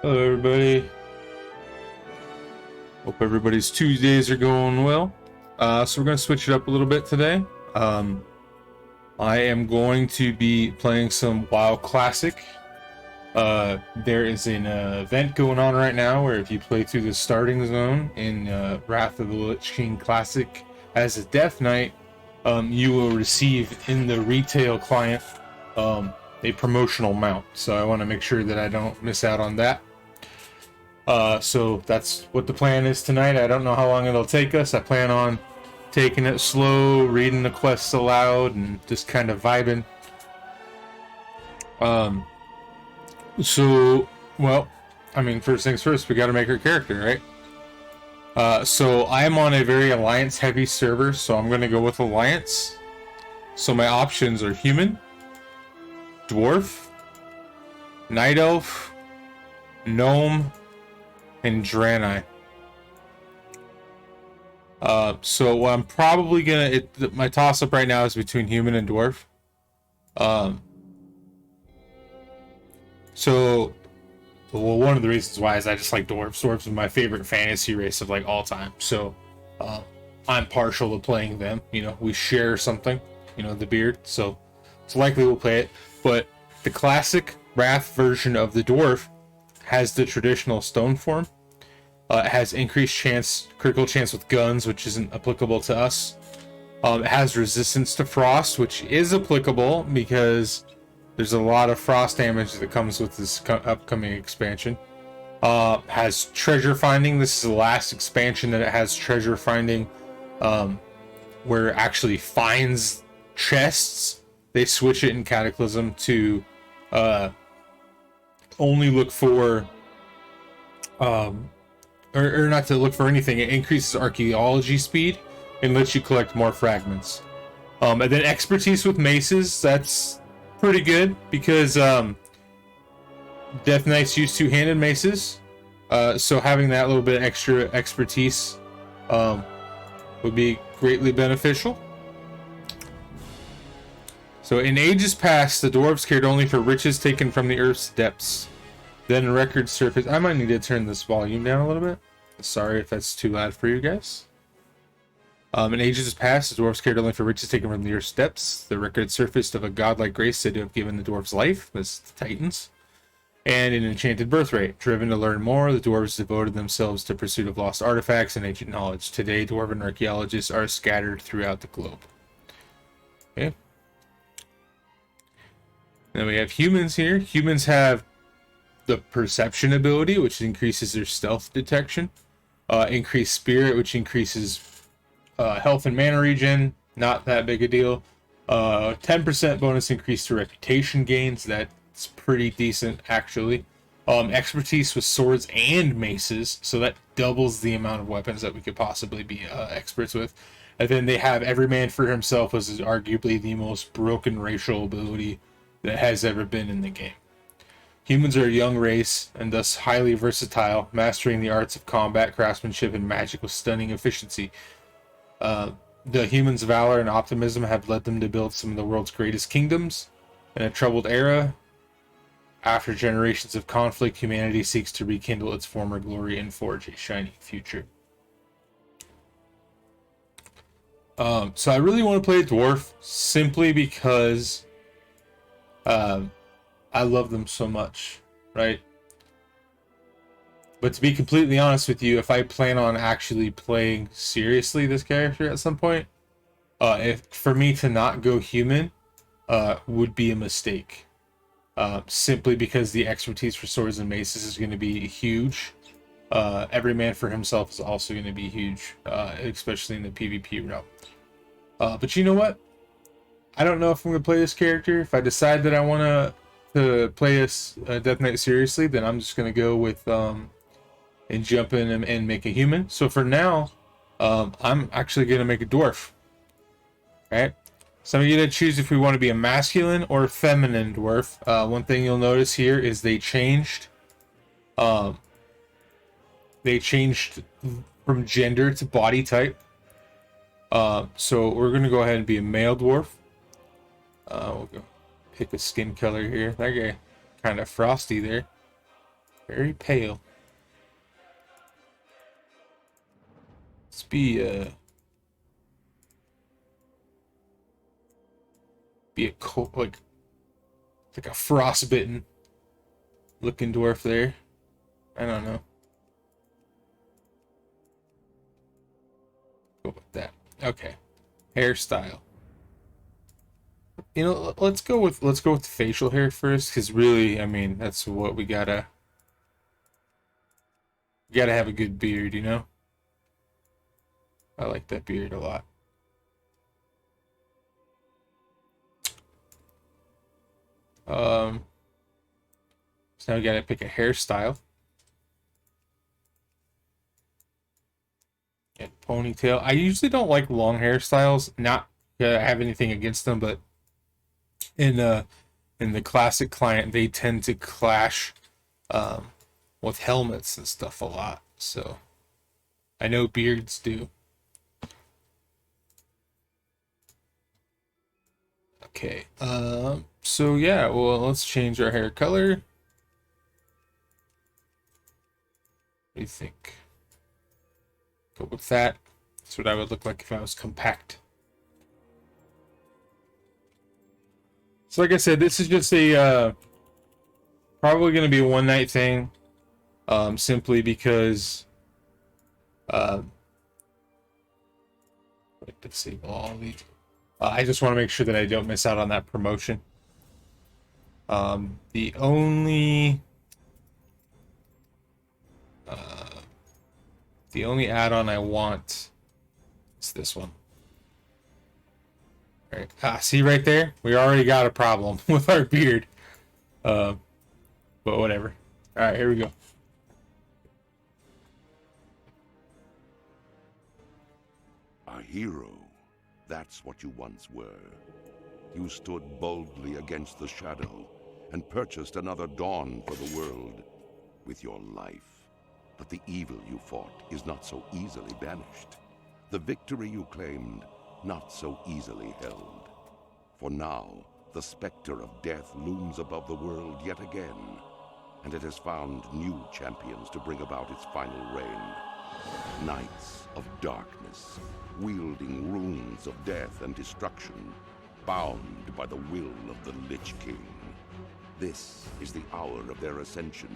Hello, everybody. Hope everybody's Tuesdays are going well. So we're going to switch it up a little bit today. I am going to be playing some WoW Classic. There is an event going on right now where if you play through the starting zone in Wrath of the Lich King Classic as a Death Knight, you will receive in the retail client a promotional mount. So I want to make sure that I don't miss out on that. So that's what the plan is tonight. I don't know how long it'll take us. I plan on taking it slow, reading the quests aloud, and just kind of vibing. Well, I mean, first things first, we got to make our character, right? So I'm on a very alliance-heavy server, so I'm going to go with alliance. So my options are human, dwarf, night elf, gnome, and Draenei. So what I'm probably gonna my toss up right now is between human and dwarf. One of the reasons why is I just like dwarves. Dwarves are my favorite fantasy race of like all time. So I'm partial to playing them. You know, we share something. You know, the beard. So it's likely we'll play it. But the classic Wrath version of the dwarf has the traditional stone form. It has increased critical chance with guns, which isn't applicable to us. It has resistance to frost, which is applicable because there's a lot of frost damage that comes with this upcoming expansion. Has treasure finding. This is the last expansion that it has treasure finding, where it actually finds chests. They switch it in Cataclysm to only look for or not to look for anything. It increases archaeology speed and lets you collect more fragments. And then expertise with maces, that's pretty good because Death Knights use two-handed maces. So having that little bit of extra expertise would be greatly beneficial. So in ages past, the dwarves cared only for riches taken from the earth's depths. Then record surface. I might need to turn this volume down a little bit. Sorry if that's too loud for you guys. In ages past, the dwarves cared only for riches taken from the earth's depths. The record surfaced of a godlike grace said to have given the dwarves life, that's the Titans, and an enchanted birthright. Driven to learn more, the dwarves devoted themselves to pursuit of lost artifacts and ancient knowledge. Today, dwarven archaeologists are scattered throughout the globe. Okay. Then we have humans here. Humans have the perception ability, which increases their stealth detection. Increased spirit, which increases health and mana regen. Not that big a deal. 10% bonus increase to reputation gains. That's pretty decent, actually. Expertise with swords and maces, so that doubles the amount of weapons that we could possibly be experts with. And then they have every man for himself, which is arguably the most broken racial ability that has ever been in the game. Humans are a young race and thus highly versatile, mastering the arts of combat, craftsmanship, and magic with stunning efficiency. The humans' valor and optimism have led them to build some of the world's greatest kingdoms. In a troubled era, after generations of conflict, humanity seeks to rekindle its former glory and forge a shining future. So I really want to play a dwarf simply because I love them so much, right? But to be completely honest with you, if I plan on actually playing seriously this character at some point, if for me to not go human would be a mistake. Simply because the expertise for swords and maces is going to be huge. Every man for himself is also going to be huge, especially in the PvP realm. But you know what? I don't know if I'm going to play this character. If I decide that I want to play this Death Knight seriously, then I'm just going to go with and jump in and make a human. So for now, I'm actually going to make a dwarf. Right? So I'm going to choose if we want to be a masculine or a feminine dwarf. One thing you'll notice here is they changed from gender to body type. So we're going to go ahead and be a male dwarf. We'll go pick a skin color here. That guy kind of frosty there. Very pale. Let's be a cold, like a frostbitten looking dwarf there. I don't know. Go with that. Okay. Hairstyle. You know, let's go with the facial hair first, because really, I mean, that's what we gotta have a good beard, you know? I like that beard a lot. So now we gotta pick a hairstyle. And ponytail. I usually don't like long hairstyles. Not that I have anything against them, but in the classic client, they tend to clash with helmets and stuff a lot. So I know beards do. Okay. So yeah, well, let's change our hair color. What do you think? Go with that. That's what I would look like if I was compact. So like I said, this is just a probably going to be a one night thing, simply because disable all these. I just want to make sure that I don't miss out on that promotion. The only add-on I want is this one. All right. See right there? We already got a problem with our beard. But whatever. All right, here we go. A hero. That's what you once were. You stood boldly against the shadow and purchased another dawn for the world with your life. But the evil you fought is not so easily banished. The victory you claimed, not so easily held. For now, the specter of death looms above the world yet again, and it has found new champions to bring about its final reign. Knights of darkness, wielding runes of death and destruction, bound by the will of the Lich King. This is the hour of their ascension.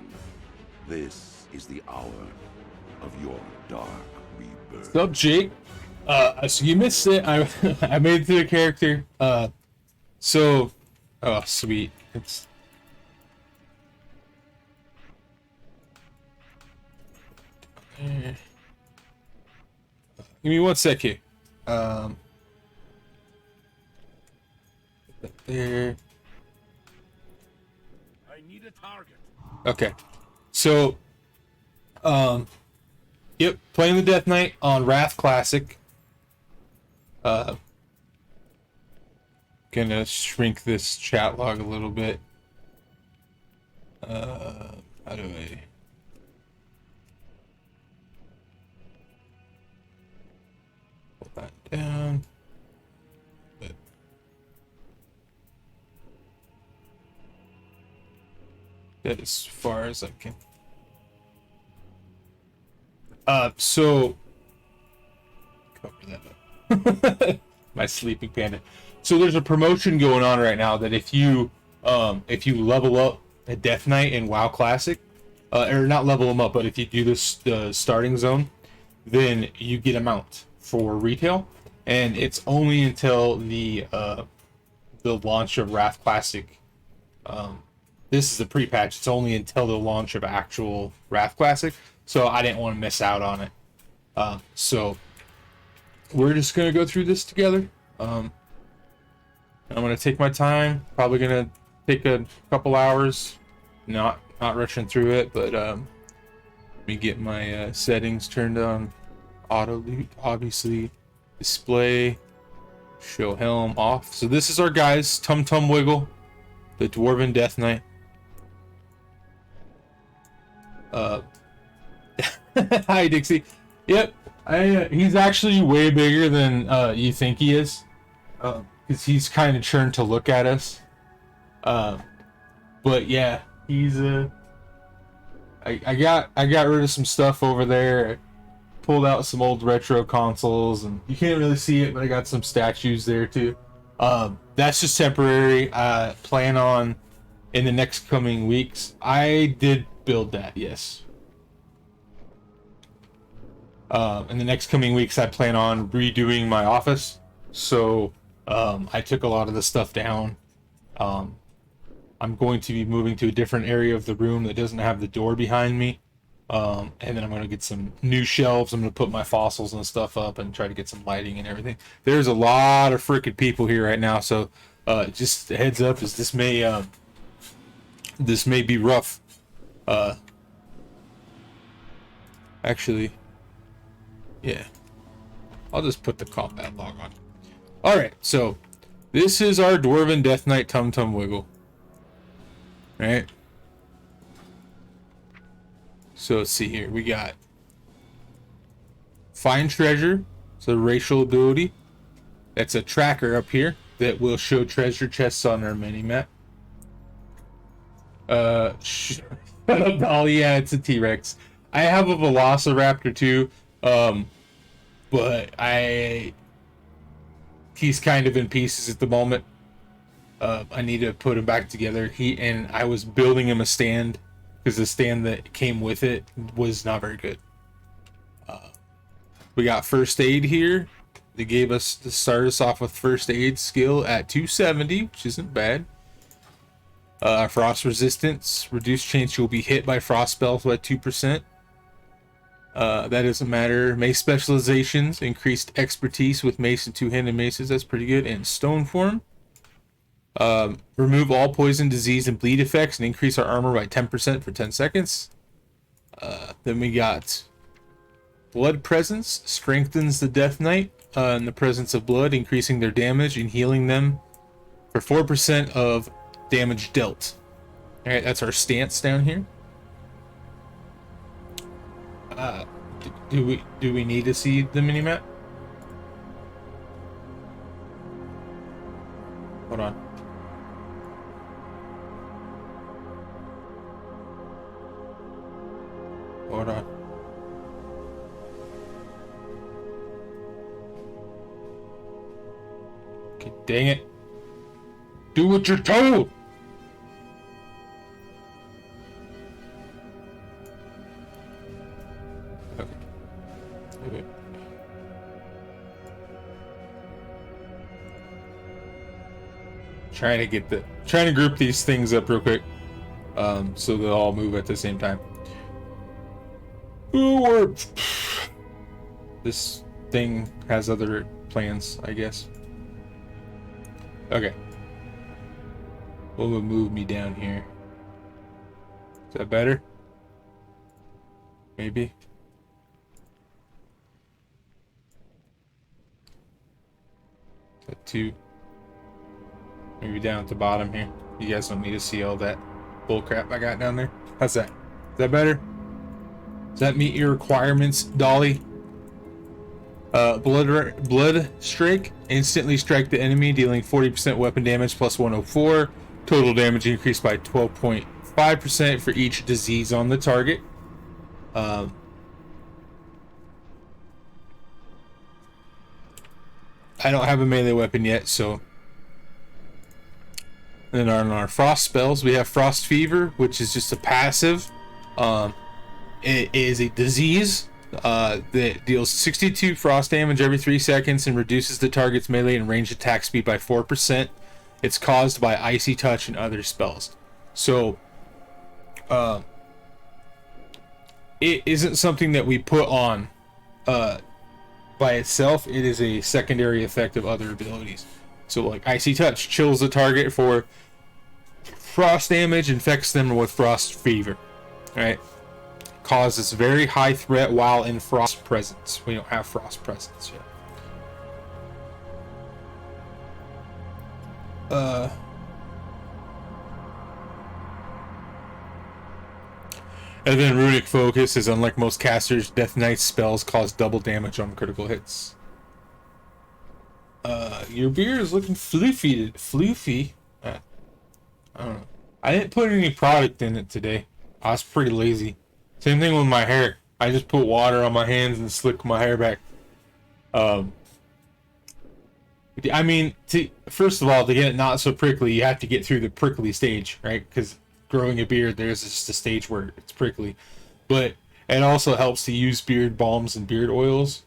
This is the hour of your dark rebirth. What's up, Jake? So you missed it. I made it to the character. Oh, sweet. It's give me 1 sec here. There. I need a target. Okay. So, yep, playing the Death Knight on Wrath Classic. Gonna shrink this chat log a little bit. How do I... Pull that down. But... That as far as I can. So... Cover that up. My sleeping panda. So there's a promotion going on right now that if you level up a Death Knight in WoW Classic, or not level them up, but if you do this the starting zone, then you get a mount for retail, and it's only until the launch of Wrath Classic. This is a pre-patch. It's only until the launch of actual Wrath Classic, so I didn't want to miss out on it. So we're just gonna go through this together. I'm gonna take my time. Probably gonna take a couple hours. Not rushing through it, but let me get my settings turned on. Auto loot, obviously. Display. Show helm off. So this is our guys. Tum Tum Wiggle, the Dwarven Death Knight. Hi Dixie. Yep. He's actually way bigger than you think he is. Because he's kind of turned to look at us. But yeah, he's I got rid of some stuff over there. I pulled out some old retro consoles, and you can't really see it, but I got some statues there too. That's just temporary. I plan on in the next coming weeks. I did build that, yes. In the next coming weeks, I plan on redoing my office. So I took a lot of the stuff down. I'm going to be moving to a different area of the room that doesn't have the door behind me. And then I'm going to get some new shelves. I'm going to put my fossils and stuff up and try to get some lighting and everything. There's a lot of freaking people here right now, so just a heads up, is this may be rough. Actually, yeah, I'll just put the combat log on. All right, so this is our Dwarven Death Knight Tum Tum Wiggle. Right. So let's see here. We got Find Treasure. It's a racial ability. That's a tracker up here that will show treasure chests on our mini-map. Oh yeah, it's a T-Rex. I have a Velociraptor too, but he's kind of in pieces at the moment. I need to put him back together. I was building him a stand because the stand that came with it was not very good. We got first aid here. They gave us to start us off with first aid skill at 270, which isn't bad. Frost resistance, reduced chance you'll be hit by frost spells by 2%. That doesn't matter. Mace specializations, increased expertise with mace and two-handed maces. That's pretty good. And stone form. Remove all poison, disease, and bleed effects and increase our armor by 10% for 10 seconds. Then we got blood presence, strengthens the Death Knight in the presence of blood, increasing their damage and healing them for 4% of damage dealt. Alright, that's our stance down here. Do we need to see the minimap? Hold on. Hold on. Okay, dang it. Do what you're told! Okay. Trying to group these things up real quick, so they'll all move at the same time. Or this thing has other plans, I guess. Okay. What will move me down here? Is that better? Maybe. Is that 2? Maybe down at the bottom here. You guys don't need to see all that bull crap I got down there. How's that? Is that better? Does that meet your requirements, Dolly? Blood Strike. Instantly strike the enemy, dealing 40% weapon damage plus 104. Total damage increased by 12.5% for each disease on the target. I don't have a melee weapon yet, so... And on our frost spells, we have Frost Fever, which is just a passive. It is a disease that deals 62 frost damage every 3 seconds and reduces the target's melee and range attack speed by 4%. It's caused by Icy Touch and other spells. So, it isn't something that we put on by itself. It is a secondary effect of other abilities. So, like, Icy Touch chills the target for frost damage, infects them with Frost Fever. Alright? Causes very high threat while in Frost presence. We don't have Frost presence yet. And then Runic Focus is, unlike most casters, Death Knight spells cause double damage on critical hits. Your beer is looking floofy. Floofy? I don't know. I didn't put any product in it today. I was pretty lazy. Same thing with my hair. I just put water on my hands and slick my hair back. I mean, first of all, to get it not so prickly, you have to get through the prickly stage, right? Because growing a beard, there's just a stage where it's prickly. But it also helps to use beard balms and beard oils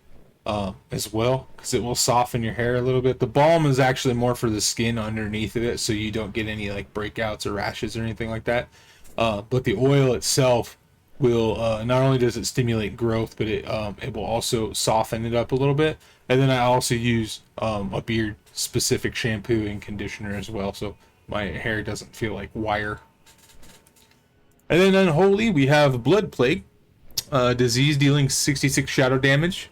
as well, because it will soften your hair a little bit. The balm is actually more for the skin underneath of it, so you don't get any like breakouts or rashes or anything like that. But the oil itself will not only does it stimulate growth, but it will also soften it up a little bit. And then I also use a beard specific shampoo and conditioner as well, so my hair doesn't feel like wire. And then unholy, we have blood plague, disease dealing 66 shadow damage,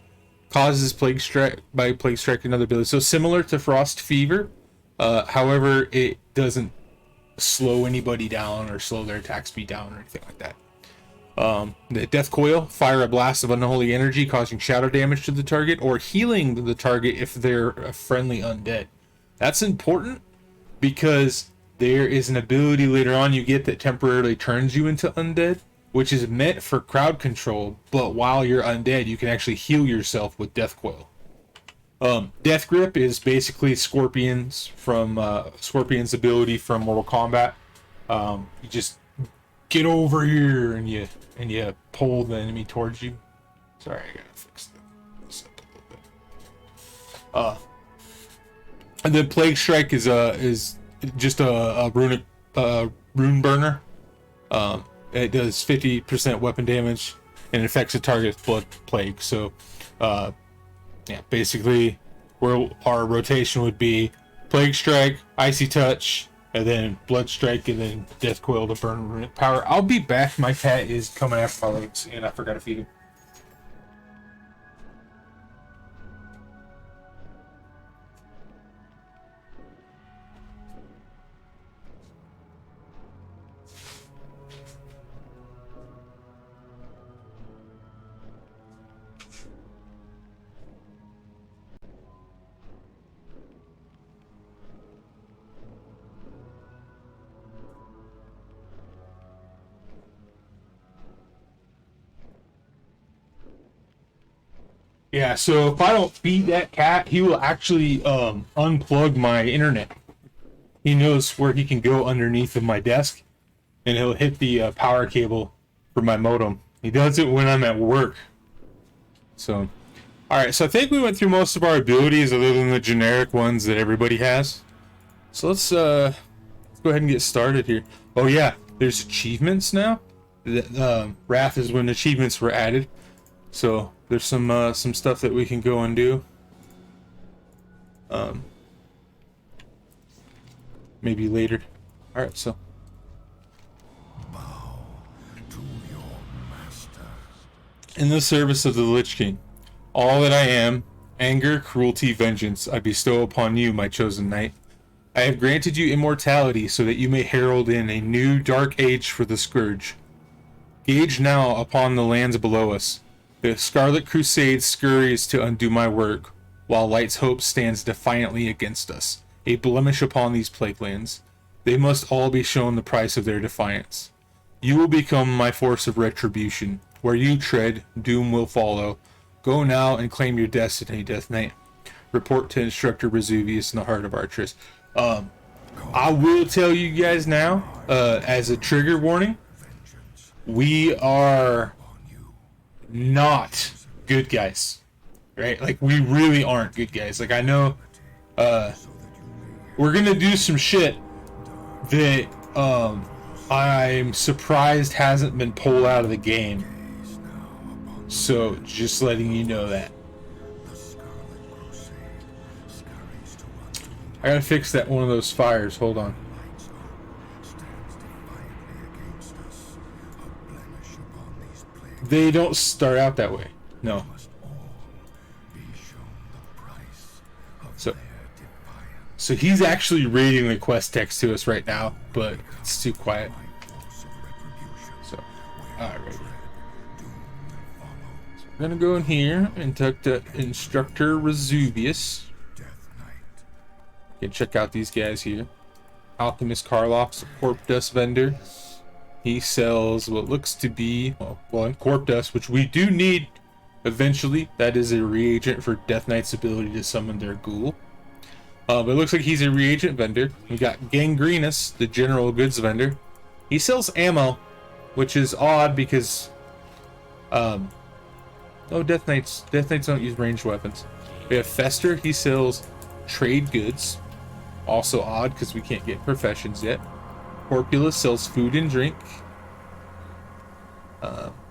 causes plague strike by plague strike and other abilities. So similar to frost fever, however, it doesn't slow anybody down or slow their attack speed down or anything like that. The death coil, fire a blast of unholy energy causing shadow damage to the target or healing the target if they're a friendly undead. That's important because there is an ability later on you get that temporarily turns you into undead, which is meant for crowd control, but while you're undead you can actually heal yourself with death coil. Death grip is basically Scorpion's ability from Mortal Kombat. You just get over here and you pull the enemy towards you. Sorry, I gotta fix this up a little bit. And then Plague Strike is just a rune burner. It does 50% weapon damage and it affects the target's blood plague. So, yeah, basically, where our rotation would be Plague Strike, Icy Touch, and then Blood Strike, and then Death Coil to burn runic power. I'll be back. My cat is coming after my legs, and I forgot to feed him. Yeah, so if I don't feed that cat, he will actually unplug my internet. He knows where he can go underneath of my desk, and he'll hit the power cable for my modem. He does it when I'm at work. So, alright, so I think we went through most of our abilities other than the generic ones that everybody has. So let's go ahead and get started here. Oh yeah, there's achievements now. Wrath is when achievements were added. So there's some stuff that we can go and do. Maybe later. All right, so. Bow to your master. In the service of the Lich King, all that I am, anger, cruelty, vengeance, I bestow upon you, my chosen knight. I have granted you immortality so that you may herald in a new dark age for the Scourge. Gauge now upon the lands below us. The Scarlet Crusade scurries to undo my work, while Light's hope stands defiantly against us, a blemish upon these plague lands. They must all be shown the price of their defiance. You will become my force of retribution. Where you tread, doom will follow. Go now and claim your destiny, Death Knight. Report to Instructor Vesuvius in the heart of Artris. I will tell you guys now, as a trigger warning, we are not good guys, right? Like, we really aren't good guys. Like, I know we're gonna do some shit that I'm surprised hasn't been pulled out of the game, so just letting you know that. I gotta fix that one of those fires. Hold on. They don't start out that way. No. So he's actually reading the quest text to us right now, but it's too quiet. So, alright. So we're gonna go in here and talk to Instructor Vesuvius. You can check out these guys here. Alchemist Karloff, Support Dust Vendor. He sells what looks to be, well, one, Corp Dust, which we do need eventually. That is a reagent for Death Knight's ability to summon their ghoul. But it looks like he's a reagent vendor. We got Gangrenus, the general goods vendor. He sells ammo, which is odd because, oh, Death Knights don't use ranged weapons. We have Fester. He sells trade goods. Also odd because we can't get professions yet. Corpulus sells food and drink.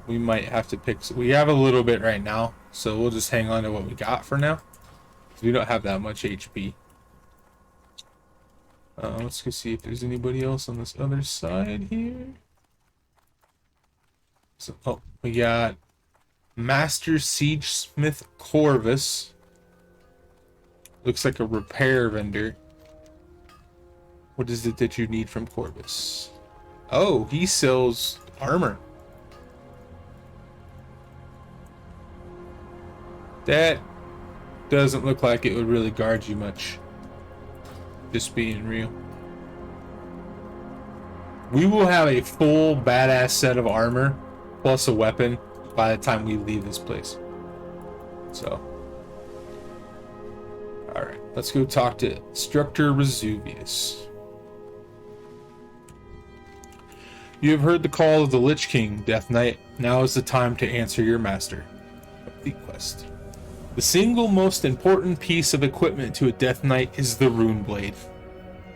We might have to pick. We have a little bit right now, so we'll just hang on to what we got for now. We don't have that much HP. Let's go see if there's anybody else on this other side here. So, oh, we got Master Siegesmith Corvus. Looks like a repair vendor. What is it that you need from Corvus? Oh, he sells armor. That doesn't look like it would really guard you much. Just being real. We will have a full badass set of armor plus a weapon by the time we leave this place. So, alright, let's go talk to Instructor Resuvius. You have heard the call of the Lich King, Death Knight. Now is the time to answer your master. Complete quest. The single most important piece of equipment to a Death Knight is the Rune Blade.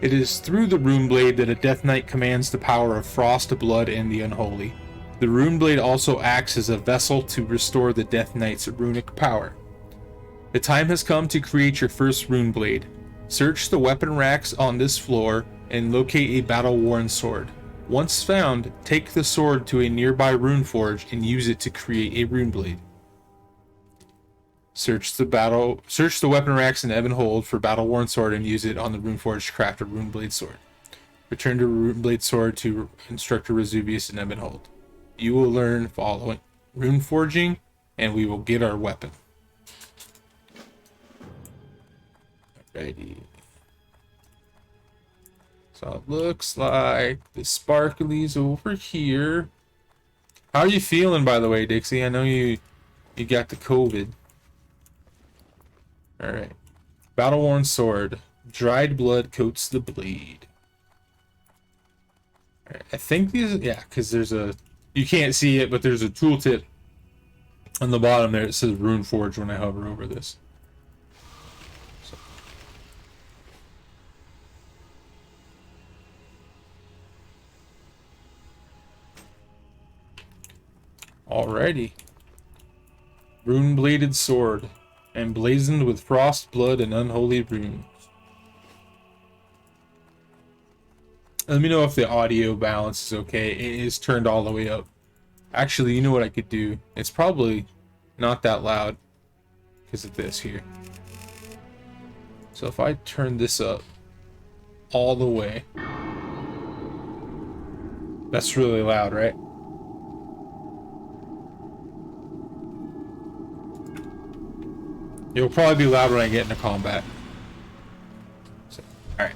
It is through the Rune Blade that a Death Knight commands the power of Frost, Blood, and the Unholy. The Rune Blade also acts as a vessel to restore the Death Knight's runic power. The time has come to create your first Rune Blade. Search the weapon racks on this floor and locate a battle-worn sword. Once found, take the sword to a nearby rune forge and use it to create a Rune Blade. Search the weapon racks in Ebonhold for battle-worn sword and use it on the rune forge to craft a Rune Blade sword. Return to Rune Blade sword to Instructor Resuvius in Ebonhold. You will learn following rune forging, and we will get our weapon. Alrighty. So it looks like the sparkly's over here. How are you feeling, by the way, Dixie? I know you got the COVID. Alright. Battle-worn sword. Dried blood coats the blade. Alright, I think these, yeah, because there's a, you can't see it, but there's a tooltip on the bottom there. It says Rune Forge when I hover over this. So. Alrighty. Rune-bladed sword. Emblazoned with frost, blood, and unholy runes. Let me know if the audio balance is okay. It is turned all the way up. Actually, you know what I could do? It's probably not that loud because of this here. So if I turn this up all the way, that's really loud, right? It'll probably be loud when I get into combat. So, alright.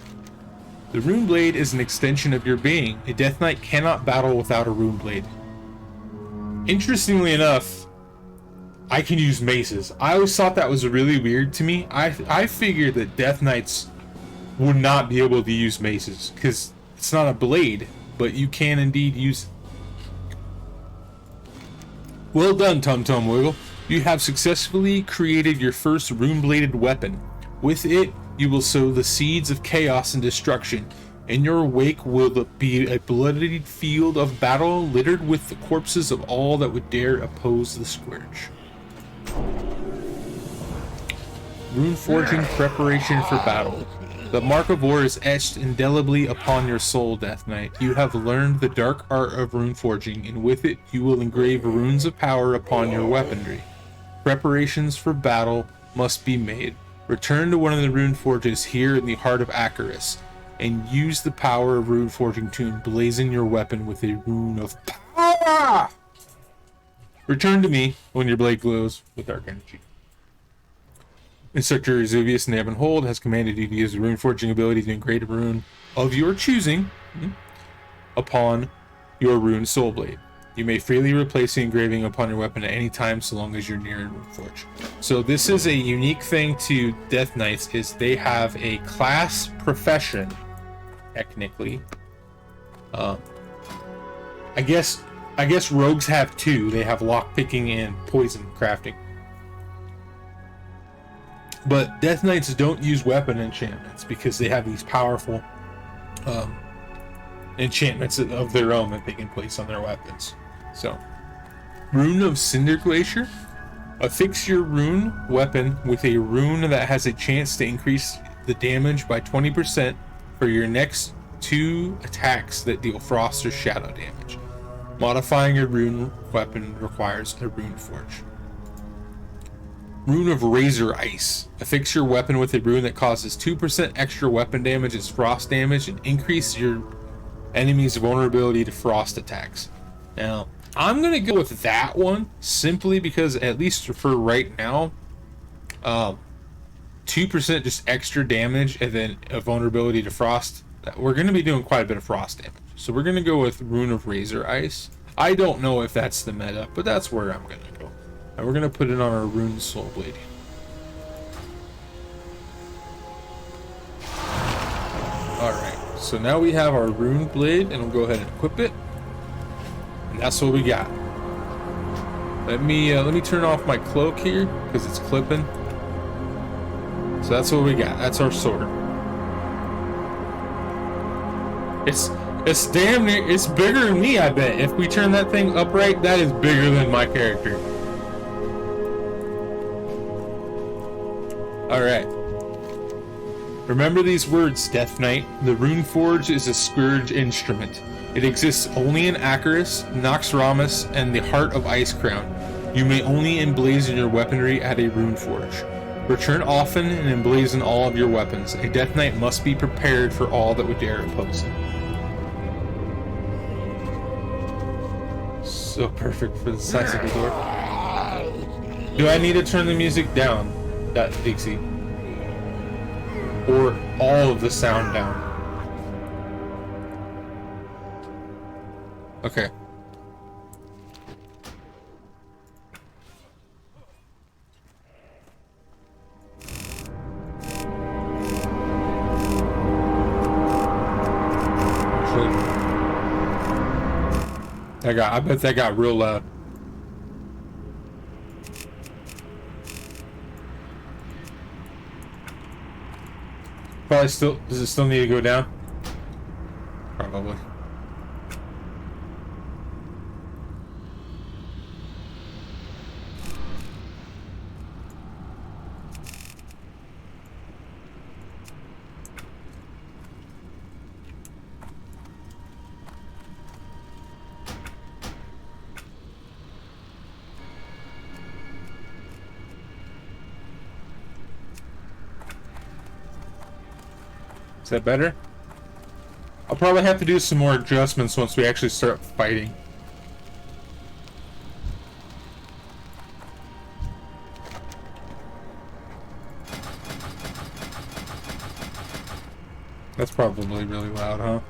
The Rune Blade is an extension of your being. A Death Knight cannot battle without a Rune Blade. Interestingly enough, I can use maces. I always thought that was really weird to me. I figured that Death Knights would not be able to use maces, because it's not a blade, but you can indeed use it. Well done, Tum Tum Wiggle. You have successfully created your first rune-bladed weapon. With it, you will sow the seeds of chaos and destruction. In your wake will be a bloodied field of battle littered with the corpses of all that would dare oppose the Scourge. Rune forging preparation for battle. The mark of war is etched indelibly upon your soul, Death Knight. You have learned the dark art of rune forging, and with it you will engrave runes of power upon your weaponry. Preparations for battle must be made. Return to one of the rune forges here in the heart of Acaris, and use the power of rune forging to emblazon your weapon with a rune of power. Return to me when your blade glows with dark energy. Instructor Resuvius in Ebonhold has commanded you to use the rune forging ability to engrave a rune of your choosing upon your rune soul blade. You may freely replace the engraving upon your weapon at any time so long as you're near a rune forge. So this is a unique thing to Death Knights, is they have a class profession, technically. I guess rogues have two. They have lockpicking and poison crafting. But Death Knights don't use weapon enchantments because they have these powerful enchantments of their own that they can place on their weapons. So, Rune of Cinder Glacier. Affix your rune weapon with a rune that has a chance to increase the damage by 20% for your next 2 attacks that deal frost or shadow damage. Modifying your rune weapon requires a rune forge. Rune of Razor Ice. Affix your weapon with a rune that causes 2% extra weapon damage as frost damage and increase your enemy's vulnerability to frost attacks. Now, I'm going to go with that one simply because, at least for right now, 2% just extra damage and then a vulnerability to frost. We're going to be doing quite a bit of frost damage. So we're going to go with Rune of Razor Ice. I don't know if that's the meta, but that's where I'm going to go. And we're going to put it on our Rune Soul Blade. Alright, so now we have our Rune Blade, and we'll go ahead and equip it. And that's what we got. Let me turn off my cloak here, because it's clipping. So that's what we got. That's our sword. It's damn near, it's bigger than me, I bet. If we turn that thing upright, that is bigger than my character. Alright. Remember these words, Death Knight. The Rune Forge is a scourge instrument. It exists only in Acheris, Noxramas, and the Heart of Icecrown. You may only emblazon your weaponry at a Rune Forge. Return often and emblazon all of your weapons. A Death Knight must be prepared for all that would dare oppose him. So perfect for the size of the door. Do I need to turn the music down, that Dixie? Or all of the sound down? Okay. I bet that got real loud. Probably still, does it still need to go down? Probably. Is that better? I'll probably have to do some more adjustments once we actually start fighting. That's probably really loud, huh?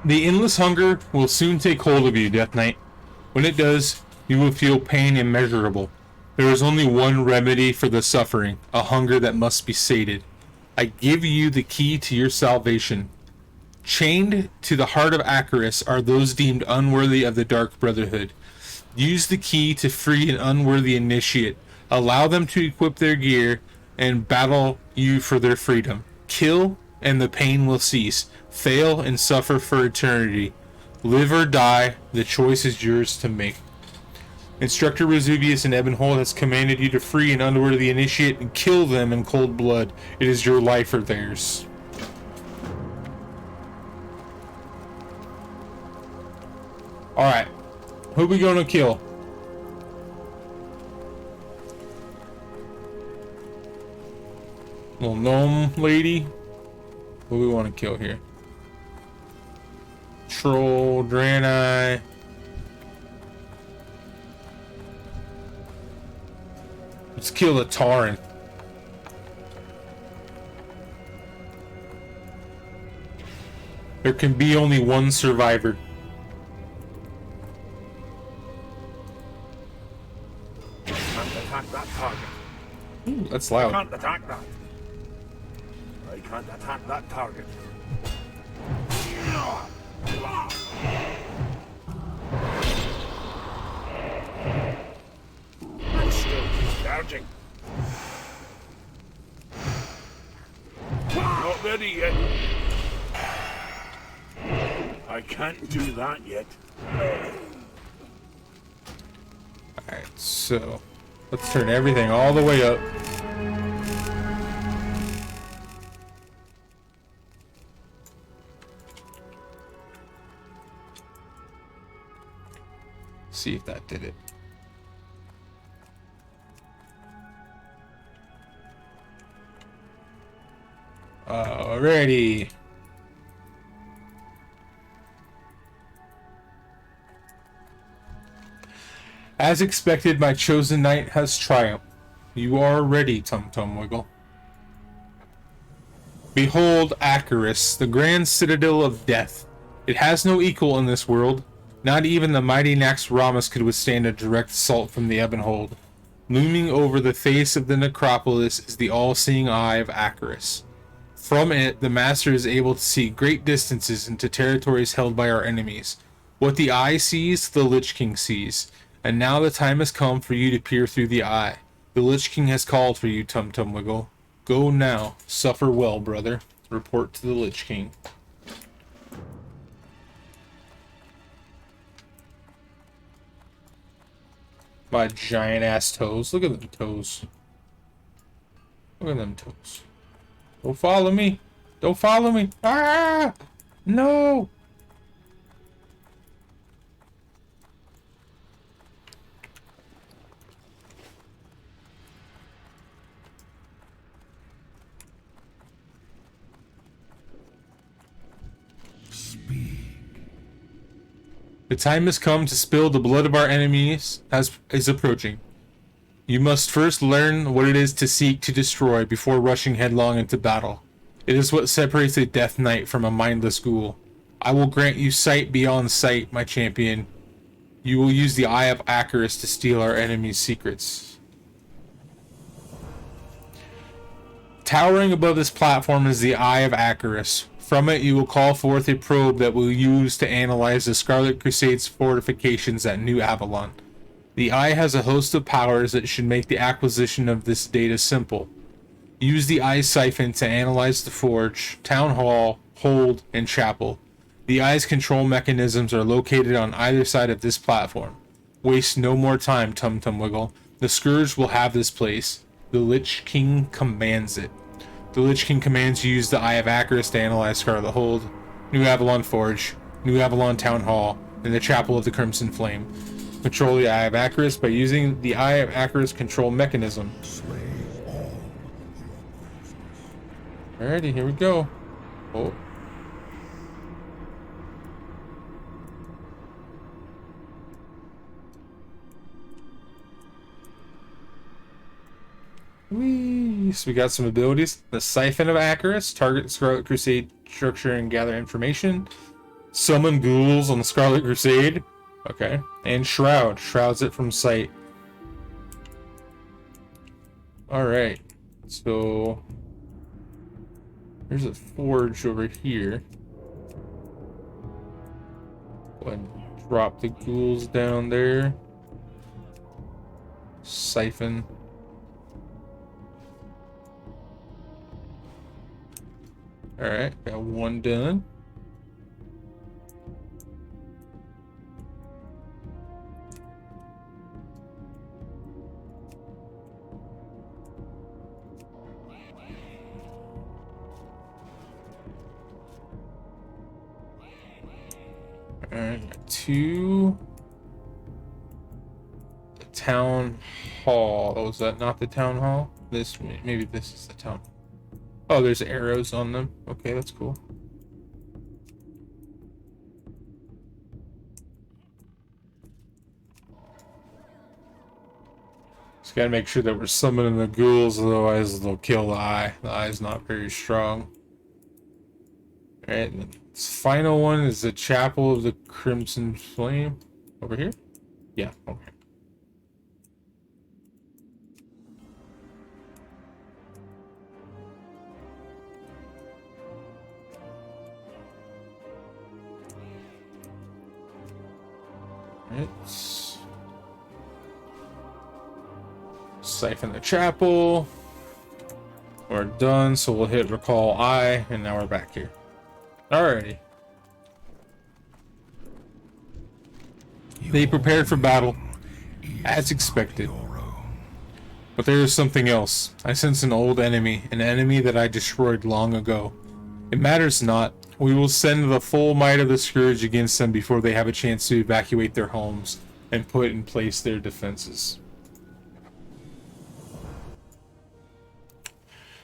The endless hunger will soon take hold of you, Death Knight. When it does, you will feel pain immeasurable. There is only one remedy for the suffering, a hunger that must be sated. I give you the key to your salvation. Chained to the heart of Acheris are those deemed unworthy of the Dark Brotherhood. Use the key to free an unworthy initiate. Allow them to equip their gear and battle you for their freedom. Kill, and the pain will cease. Fail and suffer for eternity. Live or die, the choice is yours to make. Instructor Vesuvius in Ebonhold has commanded you to free an unworthy initiate and kill them in cold blood. It is your life or theirs. Alright. Who we gonna kill? Little gnome lady? Who we want to kill here? Control Draenei. Let's kill the Tauren. There can be only one survivor. Can't attack that target. Ooh, that's loud. Can't attack that. I can't attack that target. I'm still charging. Not ready yet. I can't do that yet. Alright, so let's turn everything all the way up. See if that did it. Alrighty. As expected, my chosen knight has triumphed. You are ready, Tum Tum Wiggle. Behold Acheris, the grand citadel of death. It has no equal in this world. Not even the mighty Naxxramas could withstand a direct assault from the Ebonhold. Looming over the face of the necropolis is the all-seeing eye of Acheris. From it, the Master is able to see great distances into territories held by our enemies. What the eye sees, the Lich King sees. And now the time has come for you to peer through the eye. The Lich King has called for you, Tum Tum Wiggle. Go now. Suffer well, brother. Report to the Lich King. My giant ass toes. Look at them toes. Look at them toes. Don't follow me. Don't follow me. Ah! No! The time has come to spill the blood of our enemies as is approaching. You must first learn what it is to seek to destroy before rushing headlong into battle. It is what separates a Death Knight from a mindless ghoul. I will grant you sight beyond sight, my champion. You will use the Eye of Acheris to steal our enemies' secrets. Towering above this platform is the Eye of Acheris. From it, you will call forth a probe that will use to analyze the Scarlet Crusade's fortifications at New Avalon. The Eye has a host of powers that should make the acquisition of this data simple. Use the Eye's siphon to analyze the Forge, Town Hall, Hold, and Chapel. The Eye's control mechanisms are located on either side of this platform. Waste no more time, Tum Tum Wiggle. The Scourge will have this place. The Lich King commands it. The Lich King commands you use the Eye of Acheris to analyze Scarlet Hold, New Avalon Forge, New Avalon Town Hall, and the Chapel of the Crimson Flame. Control the Eye of Acheris by using the Eye of Acheris control mechanism. Alrighty, here we go. Oh. Whee! So we got some abilities. The Siphon of Acheris, target the Scarlet Crusade structure and gather information. Summon ghouls on the Scarlet Crusade. Okay. And Shroud. Shrouds it from sight. Alright. So there's a forge over here. Go ahead and drop the ghouls down there. Siphon. Alright, got one done. Alright, got two. The town hall. Oh, is that not the town hall? This, maybe this is the town hall. Oh, there's arrows on them. Okay, that's cool. Just gotta make sure that we're summoning the ghouls, otherwise they'll kill the eye. The eye's not very strong. Alright, and the final one is the Chapel of the Crimson Flame. Over here? Yeah, okay. Let's siphon the chapel. We're done, so we'll hit recall I, and now we're back here. Alrighty. They prepared for battle, as expected. But there is something else. I sense an old enemy, an enemy that I destroyed long ago. It matters not. We will send the full might of the Scourge against them before they have a chance to evacuate their homes and put in place their defenses.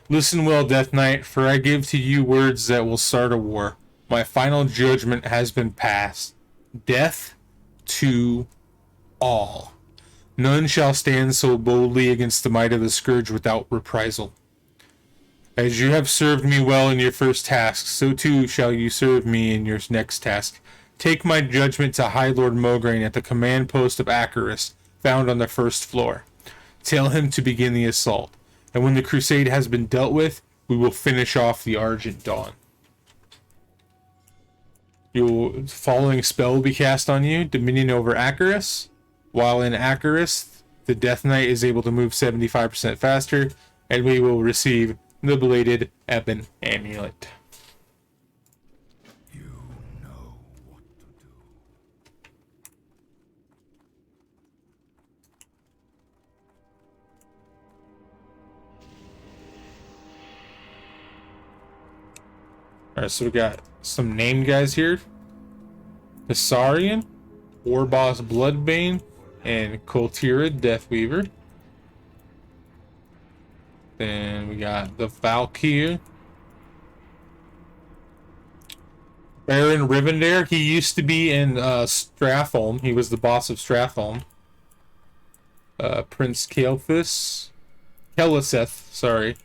Listen well, Death Knight, for I give to you words that will start a war. My final judgment has been passed. Death to all. None shall stand so boldly against the might of the Scourge without reprisal. As you have served me well in your first task, so too shall you serve me in your next task. Take my judgment to High Lord Mograine at the command post of Acarus, found on the first floor. Tell him to begin the assault, and when the crusade has been dealt with, we will finish off the Argent Dawn. The following spell will be cast on you, Dominion over Acarus. While in Acarus, the Death Knight is able to move 75% faster, and we will receive the Bladed Ebon Amulet. You know what to do. Alright, so we got some named guys here. Hisarion, Warboss Bloodbane, and Koltira Deathweaver. Then we got the Valkyr, Baron Rivendare. He used to be in Stratholme. He was the boss of Stratholme. Prince Kael'thas, sorry.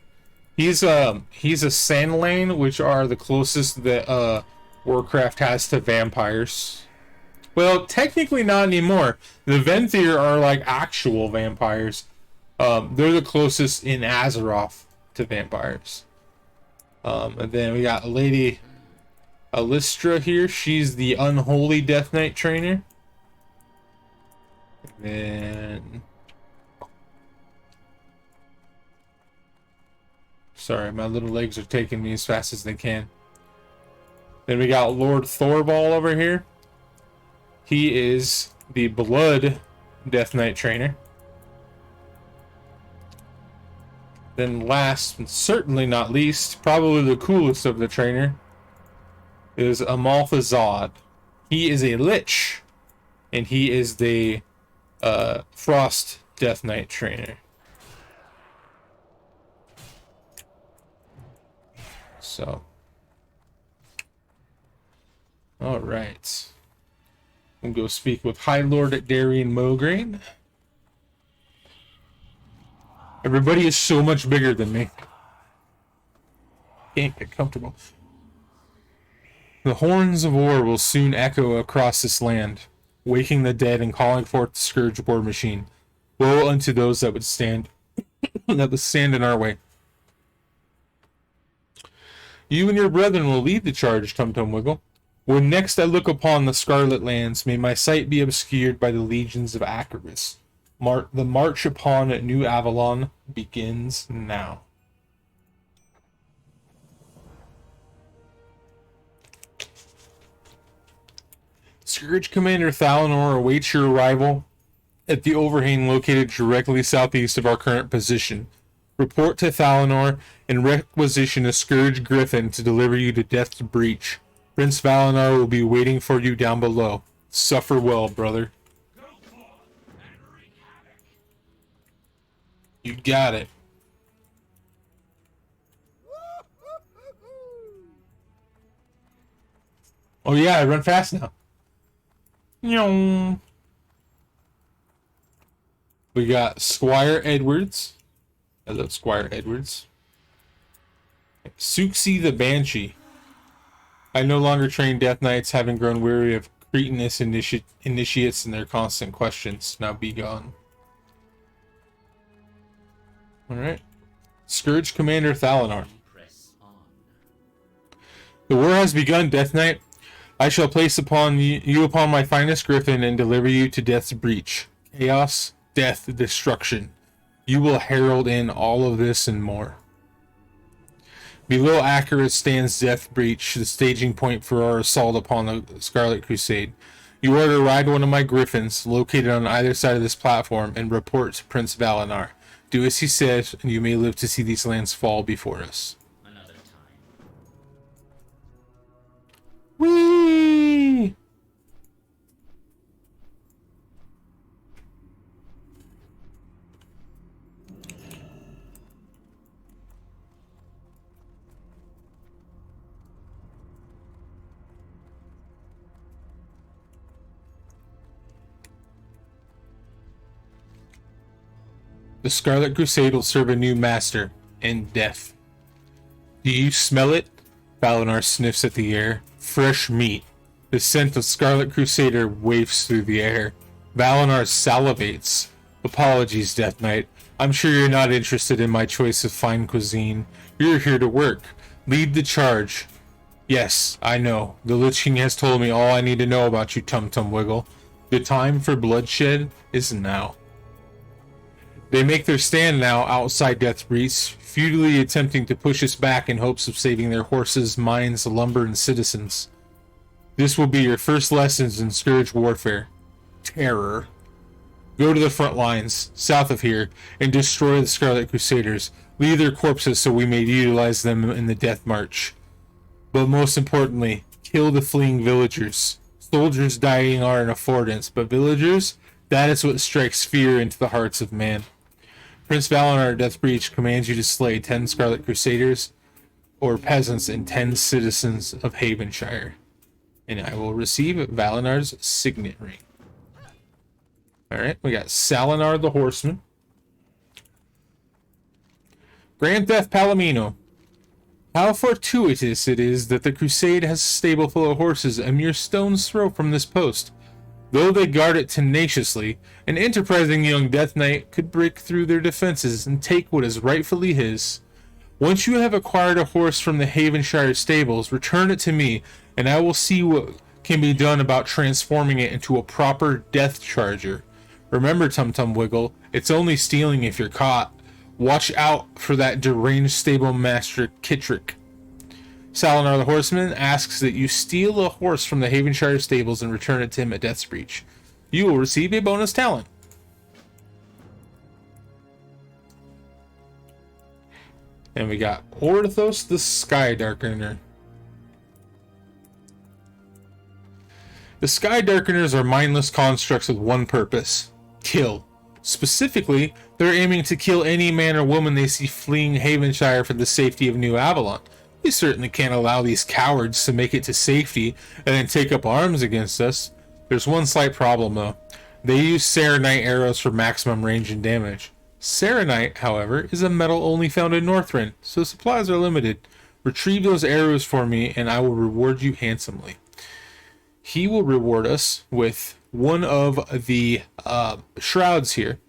He's a Sandlane, which are the closest that Warcraft has to vampires. Well, technically not anymore. The Venthyr are like actual vampires. They're the closest in Azeroth to vampires. And then we got Lady Alistra here. She's the unholy Death Knight trainer. And then... Sorry, my little legs are taking me as fast as they can. Then we got Lord Thorball over here. He is the Blood Death Knight trainer. Then last, and certainly not least, probably the coolest of the trainer, is Amalthazad. He is a Lich, and he is the Frost Death Knight trainer. So, alright. We'll go speak with High Lord Darian Mograine. Everybody is so much bigger than me. Can't get comfortable. The horns of war will soon echo across this land, waking the dead and calling forth the Scourge war machine. Woe unto those that would stand in our way. You and your brethren will lead the charge, Tum Tum Wiggle. When next I look upon the Scarlet Lands, may my sight be obscured by the legions of Acarus. The march upon New Avalon begins now. Scourge Commander Thalanor awaits your arrival at the overhang located directly southeast of our current position. Report to Thalanor and requisition a Scourge Griffin to deliver you to Death's Breach. Prince Valinor will be waiting for you down below. Suffer well, brother. You got it. Oh yeah, I run fast now. Nyong. We got Squire Edwards. I love Squire Edwards. Suxi the Banshee. I no longer train Death Knights, having grown weary of cretinous initiates and their constant questions. Now be gone. Alright. Scourge Commander Thalinar. The war has begun, Death Knight. I shall place upon you upon my finest griffin and deliver you to Death's breach. Chaos, death, destruction. You will herald in all of this and more. Below Acheris stands Death Breach, the staging point for our assault upon the Scarlet Crusade. You are to ride one of my griffins, located on either side of this platform, and report to Prince Valinar. Do as he says, and you may live to see these lands fall before us. Another time. Whee! The Scarlet Crusade will serve a new master, and death. Do you smell it? Valinar sniffs at the air. Fresh meat. The scent of Scarlet Crusader wafts through the air. Valinar salivates. Apologies, Death Knight. I'm sure you're not interested in my choice of fine cuisine. You're here to work. Lead the charge. Yes, I know. The Lich King has told me all I need to know about you, Tum Tum Wiggle. The time for bloodshed is now. They make their stand now outside Death's Breach, futilely attempting to push us back in hopes of saving their horses, mines, lumber, and citizens. This will be your first lessons in Scourge warfare. Terror. Go to the front lines, south of here, and destroy the Scarlet Crusaders. Leave their corpses so we may utilize them in the Death March. But most importantly, kill the fleeing villagers. Soldiers dying are an affordance, but villagers, that is what strikes fear into the hearts of man. Prince Valinar Death Breach commands you to slay 10 Scarlet Crusaders or peasants and 10 citizens of Havenshire. And I will receive Valinar's signet ring. Alright, we got Salinar the Horseman. Grand Theft Palomino. How fortuitous it is that the Crusade has a stable full of horses a mere stone's throw from this post. Though they guard it tenaciously, an enterprising young Death Knight could break through their defenses and take what is rightfully his. Once you have acquired a horse from the Havenshire stables, return it to me, and I will see what can be done about transforming it into a proper death charger. Remember, Tum Tum Wiggle, it's only stealing if you're caught. Watch out for that deranged stable master Kittrick. Salinar the Horseman asks that you steal a horse from the Havenshire stables and return it to him at Death's Breach. You will receive a bonus talent. And we got Orthos the Sky Darkener. The Sky Darkeners are mindless constructs with one purpose: kill. Specifically, they're aiming to kill any man or woman they see fleeing Havenshire for the safety of New Avalon. We certainly can't allow these cowards to make it to safety and then take up arms against us. There's one slight problem though. They use Serenite arrows for maximum range and damage. Serenite, however, is a metal only found in Northrend, so supplies are limited. Retrieve those arrows for me and I will reward you handsomely. He will reward us with one of the shrouds here.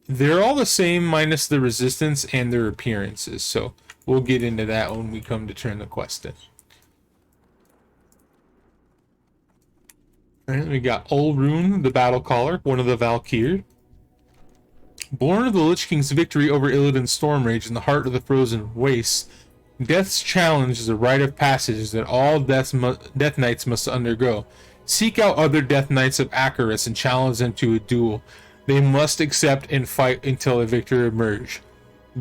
They're all the same minus the resistance and their appearances, so we'll get into that when we come to turn the quest in. Alright, we got Ulrune, the Battle Caller, one of the Valkyr. Born of the Lich King's victory over Illidan's Stormrage in the heart of the frozen wastes, Death's challenge is a rite of passage that all Death Knights must undergo. Seek out other Death Knights of Acheris and challenge them to a duel. They must accept and fight until a victor emerge.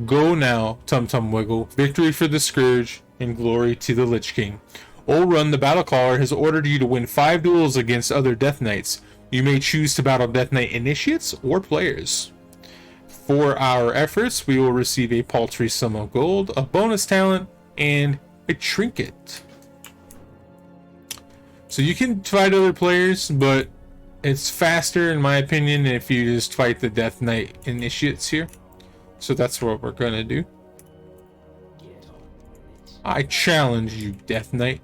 Go now, Tum Tum Wiggle. Victory for the Scourge and glory to the Lich King. Ulrun, the Battle Caller, has ordered you to win 5 duels against other Death Knights. You may choose to battle Death Knight initiates or players. For our efforts, we will receive a paltry sum of gold, a bonus talent, and a trinket. So you can fight other players, but It's faster, in my opinion, if you just fight the Death Knight initiates here. So that's what we're gonna do. I challenge you, Death Knight.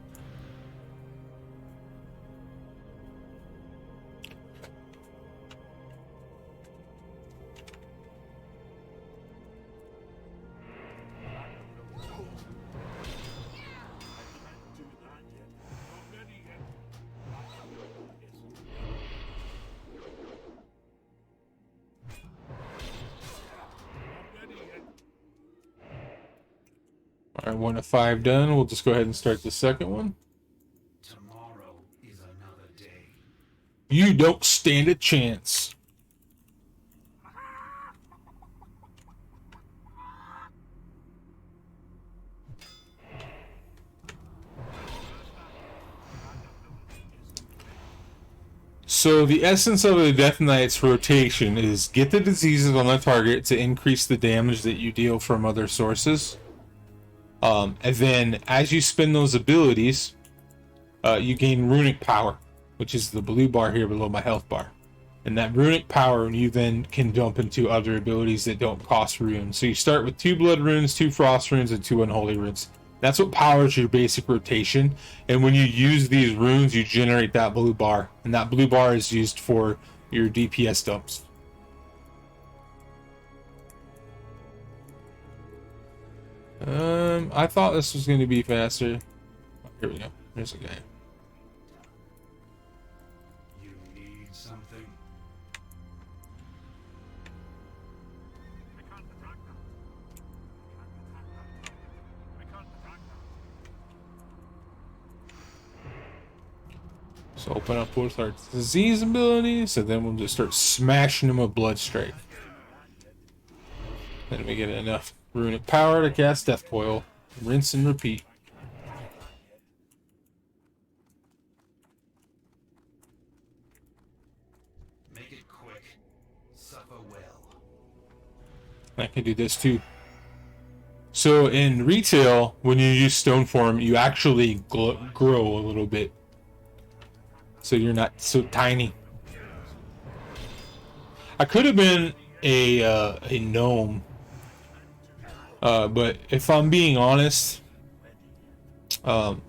Alright, 1 of 5 done. We'll just go ahead and start the second one. Tomorrow is another day. You don't stand a chance. So the essence of the Death Knight's rotation is get the diseases on the target to increase the damage that you deal from other sources. And then as you spend those abilities, you gain runic power, which is the blue bar here below my health bar. And that runic power, you then can jump into other abilities that don't cost runes. So you start with 2 blood runes, 2 frost runes, and 2 unholy runes. That's what powers your basic rotation. And when you use these runes, you generate that blue bar. And that blue bar is used for your DPS dumps. I thought this was going to be faster. Here we go. There's a guy. You need something? So open up both our disease abilities, and then we'll just start smashing them with blood strike. Then we get enough runic power to cast Death Coil. Rinse and repeat. Make it quick. Suffer well. I can do this too. So in retail, when you use stone form, you actually grow a little bit. So you're not so tiny. I could have been a gnome. But if I'm being honest, gnome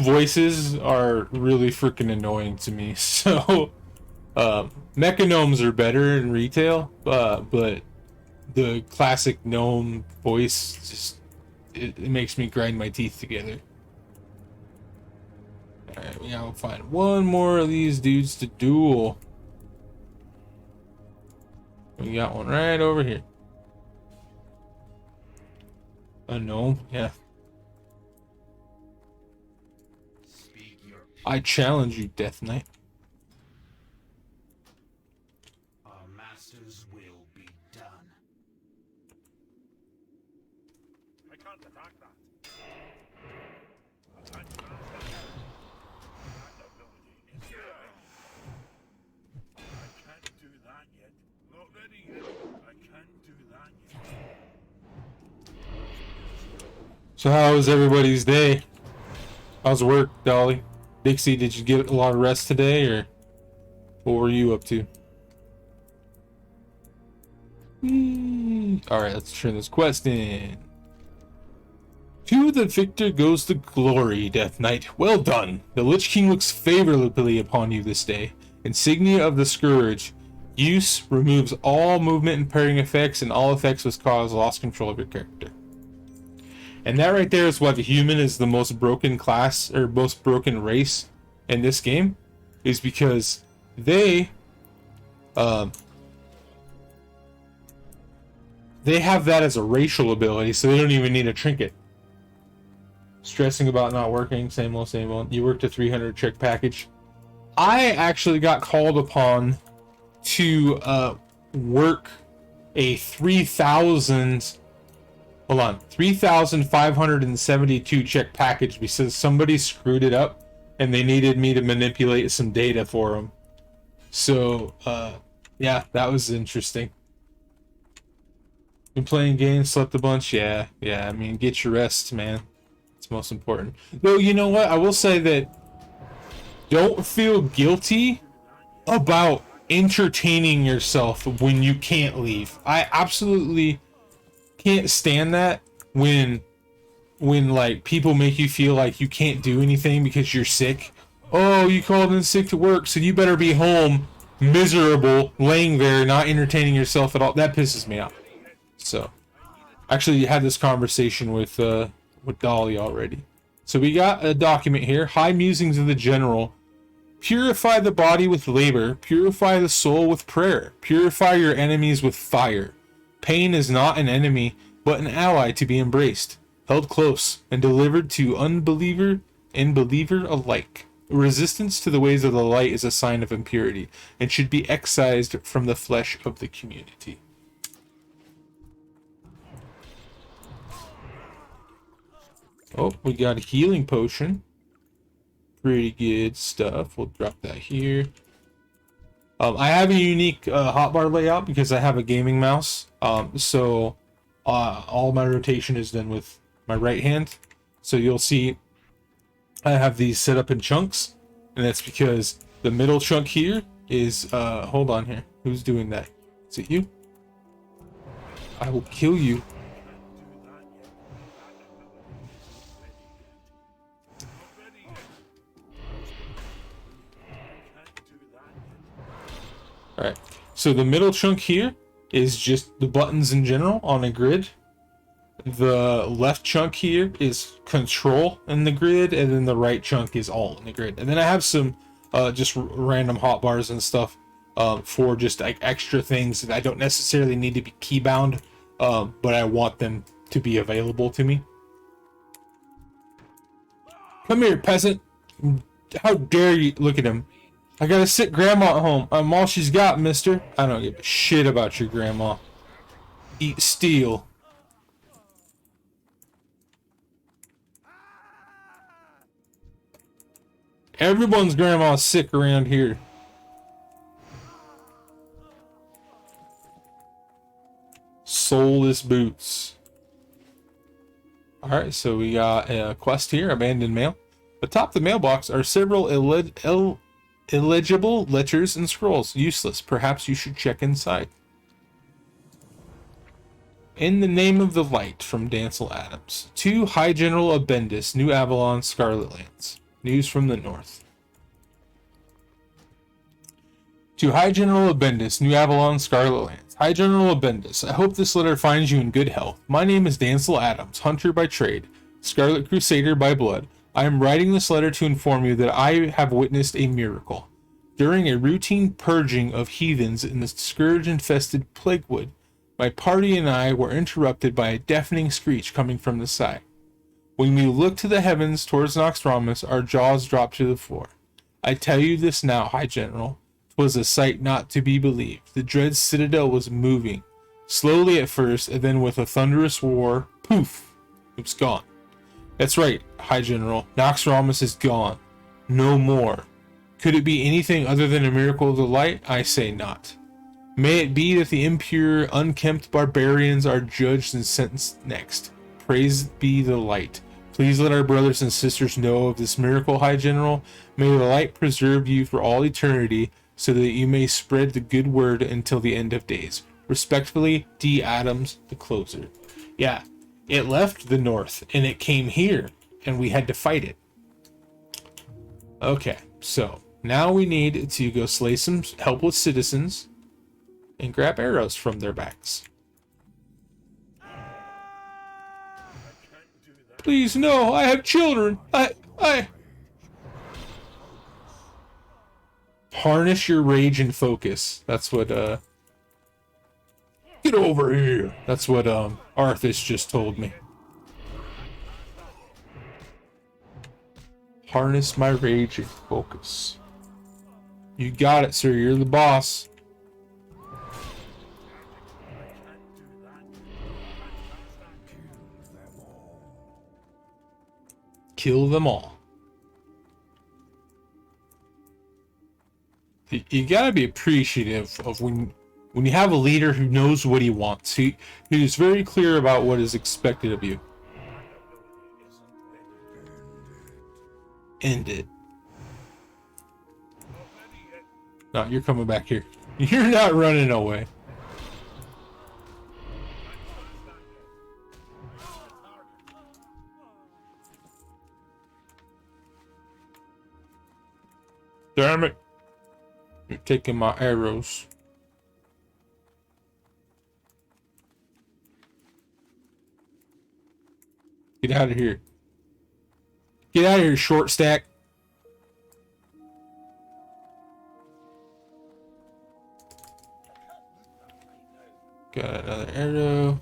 voices are really freaking annoying to me. So, mecha gnomes are better in retail, but the classic gnome voice just it makes me grind my teeth together. Alright, we gotta find one more of these dudes to duel. We got one right over here. A gnome? Yeah. Speak your peace. I challenge you, Death Knight. Our master's will be done. I can't attack that. I can't attack that. That ability is I can't do that yet. Not ready yet. I can't do that yet. So how was everybody's day? How's work, Dolly? Dixie, did you get a lot of rest today, or what were you up to? Alright, let's turn this quest in. To the victor goes the glory, Death Knight. Well done. The Lich King looks favorably upon you this day. Insignia of the Scourge. Use removes all movement and parrying effects, and all effects which cause lost control of your character. And that right there is why the human is the most broken class, or most broken race in this game, is because they have that as a racial ability, so they don't even need a trinket. Stressing about not working, same old, same old. You worked a 300 check package. I actually got called upon to work a 3,572 check package because somebody screwed it up and they needed me to manipulate some data for them. So, yeah, that was interesting. Been playing games, slept a bunch. Yeah, I mean, get your rest, man. It's most important. Though, you know what? I will say that Don't feel guilty about entertaining yourself when you can't leave. I absolutely can't stand that when like people make you feel like you can't do anything because you're sick. Oh, you called in sick to work, so you better be home miserable, laying there, not entertaining yourself at all. That pisses me off. So, actually, had this conversation with Dolly already. So we got a document here. High musings of the general. Purify the body with labor. Purify the soul with prayer. Purify your enemies with fire. Pain is not an enemy, but an ally to be embraced, held close, and delivered to unbeliever and believer alike. Resistance to the ways of the light is a sign of impurity, and should be excised from the flesh of the community. Oh, we got a healing potion. Pretty good stuff. We'll drop that here. I have a unique hotbar layout because I have a gaming mouse. So all my rotation is done with my right hand. So you'll see I have these set up in chunks, and that's because the middle chunk here is hold on here. Who's doing that? Is it you? I will kill you. Alright, so the middle chunk here is just the buttons in general on a grid. The left chunk here is control in the grid, and then the right chunk is all in the grid. And then I have some just random hotbars and stuff for just like extra things that I don't necessarily need to be keybound, but I want them to be available to me. Come here, peasant. How dare you? Look at him. I got a sick grandma at home. I'm all she's got, mister. I don't give a shit about your grandma. Eat steel. Everyone's grandma's sick around here. Soulless boots. Alright, so we got a quest here, abandoned mail. Atop the mailbox are several illegible letters and scrolls. Useless. Perhaps you should check inside. In the name of the light, from Dancel Adams. To High General of Bendis, New Avalon, Scarlet Lands. News from the North. To High General of Bendis, New Avalon, Scarlet Lands. High General of Bendis, I hope this letter finds you in good health. My name is Dancel Adams, hunter by trade, Scarlet Crusader by blood. I am writing this letter to inform you that I have witnessed a miracle. During a routine purging of heathens in the scourge-infested Plaguewood, my party and I were interrupted by a deafening screech coming from the side. When we looked to the heavens towards Noxtramus, our jaws dropped to the floor. I tell you this now, High General. 'Twas a sight not to be believed. The dread citadel was moving, slowly at first, and then with a thunderous roar, poof, it was gone. That's right, High General. Noxtramus is gone. No more. Could it be anything other than a miracle of the light? I say not. May it be that the impure, unkempt barbarians are judged and sentenced next. Praised be the light. Please let our brothers and sisters know of this miracle, High General. May the light preserve you for all eternity, so that you may spread the good word until the end of days. Respectfully, D. Adams, the closer. Yeah, it left the north, and it came here, and we had to fight it. Okay, so now we need to go slay some helpless citizens and grab arrows from their backs. Please, no, I have children. I... Harness your rage and focus. That's what, Get over here. That's what, Arthas just told me. Harness my rage and focus. You got it, sir. You're the boss. Kill them all. You gotta be appreciative of when you have a leader who knows what he wants. Who's very clear about what is expected of you. End it. No, you're coming back here. You're not running away. Damn it. You're taking my arrows. Get out of here. Get out of here, short stack. Got another arrow.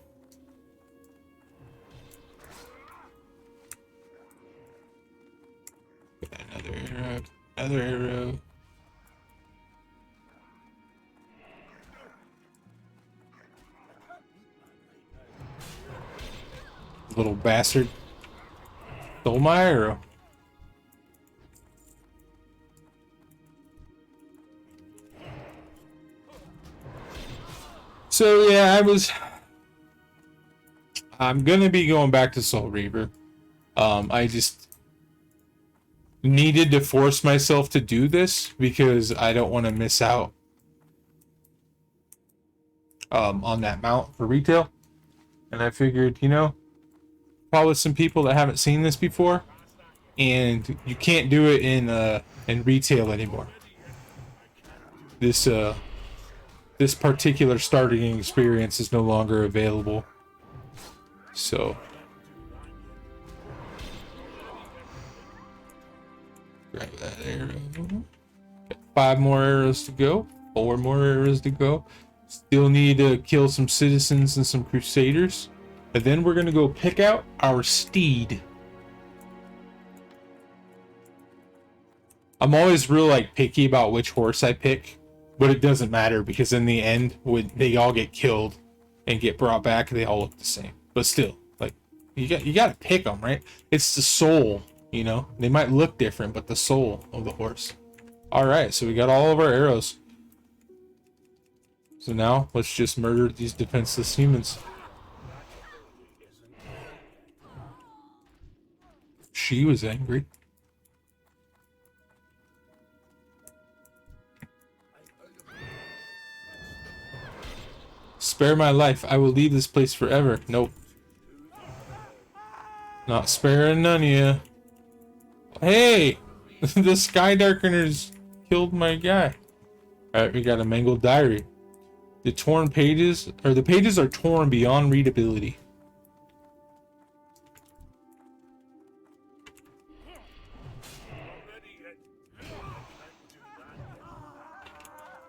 Got another arrow. Another arrow. Little bastard. Stole my arrow. So yeah, I'm gonna be going back to Soul Reaver. I just needed to force myself to do this because I don't want to miss out on that mount for retail. And I figured, you know, probably some people that haven't seen this before, and you can't do it in retail anymore. This particular starting experience is no longer available. So grab that arrow. Got 5 more arrows to go. 4 more arrows to go. Still need to kill some citizens and some crusaders. And then we're gonna go pick out our steed. I'm always real like picky about which horse I pick, but it doesn't matter because in the end, when they all get killed and get brought back, they all look the same. But still, like you gotta pick them, right? It's the soul, you know. They might look different, but the soul of the horse. All right, so we got all of our arrows. So now let's just murder these defenseless humans. She was angry. Spare my life. I will leave this place forever. Nope. Not sparing none of you. Hey! The Sky Darkeners killed my guy. Alright, we got a mangled diary. The torn pages, or the pages are torn beyond readability.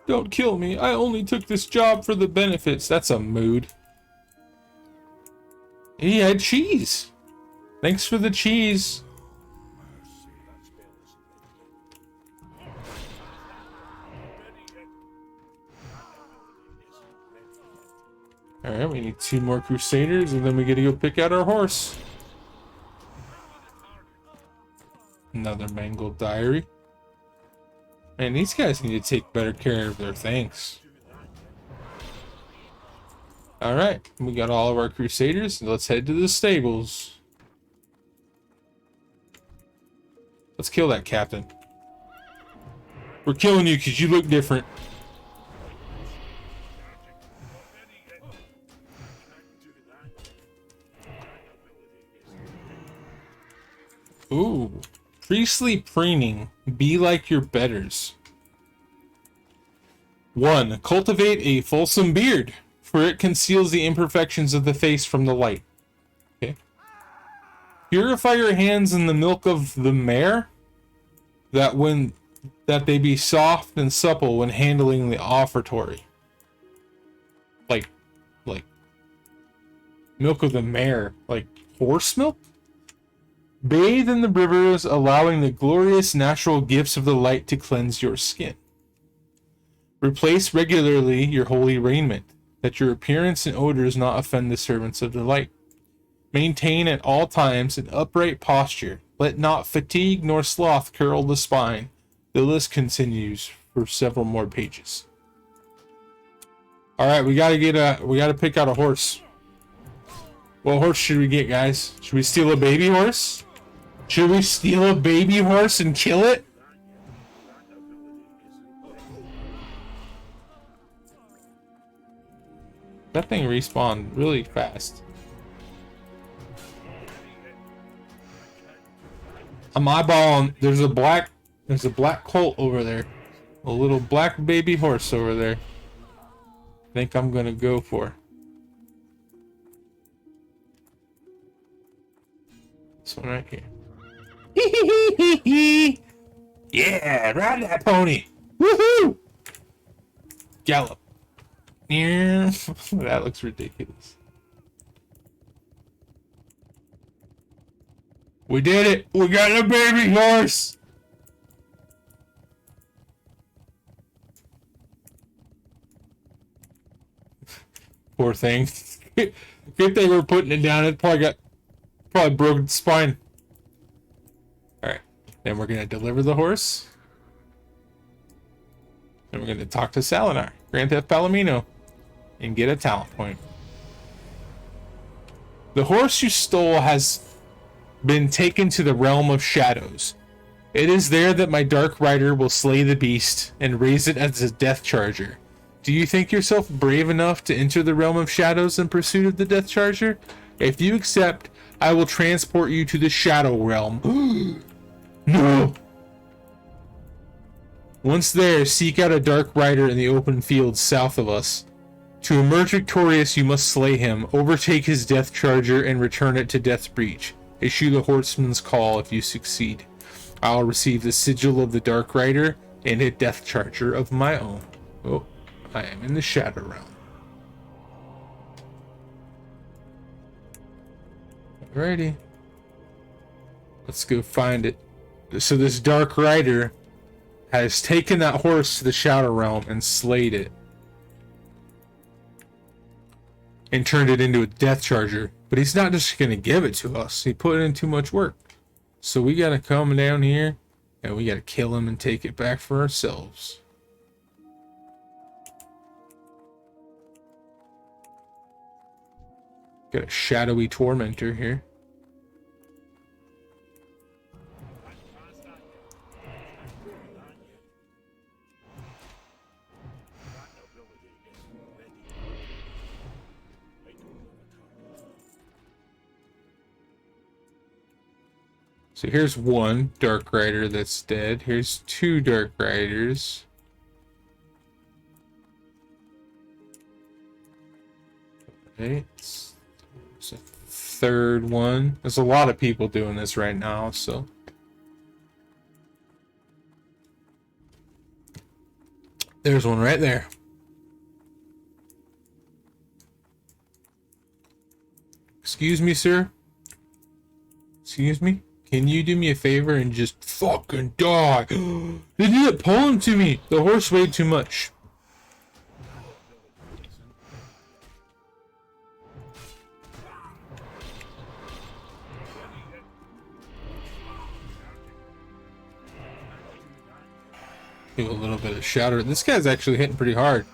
Don't kill me. I only took this job for the benefits. That's a mood. He had cheese. Thanks for the cheese. Alright, we need 2 more crusaders and then we get to go pick out our horse. Another mangled diary. Man, these guys need to take better care of their things. Alright, we got all of our crusaders. Let's head to the stables. Let's kill that captain. We're killing you because you look different. Ooh. Priestly preening. Be like your betters. 1. Cultivate a fulsome beard, for it conceals the imperfections of the face from the light. Okay. Purify your hands in the milk of the mare, that they be soft and supple when handling the offertory. Like milk of the mare, like horse milk? Bathe in the rivers, allowing the glorious natural gifts of the light to cleanse your skin. Replace regularly your holy raiment, that your appearance and odors not offend the servants of the light. Maintain at all times an upright posture. Let not fatigue nor sloth curl the spine. The list continues for several more pages. All right, we gotta pick out a horse. What horse should we get, guys? Should we steal a baby horse? Should we steal a baby horse and kill it? That thing respawned really fast. I'm eyeballing. There's a black colt over there. A little black baby horse over there. I think I'm gonna go for. This one right here. Yeah, ride that pony. Woohoo! Gallop. Yeah, that looks ridiculous. We did it! We got a baby horse! Poor thing. Good thing we're putting it down. It probably broke its spine. Alright. Then we're gonna deliver the horse. And we're gonna talk to Salinar, Grand Theft Palomino, and get a talent point. The horse you stole has been taken to the realm of shadows. It is there that my Dark Rider will slay the beast and raise it as a death charger. Do you think yourself brave enough to enter the realm of shadows in pursuit of the death charger? If you accept, I will transport you to the shadow realm. No! Once there, seek out a Dark Rider in the open fields south of us. To emerge victorious, you must slay him, overtake his death charger, and return it to Death's Breach. Issue the Horseman's Call if you succeed. I'll receive the sigil of the Dark Rider and a death charger of my own. Oh, I am in the Shadow Realm. Alrighty. Let's go find it. So this Dark Rider has taken that horse to the Shadow Realm and slayed it. And turned it into a death charger. But he's not just going to give it to us. He put in too much work. So we got to come down here and we got to kill him and take it back for ourselves. Got a shadowy tormentor here. So here's one Dark Rider that's dead. Here's two Dark Riders. Okay, it's a third one. There's a lot of people doing this right now, so. There's one right there. Excuse me, sir? Excuse me? Can you do me a favor and just fucking die? They didn't pull him to me. The horse weighed too much. Do a little bit of shatter. This guy's actually hitting pretty hard.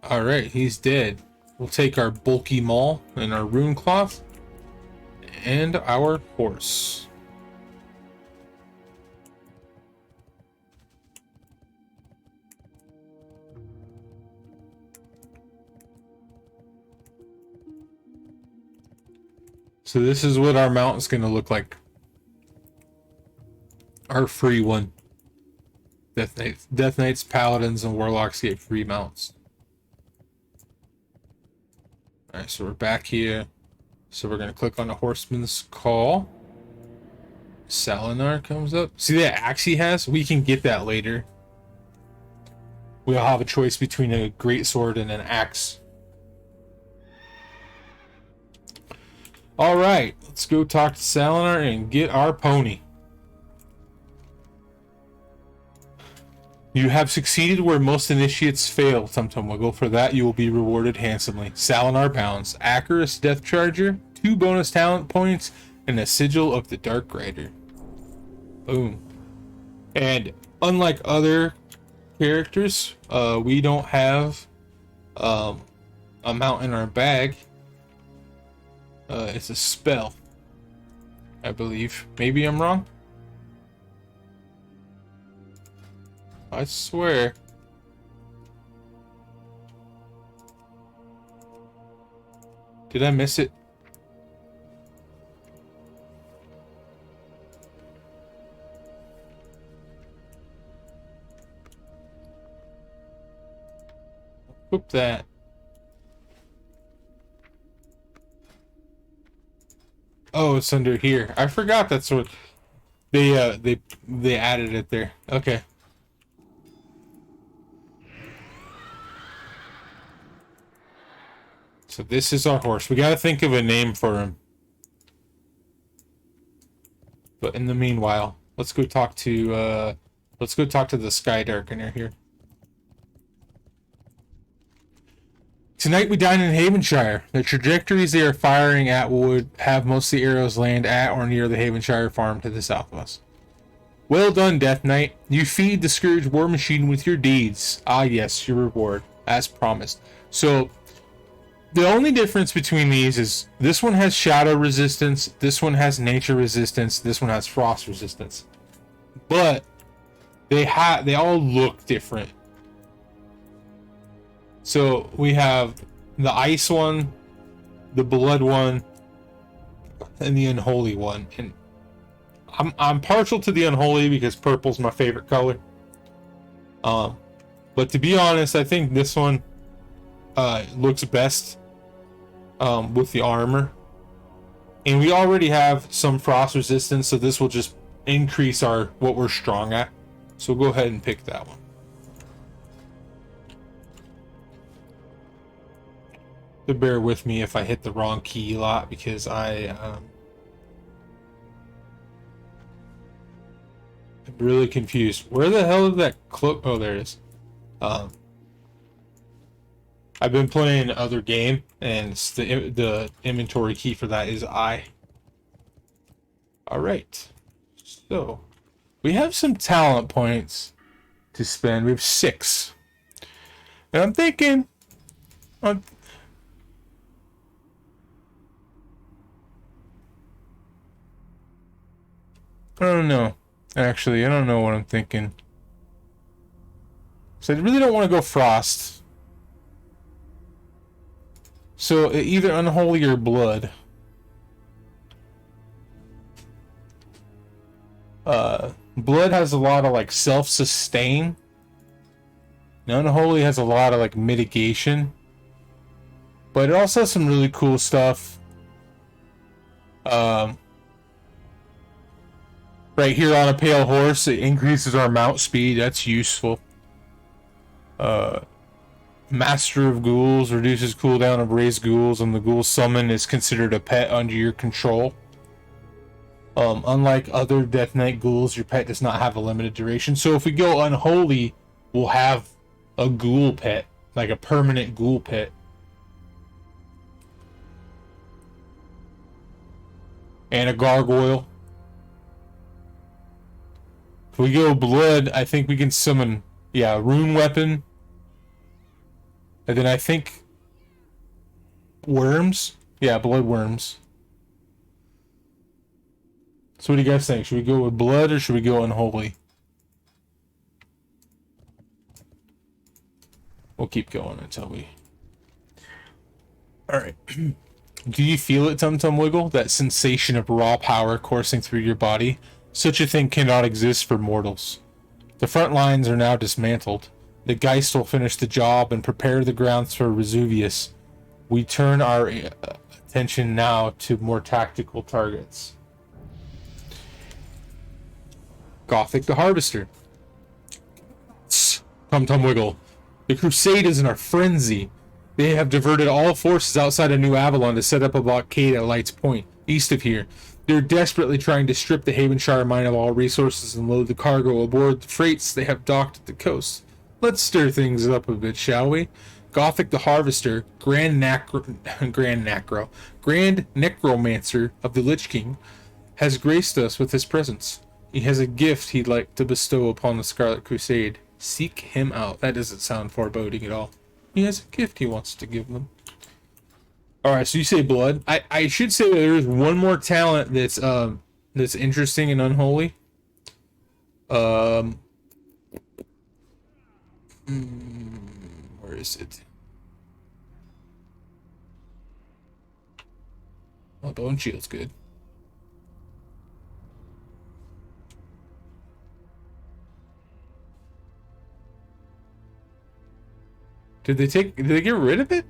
Alright, he's dead. We'll take our bulky maul and our rune cloth. And our horse. So this is what our mount is going to look like. Our free one. Death Knights, Paladins, and Warlocks get free mounts. Alright, so we're back here. So we're going to click on the Horseman's Call. Salinar comes up. See that axe he has? We can get that later. We'll have a choice between a greatsword and an axe. Alright, let's go talk to Salinar and get our pony. You have succeeded where most initiates fail, Tumtum Wiggle. For that, you will be rewarded handsomely. Salinar Pounds. Acarus Death Charger, 2 bonus talent points, and a sigil of the Dark Rider. Boom. And unlike other characters, we don't have a mount in our bag. It's a spell, I believe. Maybe I'm wrong? I swear. Did I miss it? Whoop that. Oh, it's under here. I forgot that's what they added it there. Okay. So this is our horse. We gotta think of a name for him. But in the meanwhile, let's go talk to the Sky Darkener here. Tonight we dine in Havenshire. The trajectories they are firing at would have most of the arrows land at or near the Havenshire farm to the south of us. Well done, Death Knight. You feed the Scourge war machine with your deeds. Ah yes, your reward, as promised. So, the only difference between these is this one has shadow resistance, this one has nature resistance, this one has frost resistance. But they all look different. So we have the ice one, the blood one, and the unholy one. And I'm partial to the unholy because purple's my favorite color. But to be honest, I think this one looks best with the armor. And we already have some frost resistance, so this will just increase what we're strong at. So go ahead and pick that one. So bear with me if I hit the wrong key a lot, because I'm really confused. Where the hell is that cloak? Oh, there it is. I've been playing other game, and the inventory key for that is I. All right, so we have some talent points to spend. We have 6, and I'm thinking, I don't know. Actually, I don't know what I'm thinking. So I really don't want to go frost. So either unholy or blood. Blood has a lot of like self-sustain. And unholy has a lot of like mitigation. But it also has some really cool stuff. Right here on a pale horse, it increases our mount speed. That's useful. Master of Ghouls reduces cooldown of raised ghouls, and the ghoul summon is considered a pet under your control. Unlike other Death Knight ghouls, your pet does not have a limited duration. So if we go unholy, we'll have a ghoul pet, like a permanent ghoul pet. And a gargoyle. If we go blood, I think we can summon, yeah, rune weapon. And then I think worms. Yeah, blood worms. So what do you guys think? Should we go with blood or should we go unholy? We'll keep going until we... Alright. Do you feel it, Tum Tum Wiggle? That sensation of raw power coursing through your body? Such a thing cannot exist for mortals. The front lines are now dismantled. The Geist will finish the job and prepare the grounds for Vesuvius. We turn our attention now to more tactical targets. Gothic the Harvester. Tum Tum Wiggle. The Crusade is in a frenzy. They have diverted all forces outside of New Avalon to set up a blockade at Light's Point, east of here. They're desperately trying to strip the Havenshire mine of all resources and load the cargo aboard the freights they have docked at the coast. Let's stir things up a bit, shall we? Gothic the Harvester, Grand Necromancer of the Lich King, has graced us with his presence. He has a gift he'd like to bestow upon the Scarlet Crusade. Seek him out. That doesn't sound foreboding at all. He has a gift he wants to give them. Alright, so you say blood. I should say that there is one more talent that's interesting and unholy. Where is it? Oh, bone shield's good. Did they get rid of it?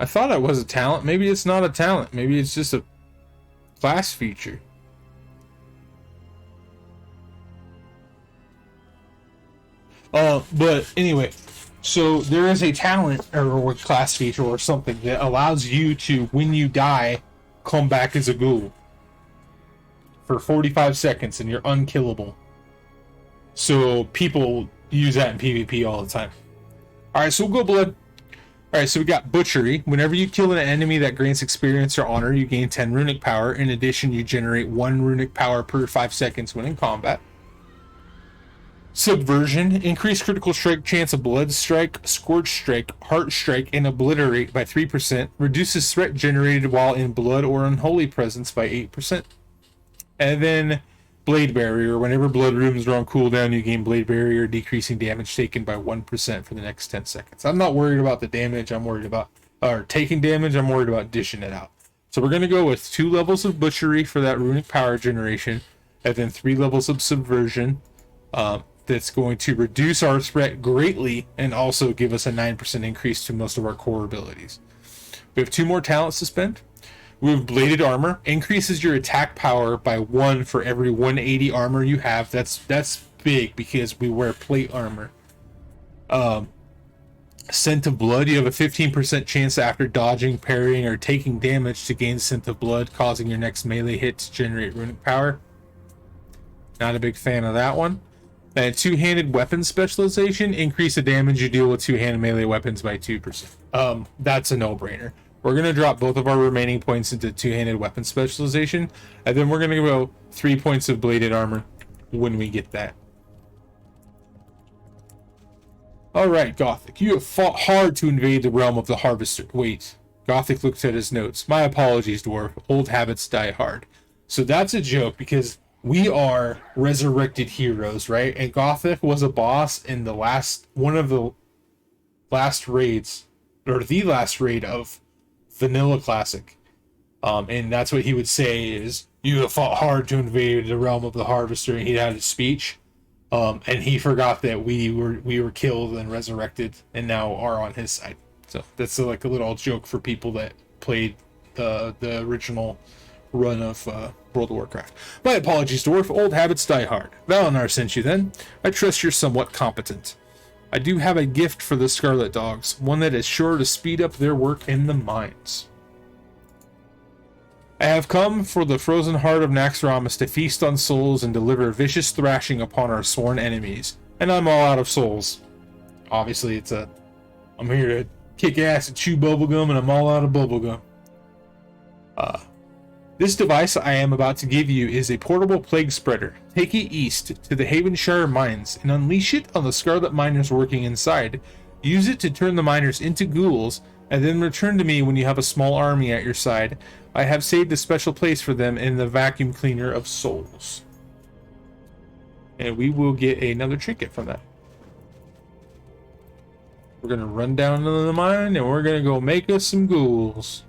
I thought it was a talent. Maybe it's not a talent. Maybe it's just a class feature. But anyway, so there is a talent or a class feature or something that allows you to, when you die, come back as a ghoul for 45 seconds and you're unkillable. So people use that in PvP all the time. Alright, so we'll go blood. Alright, so we got Butchery. Whenever you kill an enemy that grants experience or honor, you gain 10 runic power. In addition, you generate 1 runic power per 5 seconds when in combat. Subversion. Increase critical strike chance of Blood Strike, Scorch Strike, Heart Strike, and Obliterate by 3%. Reduces threat generated while in blood or unholy presence by 8%. And then Blade Barrier. Whenever blood runes are on cooldown, you gain Blade Barrier, decreasing damage taken by 1% for the next 10 seconds. I'm not worried about the damage. I'm worried about taking damage. I'm worried about dishing it out. So we're going to go with 2 levels of Butchery for that runic power generation, and then 3 levels of Subversion. That's going to reduce our threat greatly and also give us a 9% increase to most of our core abilities. We have 2 more talents to spend. We have Bladed Armor. Increases your attack power by 1 for every 180 armor you have. That's big because we wear plate armor. Scent of Blood. You have a 15% chance after dodging, parrying, or taking damage to gain Scent of Blood, causing your next melee hit to generate runic power. Not a big fan of that one. And Two-Handed Weapon Specialization. Increase the damage you deal with two-handed melee weapons by 2%. That's a no-brainer. We're going to drop both of our remaining points into Two-Handed Weapon Specialization, and then we're going to go 3 points of Bladed Armor when we get that. Alright, Gothic. You have fought hard to invade the realm of the Harvester. Wait. Gothic looks at his notes. My apologies, Dwarf. Old habits die hard. So that's a joke, because we are resurrected heroes, right? And Gothic was a boss in the one of the last raids, or the last raid of Vanilla Classic. And that's what he would say is, you have fought hard to invade the realm of the Harvester, and he had his speech. And he forgot that we were killed and resurrected and now are on his side. So that's like a little joke for people that played the original run of World of Warcraft. My apologies, Dwarf. Old habits die hard. Valinar sent you then. I trust you're somewhat competent. I do have a gift for the Scarlet Dogs, one that is sure to speed up their work in the mines. I have come for the frozen heart of Naxxramas to feast on souls and deliver vicious thrashing upon our sworn enemies. And I'm all out of souls. Obviously, I'm here to kick ass and chew bubblegum, and I'm all out of bubblegum. This device I am about to give you is a portable plague spreader. Take it east to the Havenshire mines and unleash it on the Scarlet miners working inside. Use it to turn the miners into ghouls, and then return to me when you have a small army at your side. I have saved a special place for them in the vacuum cleaner of souls. And we will get another trinket from that. We're going to run down to the mine, and we're going to go make us some ghouls.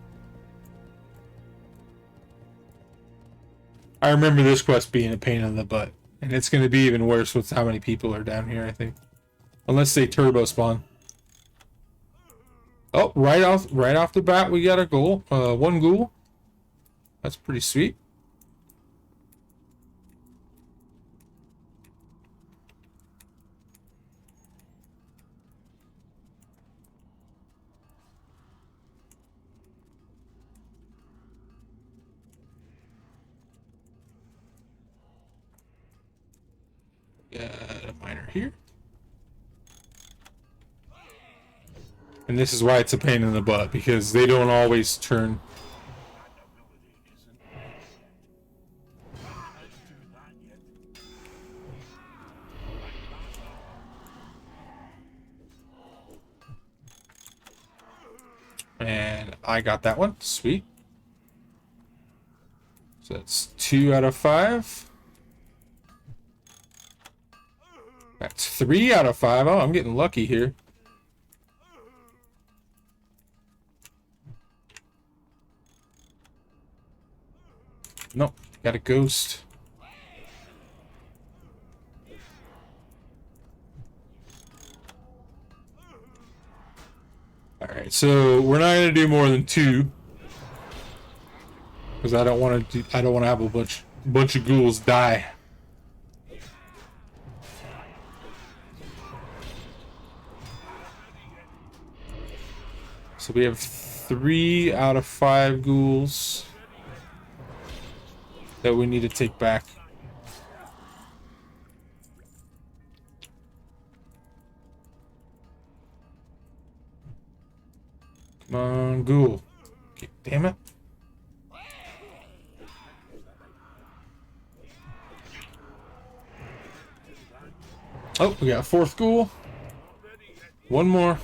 I remember this quest being a pain in the butt. And it's going to be even worse with how many people are down here, I think. Unless they turbo spawn. Oh, right off the bat, we got a ghoul. 1 ghoul. That's pretty sweet. Got a miner here. And this is why it's a pain in the butt, because they don't always turn. And I got that one. Sweet. So that's 2 out of 5. That's 3 out of 5. Oh, I'm getting lucky here. Nope, got a ghost. Alright, so we're not gonna do more than 2. Because I don't want to have a bunch of ghouls die. So we have 3 out of 5 ghouls that we need to take back. Come on, ghoul. Okay, damn it. Oh, we got a 4th ghoul. 1 more.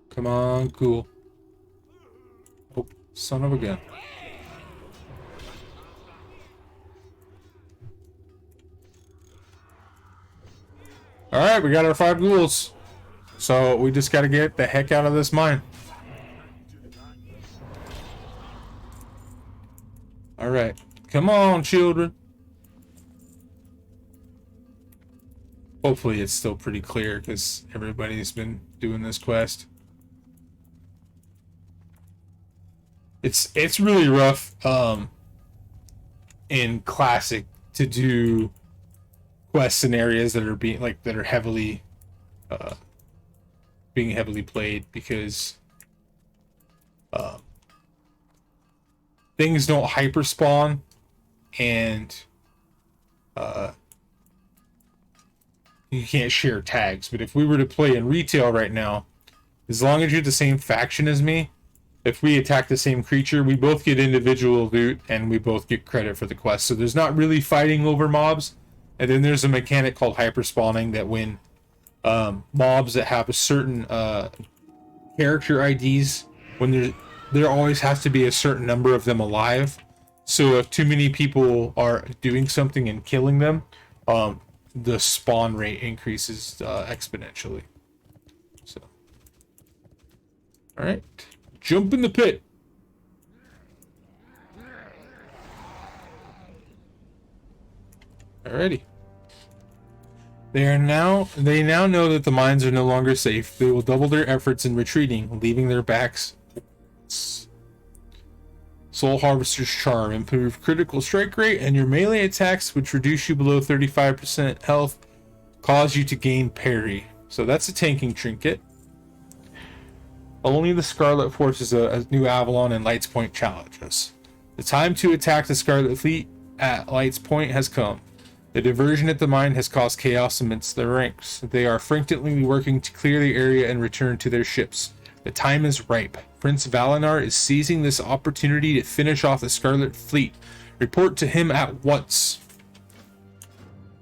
Come on, ghoul. Oh, son of a gun. Alright, we got our 5 ghouls. So we just gotta get the heck out of this mine. Alright. Come on, children. Hopefully it's still pretty clear because everybody's been doing this quest. It's really rough in Classic to do quests in areas that are heavily being heavily played because things don't hyper spawn and you can't share tags. But if we were to play in retail right now, as long as you're the same faction as me, if we attack the same creature, we both get individual loot and we both get credit for the quest. So there's not really fighting over mobs. And then there's a mechanic called hyper spawning that when mobs that have a certain character IDs, when there always has to be a certain number of them alive. So if too many people are doing something and killing them, the spawn rate increases exponentially. So, all right, jump in the pit. Alrighty. They now know that the mines are no longer safe. They will double their efforts in retreating, leaving their backs. Soul Harvester's Charm. Improve critical strike rate and your melee attacks, which reduce you below 35% health, cause you to gain parry. So that's a tanking trinket. Only the Scarlet forces a new Avalon and Light's Point challenges. The time to attack the Scarlet Fleet at Light's Point has come. The diversion at the mine has caused chaos amidst their ranks. They are frantically working to clear the area and return to their ships. The time is ripe. Prince Valinar is seizing this opportunity to finish off the Scarlet Fleet. Report to him at once.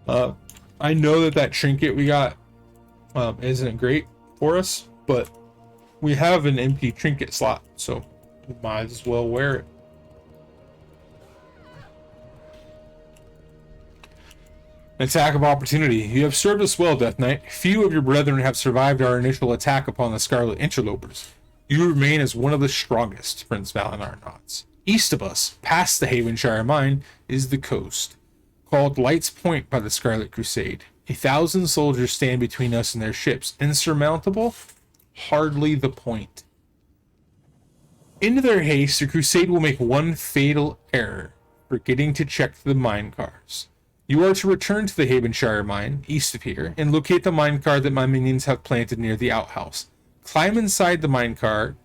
I know that trinket we got isn't great for us, but we have an empty trinket slot, so we might as well wear it. An attack of opportunity. You have served us well, Death Knight. Few of your brethren have survived our initial attack upon the Scarlet Interlopers. You remain as one of the strongest, Prince Valinar nods. East of us, past the Havenshire Mine, is the coast, called Light's Point by the Scarlet Crusade. 1,000 soldiers stand between us and their ships. Insurmountable? Hardly the point. In their haste, the Crusade will make one fatal error, forgetting to check the mine cars. You are to return to the Havenshire Mine, east of here, and locate the mine car that my minions have planted near the outhouse. Climb inside the mine car,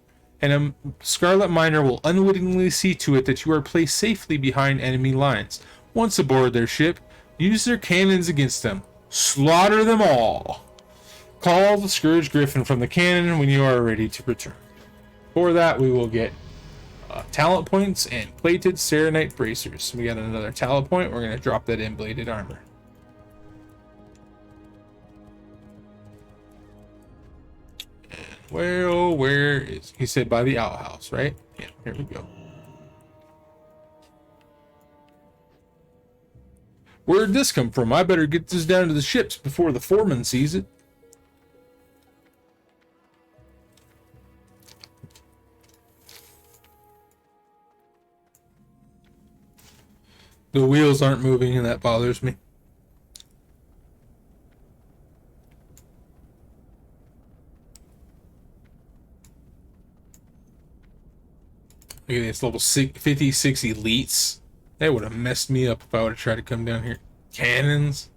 and a Scarlet Miner will unwittingly see to it that you are placed safely behind enemy lines. Once aboard their ship, use their cannons against them. Slaughter them all. Call the Scourge Griffin from the cannon when you are ready to return. For that, we will get talent points and plated Serenite bracers. So we got another talent point. We're going to drop that in bladed armor. And where is he? Said by the outhouse, right? Yeah, here we go. Where'd this come from? I better get this down to the ships before the foreman sees it. The wheels aren't moving, and that bothers me. Look at this level 56 elites. That would have messed me up if I would have tried to come down here. Cannons.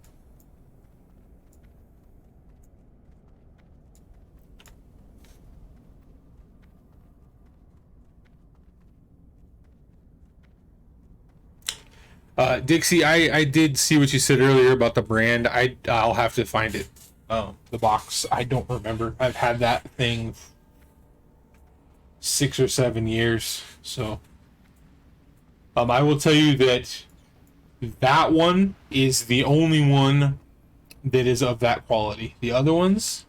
Dixie, I did see what you said earlier about the brand. I'll have to find it. The box. I don't remember. I've had that thing 6 or 7 years. So, I will tell you that that one is the only one that is of that quality. The other ones,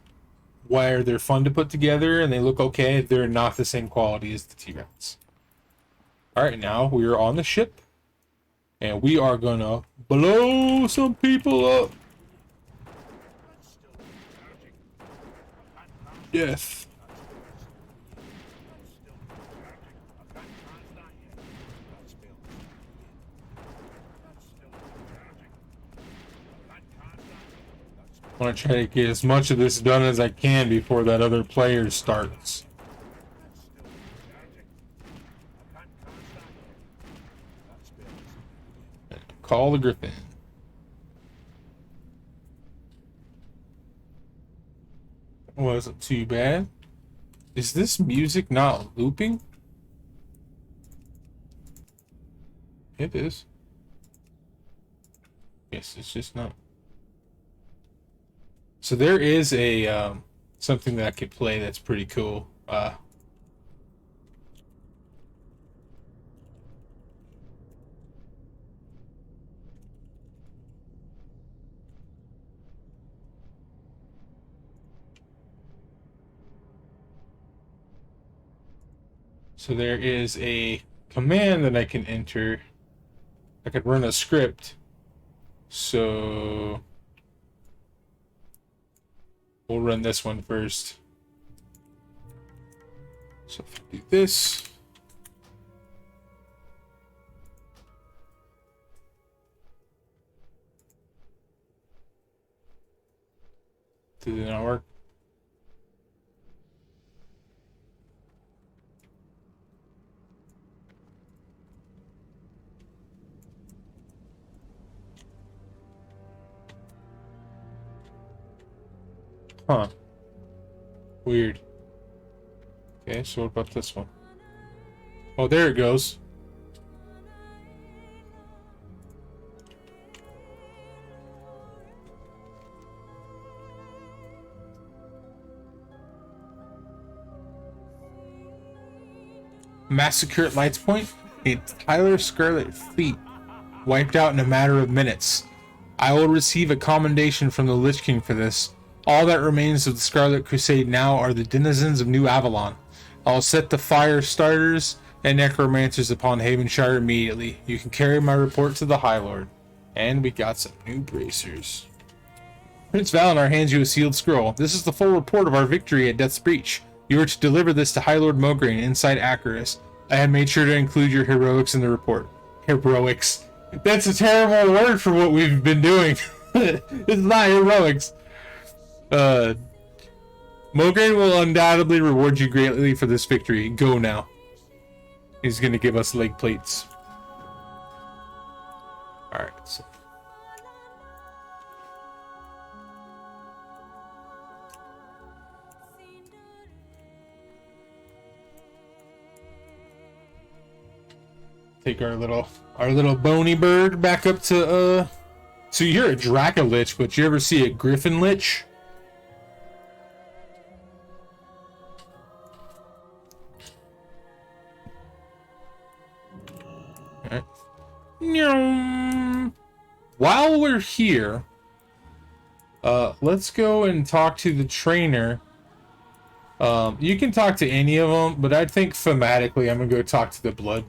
where they're fun to put together and they look okay, they're not the same quality as the T-Rex. Alright, now we are on the ship. And we are gonna blow some people up. Death. I want to try to get as much of this done as I can before that other player starts. Call the Griffin. Wasn't too bad. Is this music not looping? It is. Yes, it's just not. So there is a something that I could play that's pretty cool. So there is a command that I can enter. I could run a script. So we'll run this one first. So if I do this. Did it not work? Huh. Weird. Okay, so what about this one? Oh, there it goes. Massacre at Lights Point? A Tyler Scarlet fleet wiped out in a matter of minutes. I will receive a commendation from the Lich King for this. All that remains of the Scarlet Crusade now are the denizens of New Avalon. I'll set the fire starters and necromancers upon Havenshire immediately. You can carry my report to the High Lord. And we got some new bracers. Prince Valinor hands you a sealed scroll. This is the full report of our victory at Death's Breach. You are to deliver this to High Lord Mograine inside Acheris. I had made sure to include your heroics in the report. Heroics. That's a terrible word for what we've been doing. It's not heroics. Mograine will undoubtedly reward you greatly for this victory. Go now. He's gonna give us leg plates. Alright, so. Take our little bony bird back up to so you're a Dracolich, but you ever see a Griffin Lich? While we're here, let's go and talk to the trainer. You can talk to any of them, but I think thematically I'm gonna go talk to the Blood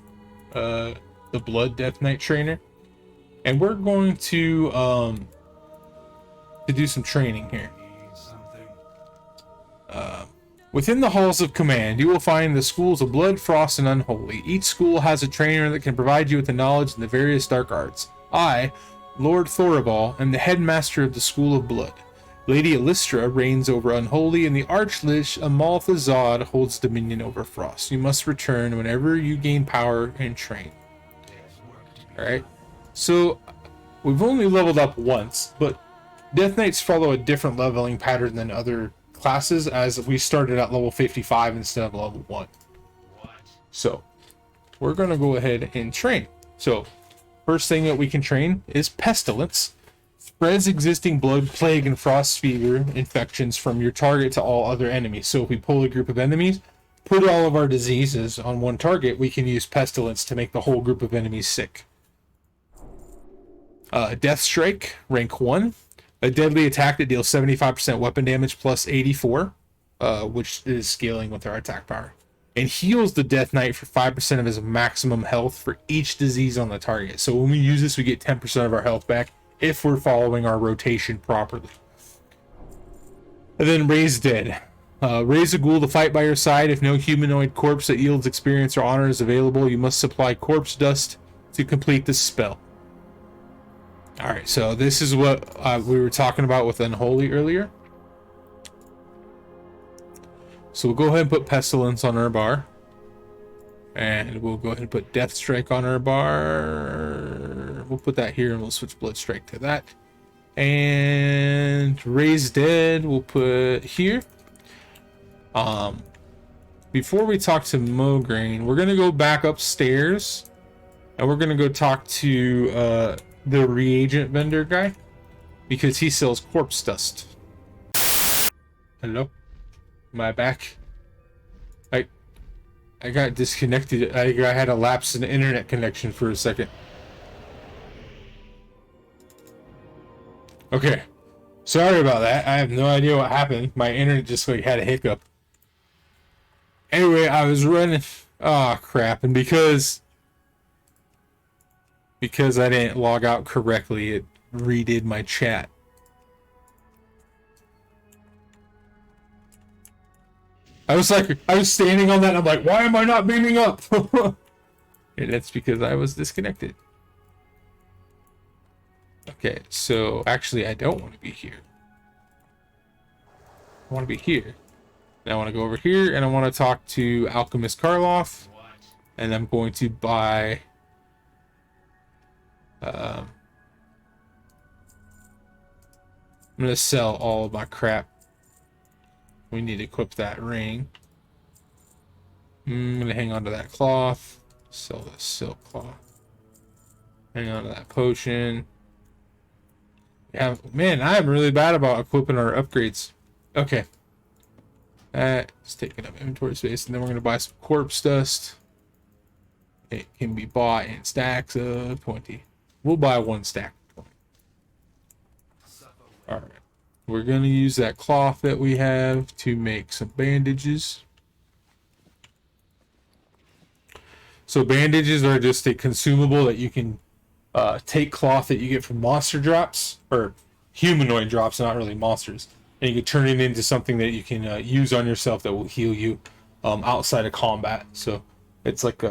Death Knight trainer, and we're going to do some training here. Within the halls of command, you will find the schools of Blood, Frost, and Unholy. Each school has a trainer that can provide you with the knowledge in the various dark arts. I, Lord Thoribal, am the headmaster of the School of Blood. Lady Elistra reigns over Unholy, and the Archlich Amalthazad holds dominion over Frost. You must return whenever you gain power and train. Alright, so we've only leveled up once, but Death Knights follow a different leveling pattern than other classes, as we started at level 55 instead of level 1. So we're going to go ahead and train. So first thing that we can train is Pestilence. Spreads existing blood, plague, and frost fever infections from your target to all other enemies. So if we pull a group of enemies, put all of our diseases on one target, we can use Pestilence to make the whole group of enemies sick. Death Strike, rank 1. A deadly attack that deals 75% weapon damage plus 84, which is scaling with our attack power. And heals the Death Knight for 5% of his maximum health for each disease on the target. So when we use this, we get 10% of our health back if we're following our rotation properly. And then Raise Dead. Raise a ghoul to fight by your side. If no humanoid corpse that yields experience or honor is available, you must supply corpse dust to complete this spell. Alright, so this is what we were talking about with Unholy earlier. So we'll go ahead and put Pestilence on our bar. And we'll go ahead and put Death Strike on our bar. We'll put that here and we'll switch Blood Strike to that. And Raise Dead we'll put here. Before we talk to Mograine, we're going to go back upstairs. And we're going to go talk to the reagent vendor guy, because he sells corpse dust. Hello? Am I back? I got disconnected. I had a lapse in the internet connection for a second. Okay. Sorry about that. I have no idea what happened. My internet just like had a hiccup. Anyway, I was running. Oh crap. And because I didn't log out correctly, it redid my chat. I was standing on that and I'm like, why am I not beaming up? And that's because I was disconnected. Okay, so actually I don't want to be here. I want to be here. And I want to go over here and I want to talk to Alchemist Karloff. And I'm going to buy... I'm going to sell all of my crap. We need to equip that ring. I'm going to hang on to that cloth. Sell this silk cloth. Hang on to that potion. Yeah, man, I'm really bad about equipping our upgrades. Okay. That's taking up inventory space. And then we're going to buy some corpse dust. It can be bought in stacks of 20. We'll buy one stack of 20. Alright. We're going to use that cloth that we have to make some bandages. So bandages are just a consumable that you can take cloth that you get from monster drops, or humanoid drops, not really monsters, and you can turn it into something that you can use on yourself that will heal you outside of combat. So it's like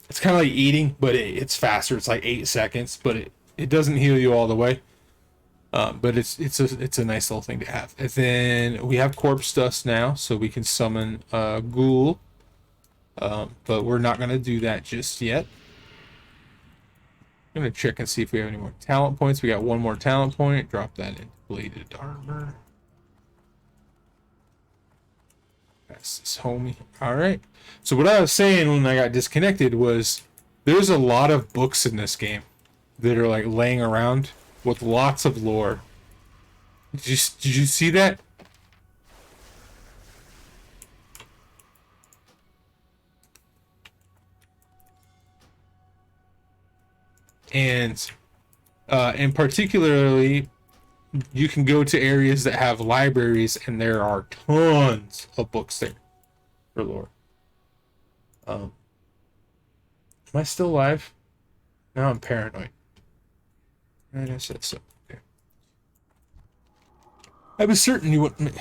it's kind of like eating, but it's faster. It's like 8 seconds, but it doesn't heal you all the way. But it's a nice little thing to have. And then we have corpse dust now, so we can summon a ghoul. But we're not going to do that just yet. I'm going to check and see if we have any more talent points. We got one more talent point. Drop that into bladed armor. That's this homie. Alright. So what I was saying when I got disconnected was there's a lot of books in this game that are like laying around with lots of lore. Did you see that? And particularly, you can go to areas that have libraries, and there are tons of books there for lore. Am I still alive? Now I'm paranoid. And I said so. Okay. I was certain you wouldn't.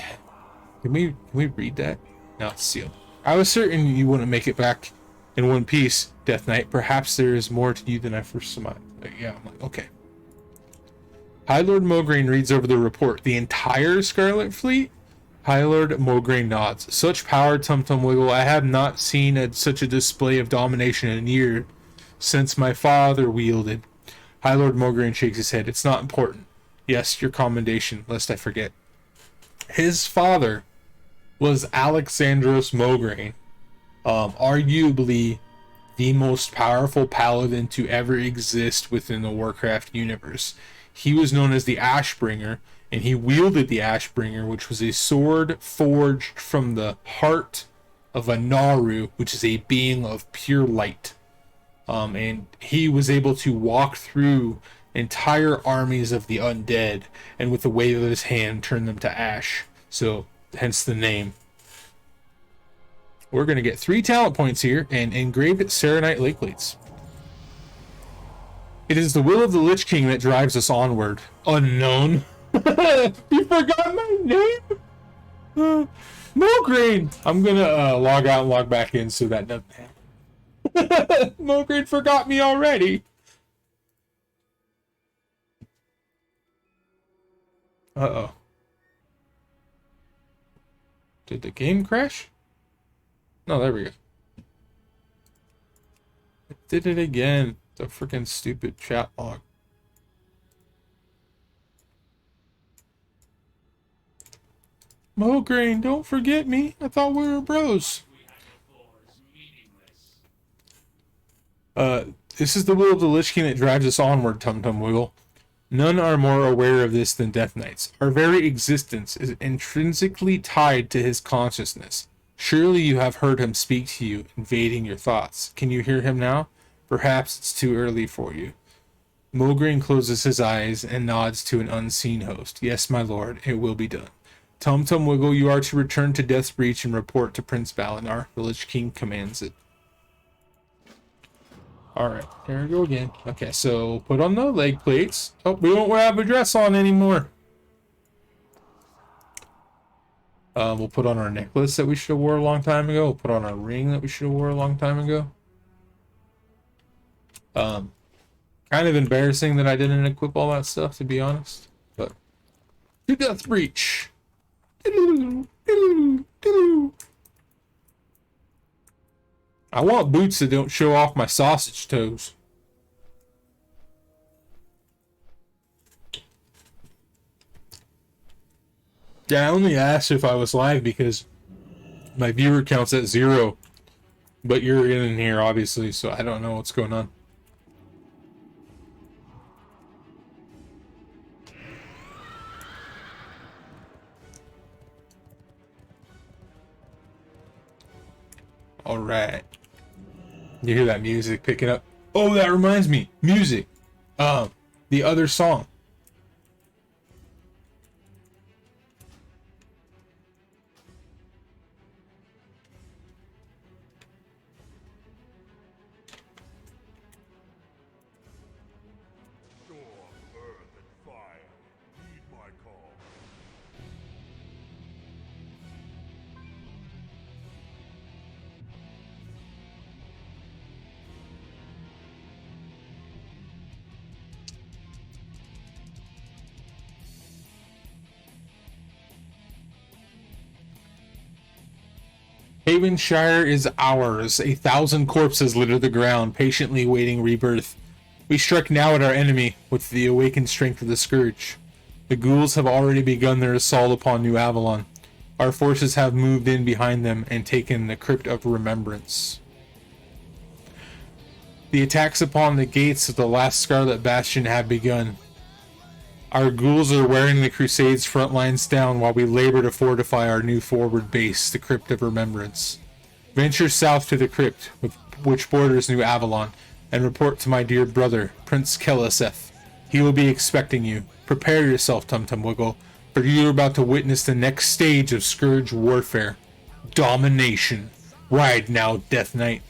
Can we read that? Now it's sealed. I was certain you wouldn't make it back in one piece, Death Knight. Perhaps there is more to you than I first surmised. Yeah, I'm like, okay. High Lord Mograine reads over the report. The entire Scarlet Fleet? High Lord Mograine nods. Such power, Tum Tum Wiggle. I have not seen such a display of domination in a year since my father wielded. High Lord Mograine shakes his head. It's not important. Yes, your commendation, lest I forget. His father was Alexandros Mograine, arguably the most powerful paladin to ever exist within the Warcraft universe. He was known as the Ashbringer, and he wielded the Ashbringer, which was a sword forged from the heart of a Naru, which is a being of pure light. And he was able to walk through entire armies of the undead, and with the wave of his hand, turn them to ash. So, hence the name. We're going to get 3 talent points here, and engraved Serenite Lake Plates. It is the will of the Lich King that drives us onward. Unknown. You forgot my name? Mograine! I'm going to log out and log back in so that doesn't happen. Mograine forgot me already. Uh-oh. Did the game crash? No, there we go. It did it again. The freaking stupid chat log. Mograine, don't forget me. I thought we were bros. This is the will of the Lich King that drives us onward, Tum Tum Wiggle. None are more aware of this than Death Knights. Our very existence is intrinsically tied to his consciousness. Surely you have heard him speak to you, invading your thoughts. Can you hear him now? Perhaps it's too early for you. Mograine closes his eyes and nods to an unseen host. Yes, my lord, it will be done. Tum Tum Wiggle, you are to return to Death's Breach and report to Prince Valinar. The Lich King commands it. Alright, there we go again. Okay, so put on the leg plates. Oh, we don't have a dress on anymore. We'll put on our necklace that we should have wore a long time ago. We'll put on our ring that we should have wore a long time ago. Kind of embarrassing that I didn't equip all that stuff, to be honest. But to Death Breach. I want boots that don't show off my sausage toes. Yeah, I only asked if I was live because my viewer count's at 0. But you're in here, obviously, so I don't know what's going on. Alright. You hear that music picking up? Oh, that reminds me. Music. The other song. Storm, earth, and fire, heed my call. Havenshire is ours. 1,000 corpses litter the ground, patiently waiting rebirth. We strike now at our enemy with the awakened strength of the Scourge. The ghouls have already begun their assault upon New Avalon. Our forces have moved in behind them and taken the Crypt of Remembrance. The attacks upon the gates of the last Scarlet Bastion have begun. Our ghouls are wearing the Crusades' front lines down while we labor to fortify our new forward base, the Crypt of Remembrance. Venture south to the crypt, which borders New Avalon, and report to my dear brother, Prince Keleseth. He will be expecting you. Prepare yourself, Tum Tum Wiggle, for you are about to witness the next stage of Scourge warfare. Domination. Ride now, Death Knight.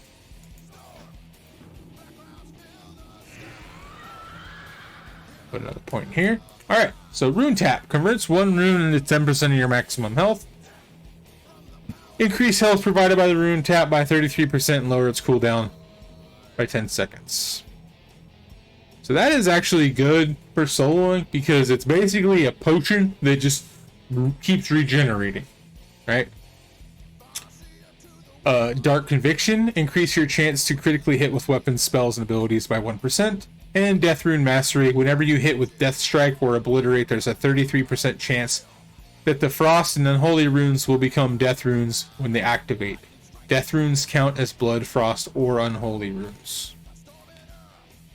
Put another point here. Alright, so Rune Tap. Converts one rune into 10% of your maximum health. Increase health provided by the rune tap by 33% and lower its cooldown by 10 seconds. So that is actually good for soloing because it's basically a potion that just keeps regenerating, right? Dark Conviction, increase your chance to critically hit with weapons, spells, and abilities by 1%. And Death Rune Mastery, whenever you hit with Death Strike or Obliterate, there's a 33% chance that the Frost and Unholy Runes will become Death Runes when they activate. Death Runes count as Blood, Frost, or Unholy Runes.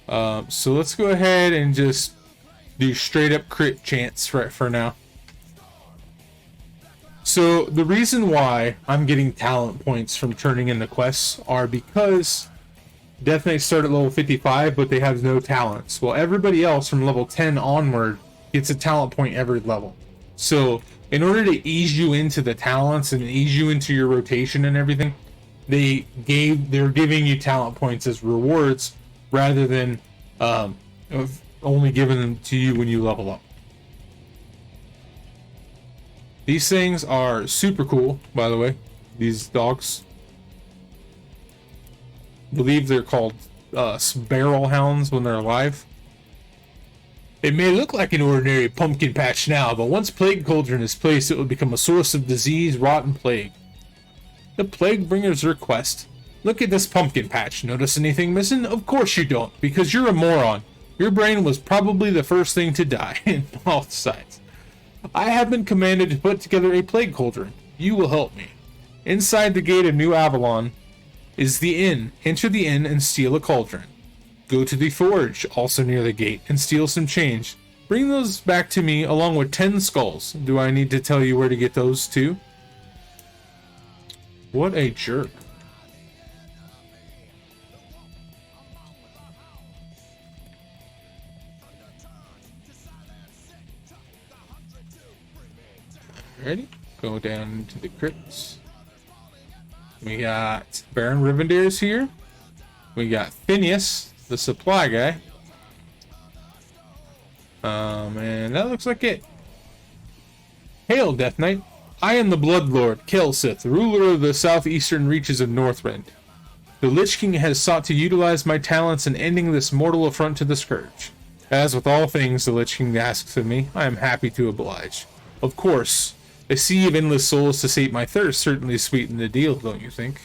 So let's go ahead and just do straight up crit chance for now. So the reason why I'm getting talent points from turning in the quests are because Death Knights start at level 55, but they have no talents. Well, everybody else from level 10 onward gets a talent point every level. So in order to ease you into the talents and ease you into your rotation and everything, they're giving you talent points as rewards rather than only giving them to you when you level up. These things are super cool, by the way. These dogs. I believe they're called barrel hounds when they're alive. It may look like an ordinary pumpkin patch now, but once Plague Cauldron is placed, it will become a source of disease, rot, and plague. The Plague Bringer's request. Look at this pumpkin patch. Notice anything missing? Of course you don't, because you're a moron. Your brain was probably the first thing to die in both sides. I have been commanded to put together a Plague Cauldron. You will help me. Inside the gate of New Avalon is the inn. Enter the inn and steal a cauldron. Go to the forge, also near the gate, and steal some change. Bring those back to me along with 10 skulls. Do I need to tell you where to get those to? What a jerk. Ready? Go down into the crypts. We got Baron Rivendare's here. We got Phineas, the supply guy. And that looks like it. Hail, Death Knight. I am the Blood Lord, Kelsith, ruler of the southeastern reaches of Northrend. The Lich King has sought to utilize my talents in ending this mortal affront to the Scourge. As with all things the Lich King asks of me, I am happy to oblige. Of course, a sea of endless souls to sate my thirst certainly sweetened the deal, don't you think?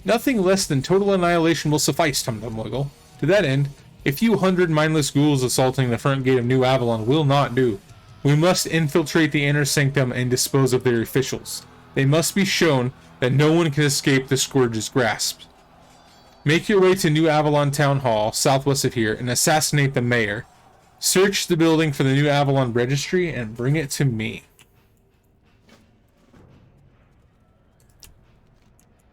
Nothing less than total annihilation will suffice, Tum-Tum-Wiggle. To that end, a few hundred mindless ghouls assaulting the front gate of New Avalon will not do. We must infiltrate the inner sanctum and dispose of their officials. They must be shown that no one can escape the Scourge's grasp. Make your way to New Avalon Town Hall, southwest of here, and assassinate the mayor. Search the building for the New Avalon Registry and bring it to me.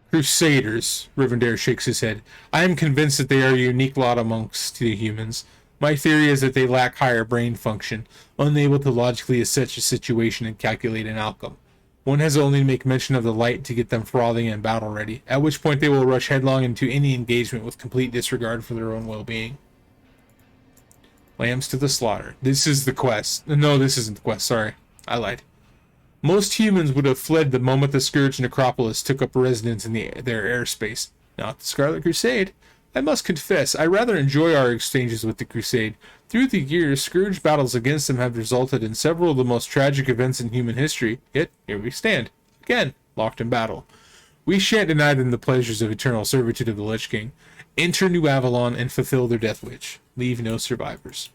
Crusaders, Rivendare shakes his head. I am convinced that they are a unique lot amongst the humans. My theory is that they lack higher brain function, unable to logically assess a situation and calculate an outcome. One has only to make mention of the light to get them frothing and battle ready, at which point they will rush headlong into any engagement with complete disregard for their own well-being. Lambs to the slaughter. This is the quest. No, this isn't the quest, sorry. I lied. Most humans would have fled the moment the Scourge Necropolis took up residence in their airspace. Not the Scarlet Crusade. I must confess, I rather enjoy our exchanges with the Crusade. Through the years, Scourge battles against them have resulted in several of the most tragic events in human history, yet here we stand, again, locked in battle. We shan't deny them the pleasures of eternal servitude of the Lich King. Enter New Avalon and fulfill their death wish. Leave no survivors.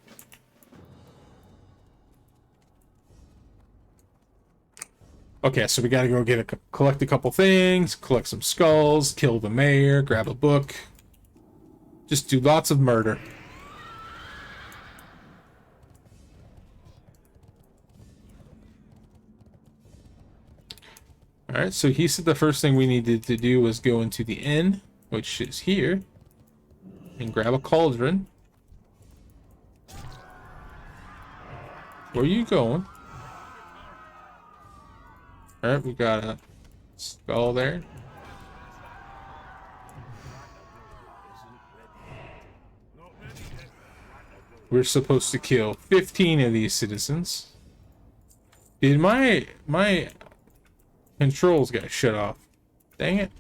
Okay, so we gotta go collect a couple things, collect some skulls, kill the mayor, grab a book. Just do lots of murder. Alright, so he said the first thing we needed to do was go into the inn, which is here, and grab a cauldron. Where are you going? Alright, we got a skull there. We're supposed to kill 15 of these citizens. Did my Controls got shut off. Dang it.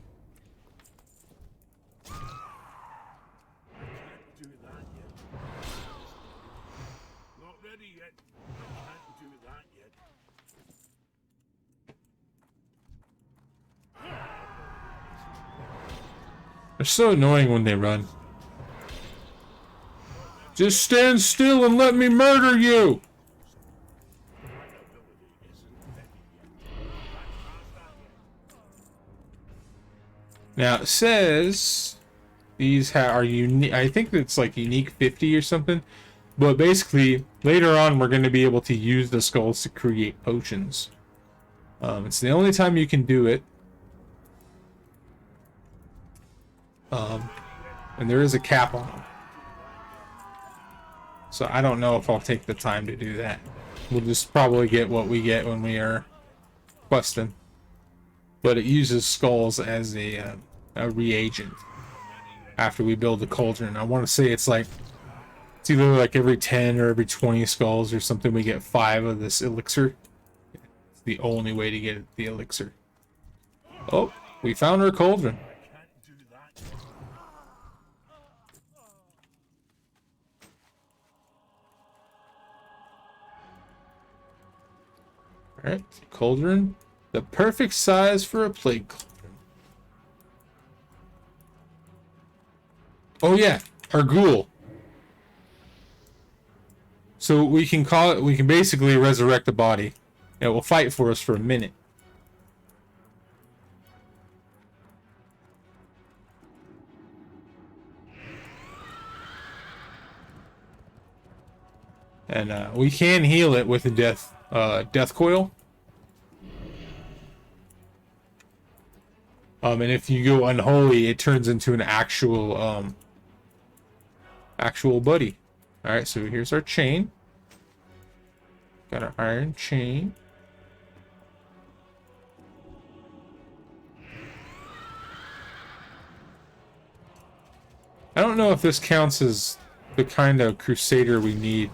I can't do that yet. Not ready yet. I can't do that yet. They're so annoying when they run. Just stand still and let me murder you! Now it says these are unique. I think it's like unique 50 or something. But basically, later on, we're going to be able to use the skulls to create potions. It's the only time you can do it. And there is a cap on them. So I don't know if I'll take the time to do that. We'll just probably get what we get when we are questing. But it uses skulls as a reagent after we build the cauldron. I want to say it's either like every 10 or every 20 skulls or something we get 5 of this elixir. It's the only way to get the elixir. Oh, we found our cauldron. Alright, cauldron. The perfect size for a plague cauldron. Oh yeah, our ghoul. So we can basically resurrect the body. It will fight for us for a minute. And we can heal it with a death coil. And if you go unholy, it turns into an actual buddy. All right, so here's our chain. Got our iron chain. I don't know if this counts as the kind of crusader we need.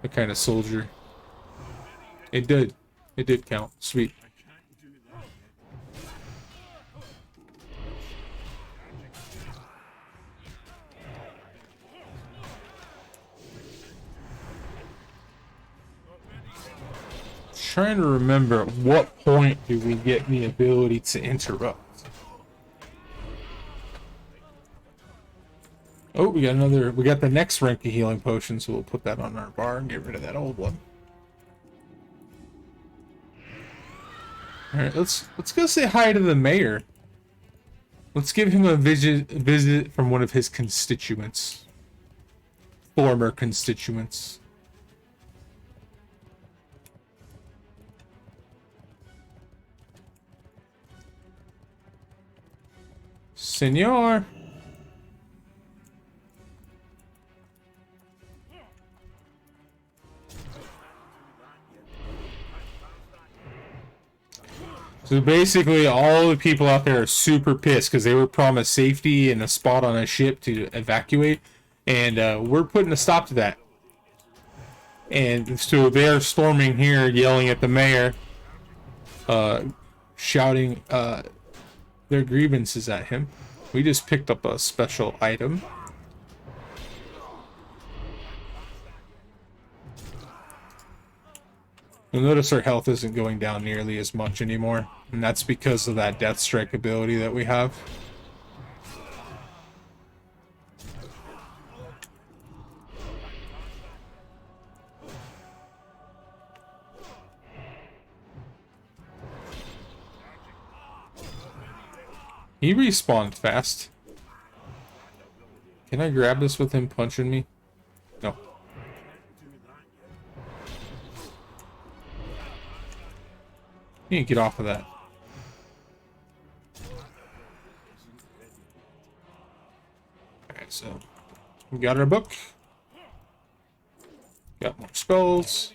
The kind of soldier. It did. It did count. Sweet. Trying to remember at what point do we get the ability to interrupt. Oh, we got the next rank of healing potion, so we'll put that on our bar and get rid of that old one. Alright, let's go say hi to the mayor. Let's give him a visit from one of his constituents. Former constituents. Senor. So basically, all the people out there are super pissed because they were promised safety and a spot on a ship to evacuate, and we're putting a stop to that. And so they're storming here, yelling at the mayor, shouting their grievances at him. We just picked up a special item. You'll notice our health isn't going down nearly as much anymore, and that's because of that death strike ability that we have. He respawned fast. Can I grab this with him punching me? No. You need to get off of that. Alright, so we got our book. Got more skulls.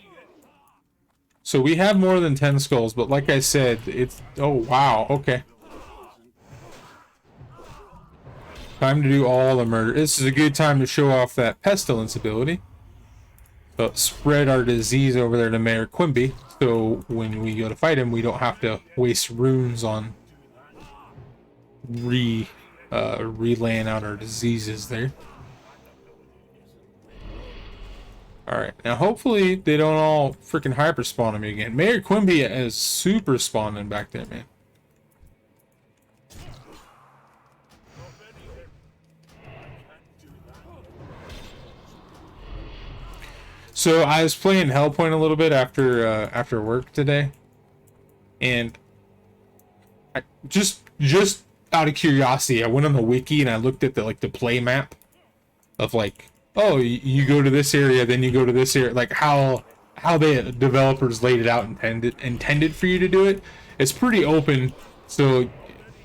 So we have more than 10 skulls, but like I said, it's... Oh, wow, okay. Time to do all the murder. This is a good time to show off that pestilence ability. spread our disease over there to Mayor Quimby, so when we go to fight him, we don't have to waste runes on relaying out our diseases there. Alright, now hopefully they don't all freaking hyper spawn on me again. Mayor Quimby is super spawning back there, man. So I was playing Hellpoint a little bit after work today, and I just out of curiosity, I went on the wiki and I looked at the play map of like, oh, you go to this area, then you go to this area, like how the developers laid it out intended for you to do it. It's pretty open, so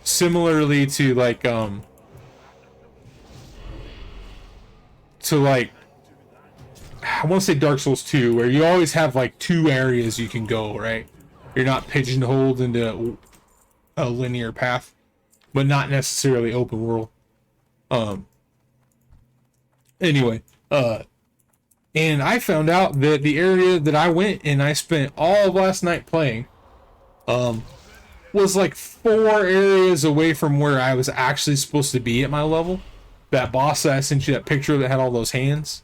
similarly to like I want to say Dark Souls 2, where you always have like 2 areas you can go, right? You're not pigeonholed into a linear path, but not necessarily open world. Anyway, and I found out that the area that I went and I spent all of last night playing, was like 4 areas away from where I was actually supposed to be at my level. That boss that I sent you that picture that had all those hands,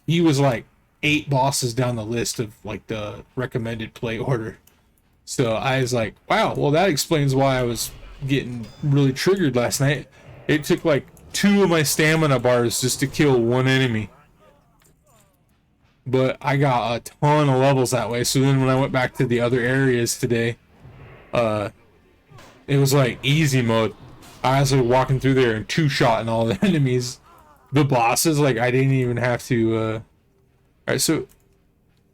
he was like 8 bosses down the list of like the recommended play order. So I was like, wow, well that explains why I was getting really triggered last night. It took like 2 of my stamina bars just to kill 1 enemy. But I got a ton of levels that way. So then when I went back to the other areas today, it was like easy mode. I was like walking through there and 2-shotting all the enemies. The bosses, like I didn't even have to Alright, so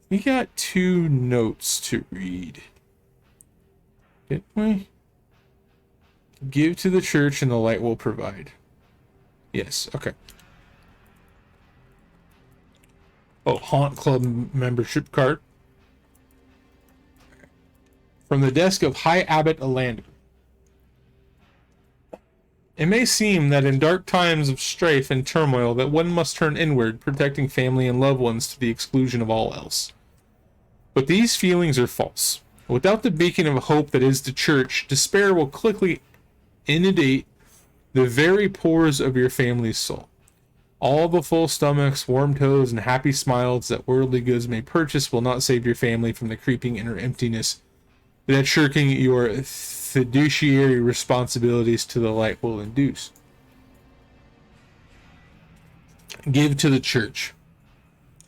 we got 2 notes to read. Didn't we? Give to the church and the light will provide. Yes, okay. Oh, Haunt Club membership card. From the desk of High Abbot Alander. It may seem that in dark times of strife and turmoil that one must turn inward, protecting family and loved ones to the exclusion of all else. But these feelings are false. Without the beacon of hope that is the church, despair will quickly inundate the very pores of your family's soul. All the full stomachs, warm toes, and happy smiles that worldly goods may purchase will not save your family from the creeping inner emptiness that shirking your fiduciary responsibilities to the light will induce. Give to the church.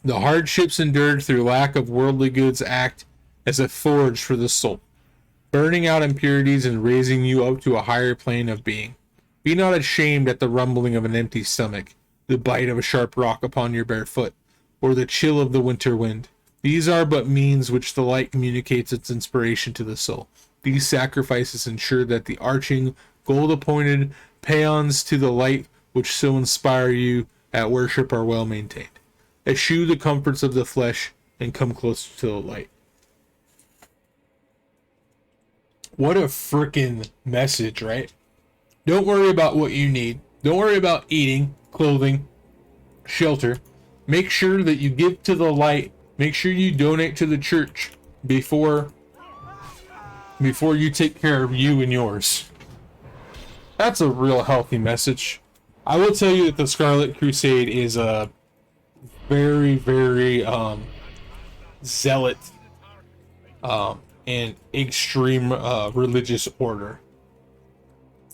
The hardships endured through lack of worldly goods act as a forge for the soul, burning out impurities and raising you up to a higher plane of being. Be not ashamed at the rumbling of an empty stomach, the bite of a sharp rock upon your bare foot, or the chill of the winter wind. These are but means which the light communicates its inspiration to the soul. These sacrifices ensure that the arching, gold-appointed paeans to the light which so inspire you at worship are well maintained. Eschew the comforts of the flesh and come closer to the light. What a freaking message, right? Don't worry about what you need. Don't worry about eating, clothing, shelter. Make sure that you give to the light. Make sure you donate to the church before you take care of you and yours. That's a real healthy message. I will tell you that the Scarlet Crusade is a very, very zealot and extreme religious order.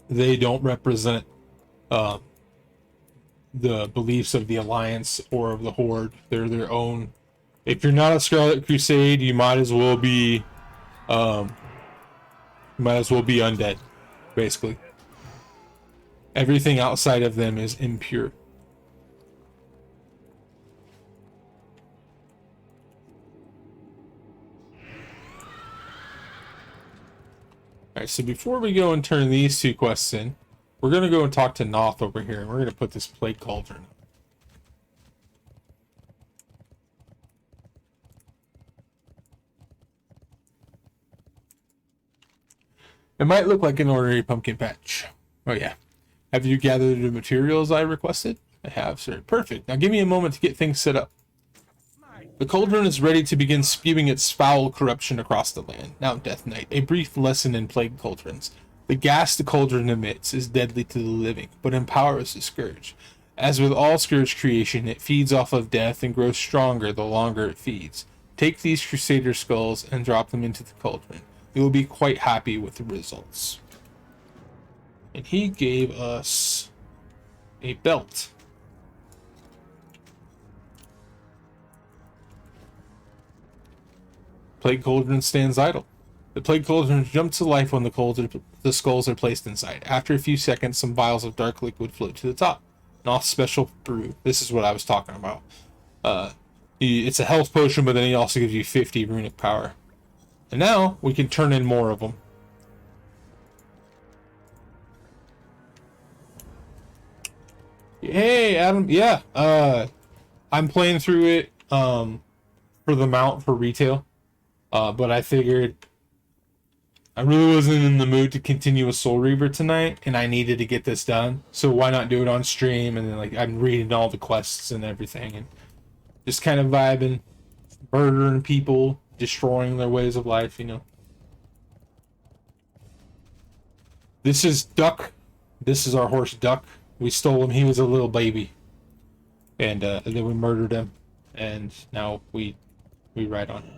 They don't represent the beliefs of the Alliance or of the Horde. They're their own. If you're not a Scarlet Crusade, you might as well be undead, basically. Everything outside of them is impure. Alright, so before we go and turn these 2 quests in, we're going to go and talk to Noth over here, and we're going to put this plague cauldron up. It might look like an ordinary pumpkin patch. Oh yeah. Have you gathered the materials I requested? I have, sir. Perfect. Now give me a moment to get things set up. My The cauldron is ready to begin spewing its foul corruption across the land. Now, Death Knight, a brief lesson in plague cauldrons. The gas the cauldron emits is deadly to the living, but empowers the scourge. As with all scourge creation, it feeds off of death and grows stronger the longer it feeds. Take these crusader skulls and drop them into the cauldron. You will be quite happy with the results. And he gave us a belt. Plague cauldron stands idle. The plague cauldron jumps to life when the skulls are placed inside. After a few seconds, some vials of dark liquid float to the top. An off special brew. This is what I was talking about. It's a health potion, but then he also gives you 50 runic power. And now we can turn in more of them. Hey, Adam. Yeah. I'm playing through it for the mount for retail. But I figured I really wasn't in the mood to continue with Soul Reaver tonight, and I needed to get this done. So why not do it on stream? And then like I'm reading all the quests and everything, and just kind of vibing, murdering people, destroying their ways of life. You know. This is Duck. This is our horse Duck. We stole him. He was a little baby, and then we murdered him, and now we ride on him.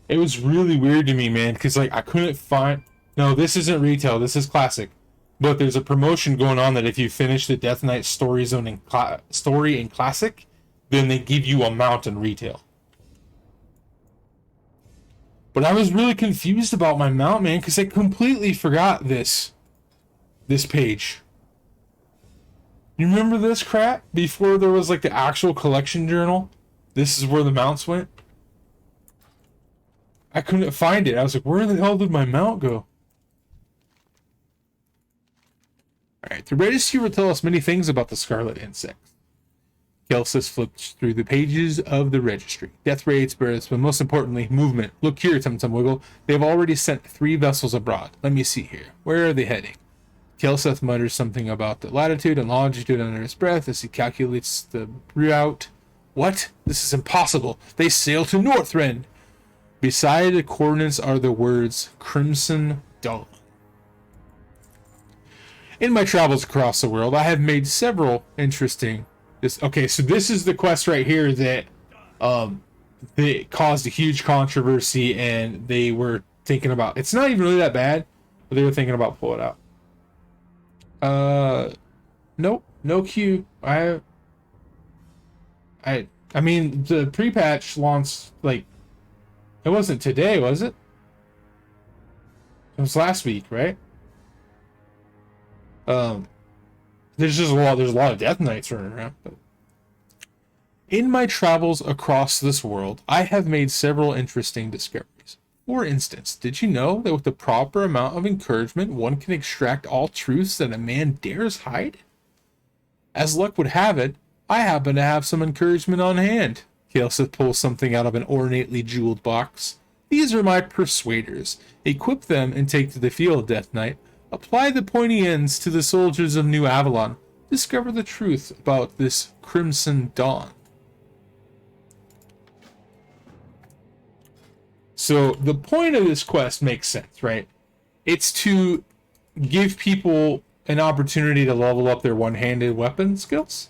It was really weird to me, man, because like I couldn't find. No, this isn't retail. This is classic. But there's a promotion going on that if you finish the Death Knight story zone in story in classic, then they give you a mount in retail. But I was really confused about my mount, man, because I completely forgot this page. You remember this crap before there was like the actual collection journal? This is where the mounts went. I couldn't find it. I was like, where the hell did my mount go? Alright, the registry will tell us many things about the scarlet insect. Kelsis flipped through the pages of the registry. Death rates, births, but most importantly, movement. Look here, Tum Tum Wiggle. They've already sent 3 vessels abroad. Let me see here. Where are they heading? Kelseth mutters something about the latitude and longitude under his breath as he calculates the route. What? This is impossible. They sail to Northrend. Beside the coordinates are the words Crimson Dawn. In my travels across the world, I have made several interesting. Okay, so this is the quest right here that they caused a huge controversy, and they were thinking about. It's not even really that bad, but they were thinking about pulling it out. Nope, no queue. I mean, the pre-patch launched like. It wasn't today, was it? It was last week, right? There's a lot of Death Knights running around. But in my travels across this world, I have made several interesting discoveries. For instance, did you know that with the proper amount of encouragement, one can extract all truths that a man dares hide? As luck would have it, I happen to have some encouragement on hand. Kelseth pulls something out of an ornately jeweled box. These are my persuaders. Equip them and take to the field, Death Knight. Apply the pointy ends to the soldiers of New Avalon. Discover the truth about this Crimson Dawn. So the point of this quest makes sense, right? It's to give people an opportunity to level up their one-handed weapon skills.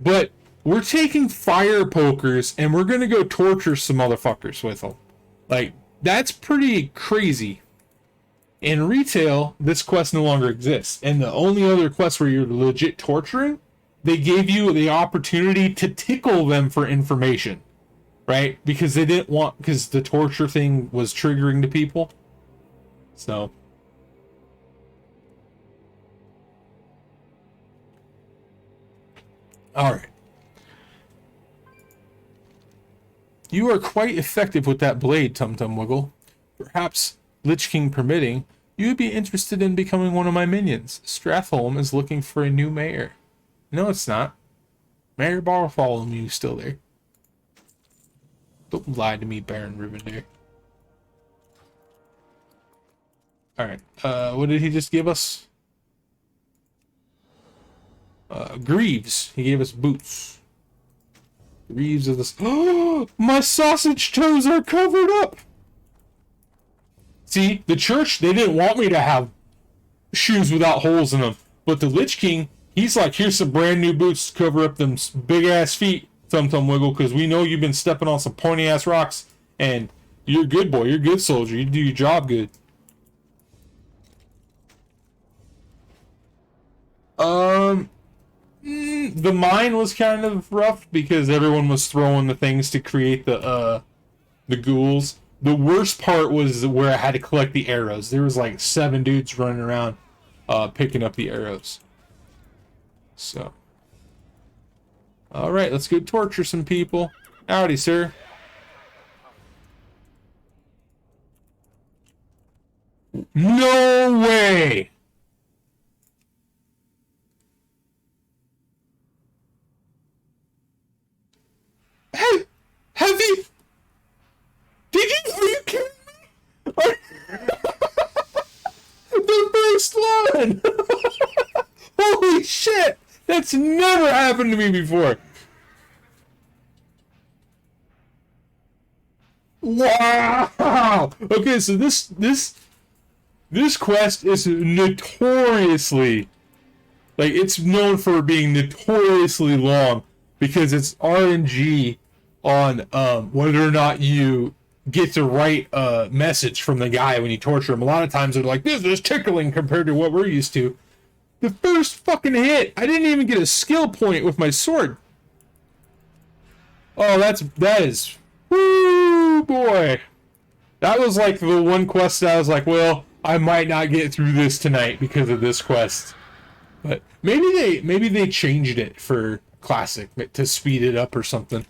But we're taking fire pokers and we're going to go torture some motherfuckers with them. Like, that's pretty crazy. In retail, this quest no longer exists. And the only other quest where you're legit torturing, they gave you the opportunity to tickle them for information. Right? Because they didn't want, because the torture thing was triggering to people. So. Alright. You are quite effective with that blade, Tum Tum Wiggle. Perhaps, Lich King permitting, you would be interested in becoming one of my minions. Strathholm is looking for a new mayor. No, it's not. Mayor Bartholomew is still there. Don't lie to me, Baron Rivendare. Alright, what did he just give us? Greaves. He gave us boots. Reeves of this. Oh, my sausage toes are covered up. See, the church, they didn't want me to have shoes without holes in them. But the Lich King, he's like, here's some brand new boots to cover up them big ass feet, Tum Tum Wiggle, because we know you've been stepping on some pointy ass rocks, and you're a good boy, you're a good soldier, you do your job good. The mine was kind of rough because everyone was throwing the things to create the ghouls. The worst part was where I had to collect the arrows. There was like 7 dudes running around picking up the arrows. So, all right, let's go torture some people. Howdy, sir. No way. Have you? Did you? Are you kidding me? The first one! Holy shit! That's never happened to me before. Wow! Okay, so this quest is notoriously, like, it's known for being notoriously long because it's RNG on whether or not you get the right message from the guy when you torture him. A lot of times they're like, this is tickling compared to what we're used to. The first fucking hit, I didn't even get a skill point with my sword. Oh, that is, woo boy. That was like the one quest that I was like, well, I might not get through this tonight because of this quest. But maybe they changed it for classic to speed it up or something.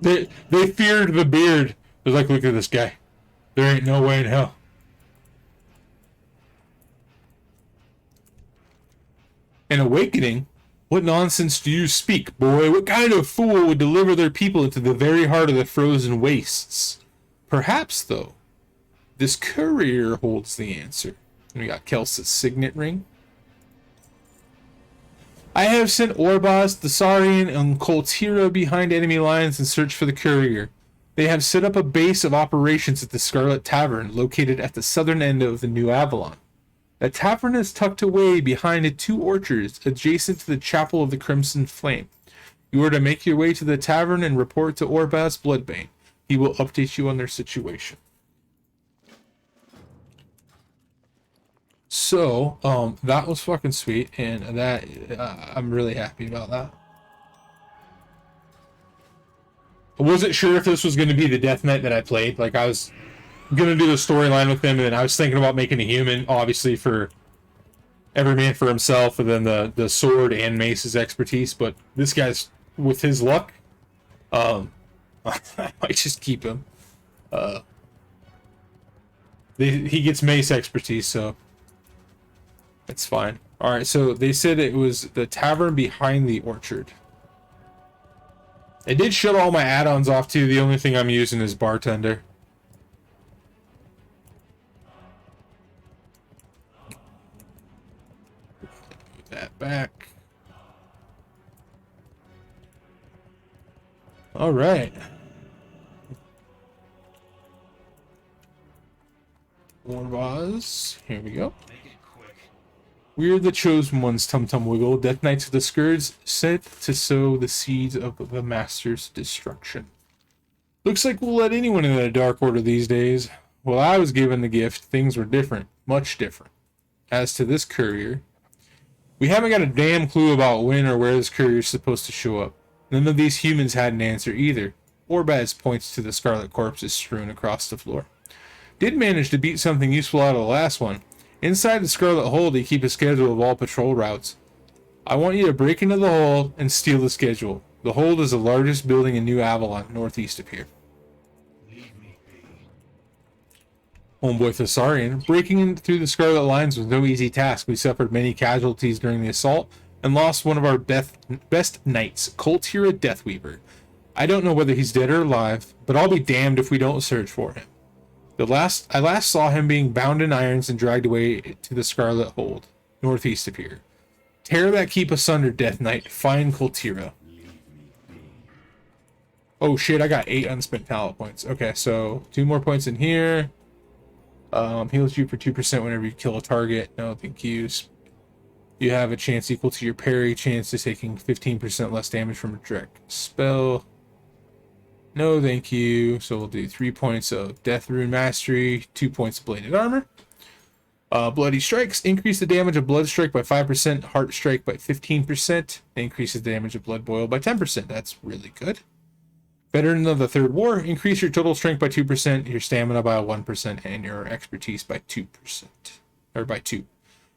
They feared the beard. They're like, look at this guy. There ain't no way in hell. An awakening? What nonsense do you speak, boy? What kind of fool would deliver their people into the very heart of the frozen wastes? Perhaps, though, this courier holds the answer. We got Kelsa's signet ring. I have sent Orbaz, the Saurian, and Koltira behind enemy lines in search for the courier. They have set up a base of operations at the Scarlet Tavern, located at the southern end of the New Avalon. The tavern is tucked away behind 2 orchards, adjacent to the Chapel of the Crimson Flame. You are to make your way to the tavern and report to Orbaz Bloodbane. He will update you on their situation. So, that was fucking sweet, and that I'm really happy about that. I wasn't sure if this was going to be the Death Knight that I played. Like, I was going to do the storyline with him, and then I was thinking about making a human, obviously, for every man for himself, and then the sword and mace's expertise. But this guy's, with his luck, I might just keep him. He gets mace expertise, so it's fine. Alright, so they said it was the tavern behind the orchard. It did shut all my add-ons off too. The only thing I'm using is bartender. Put that back. Alright. Orbaz. Here we go. We're the chosen ones, Tum Tum Wiggle. Death Knights of the Scourge, set to sow the seeds of the Master's destruction. Looks like we'll let anyone in the Dark Order these days. While I was given the gift, things were different. Much different. As to this courier, we haven't got a damn clue about when or where this courier is supposed to show up. None of these humans had an answer either. Orbaz points to the scarlet corpses strewn across the floor. Did manage to beat something useful out of the last one. Inside the Scarlet Hold, they keep a schedule of all patrol routes. I want you to break into the hold and steal the schedule. The hold is the largest building in New Avalon, northeast of here. Homeboy Thessarian, breaking in through the Scarlet Lines was no easy task. We suffered many casualties during the assault and lost one of our best knights, Koltira Deathweaver. I don't know whether he's dead or alive, but I'll be damned if we don't search for him. I last saw him being bound in irons and dragged away to the Scarlet Hold, northeast of here. Tear that keep asunder, Death Knight. Find Koltira. Oh shit, I got 8 unspent talent points. Okay, so 2 more points in here. Heals you for 2% whenever you kill a target. No, thank yous. You have a chance equal to your parry chance to taking 15% less damage from a direct spell. No, thank you. So we'll do 3 points of Death Rune Mastery, 2 points of Bladed Armor. Bloody Strikes increase the damage of Blood Strike by 5%, Heart Strike by 15%, increases the damage of Blood Boil by 10%. That's really good. Veteran of the Third War, increase your total strength by 2%, your stamina by 1%, and your expertise by 2%. Or by 2.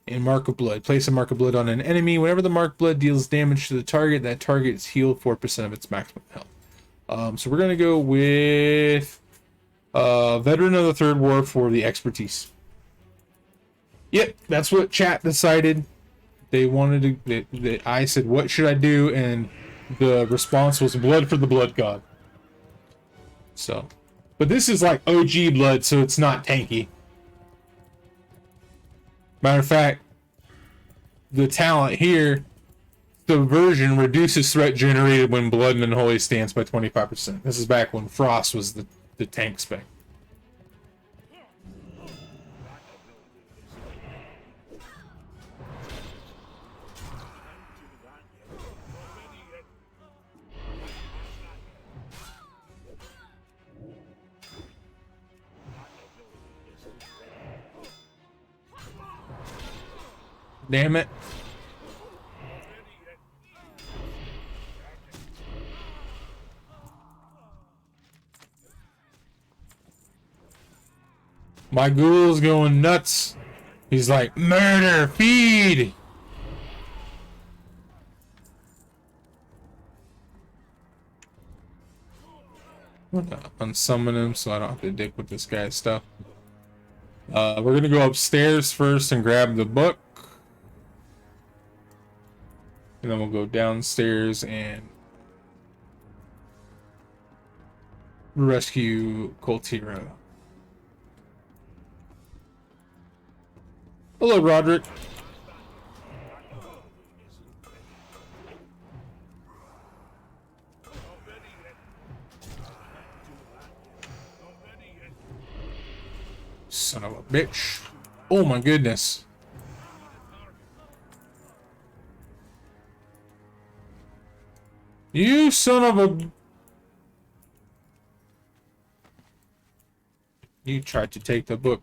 And Mark of Blood. Place a Mark of Blood on an enemy. Whenever the Mark of Blood deals damage to the target, that target is healed 4% of its maximum health. So we're going to go with Veteran of the Third War for the expertise. Yep, that's what chat decided. They wanted to. I said, "What should I do?" And the response was "Blood for the Blood God." So, but this is like OG blood, so it's not tanky. Matter of fact, the talent here, Subversion, reduces threat generated when blood and unholy stance by 25%. This is back when Frost was the tank spec. Damn it. My ghoul's going nuts. He's like, murder, feed. I'm gonna unsummon him so I don't have to dick with this guy's stuff. We're gonna go upstairs first and grab the book. And then we'll go downstairs and rescue Koltira. Hello, Roderick. Son of a bitch. Oh my goodness. You son of a... You tried to take the book.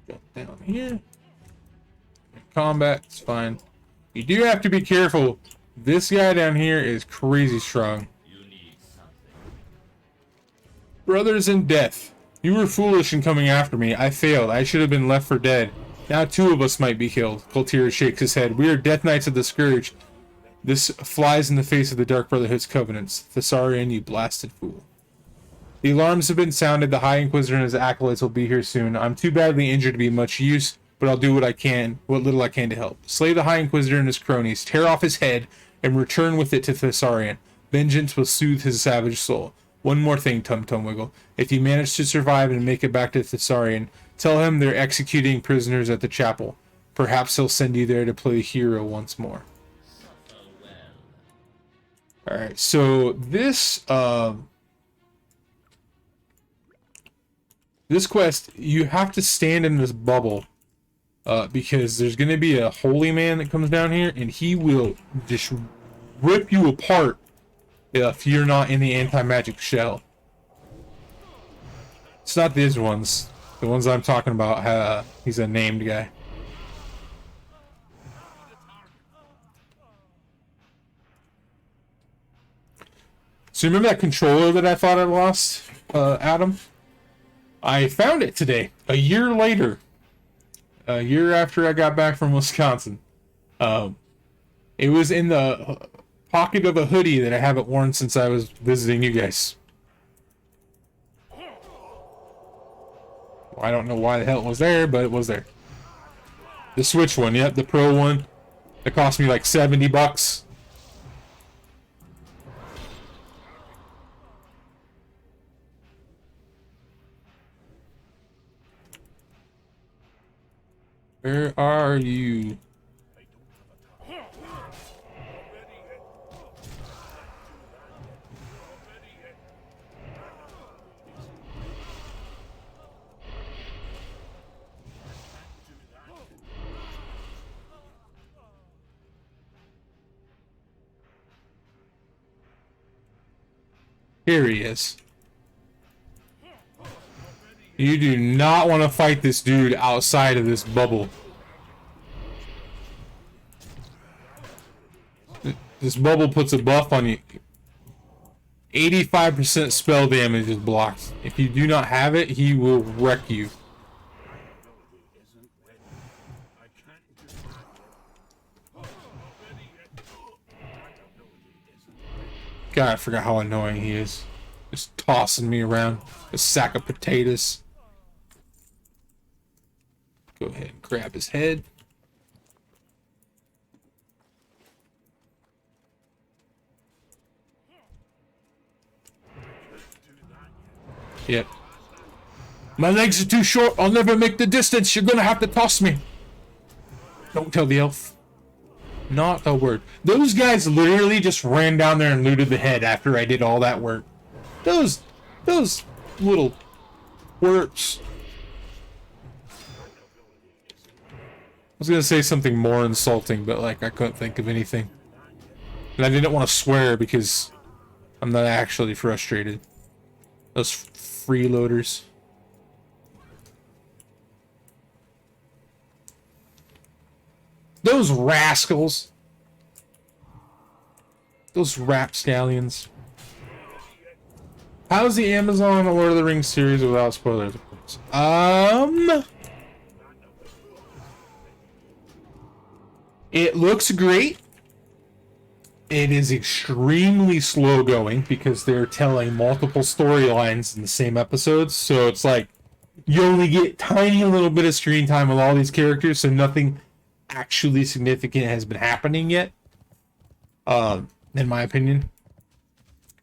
Jump down here. Combat, it's fine. You do have to be careful. This guy down here is crazy strong. Brothers in death. You were foolish in coming after me. I failed. I should have been left for dead. Now 2 of us might be killed. Koltira shakes his head. We are Death Knights of the Scourge. This flies in the face of the Dark Brotherhood's covenants. Thessarian, you blasted fool. The alarms have been sounded. The High Inquisitor and his acolytes will be here soon. I'm too badly injured to be much use, but I'll do what little I can to help. Slay the High Inquisitor and his cronies. Tear off his head and return with it to Thessarian. Vengeance will soothe his savage soul. One more thing, Tum Tum Wiggle. If you manage to survive and make it back to Thessarian, tell him they're executing prisoners at the chapel. Perhaps he'll send you there to play hero once more. Alright, so this this quest, you have to stand in this bubble because there's going to be a holy man that comes down here and he will just rip you apart if you're not in the anti-magic shell. It's not these ones. The ones I'm talking about, he's a named guy. So remember that controller that I thought I lost, Adam? I found it today, a year later. A year after I got back from Wisconsin. It was in the pocket of a hoodie that I haven't worn since I was visiting you guys. I don't know why the hell it was there, but it was there. The Switch one, yep, the Pro one. It cost me like $70. Where are you? Here he is. You do not want to fight this dude outside of this bubble. This bubble puts a buff on you. 85% spell damage is blocked. If you do not have it, he will wreck you. God, I forgot how annoying he is. Just tossing me around. A sack of potatoes. Go ahead and grab his head. Yep. My legs are too short. I'll never make the distance. You're gonna have to toss me. Don't tell the elf. Not a word. Those guys literally just ran down there and looted the head after I did all that work. Those little works. I was gonna say something more insulting, but like I couldn't think of anything. And I didn't want to swear because I'm not actually frustrated. Those freeloaders. Those rascals. Those rapscallions. How's the Amazon Lord of the Rings series without spoilers? It looks great. It is extremely slow going because they're telling multiple storylines in the same episodes. So it's like you only get tiny little bit of screen time with all these characters, so nothing actually significant has been happening yet. In my opinion.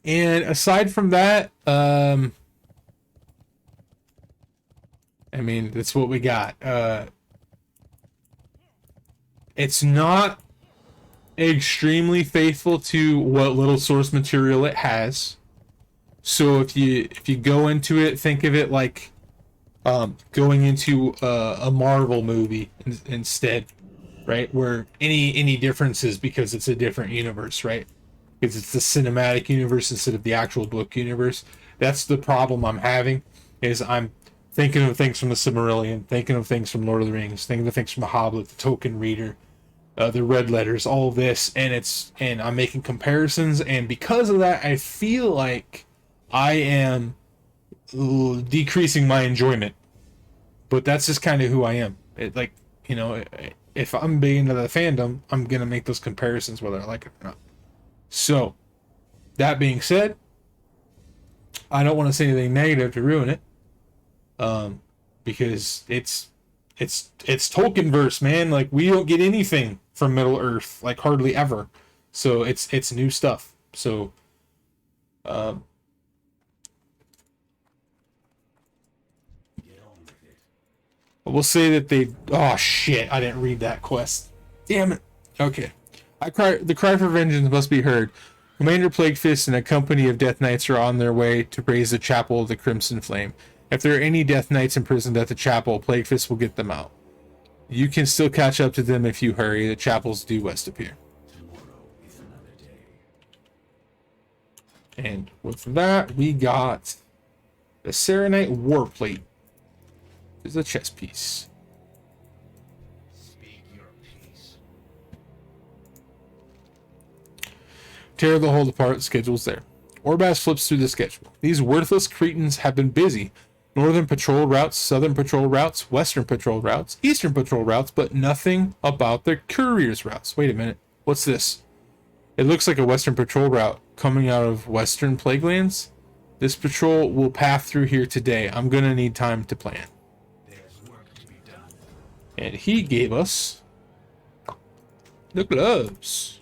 And aside from that, I mean, that's what we got. It's not extremely faithful to what little source material it has. So if you go into it, think of it like going into a Marvel movie instead, right? Where any differences because it's a different universe, right? Because it's the cinematic universe instead of the actual book universe. That's the problem I'm having. Is I'm thinking of things from the Silmarillion, thinking of things from Lord of the Rings, thinking of things from the Hobbit, the Token Reader, the Red Letters, all this, and I'm making comparisons, and because of that, I feel like I am decreasing my enjoyment. But that's just kind of who I am. It, like, you know, if I'm big into the fandom, I'm gonna make those comparisons whether I like it or not. So, that being said, I don't want to say anything negative to ruin it, because it's Tolkienverse, man. Like, we don't get anything from Middle Earth, like hardly ever. So it's new stuff. So, we'll say that they. Oh shit! I didn't read that quest. Damn it. Okay. The cry for vengeance must be heard. Commander Plaguefist and a company of Death Knights are on their way to raise the chapel of the Crimson Flame. If there are any Death Knights imprisoned at the chapel, Plaguefist will get them out. You can still catch up to them if you hurry. The chapel's due west of here. Tomorrow is another day. And with that, we got the Serenite Warplate. This is a chest piece. Speak your peace. Tear the hold apart. Schedule's there. Orbaz flips through the schedule. These worthless cretins have been busy. Northern patrol routes, southern patrol routes, western patrol routes, eastern patrol routes, but nothing about the courier's routes. Wait a minute. What's this? It looks like a western patrol route coming out of western Plaguelands. This patrol will path through here today. I'm going to need time to plan. There's work to be done. And he gave us the gloves.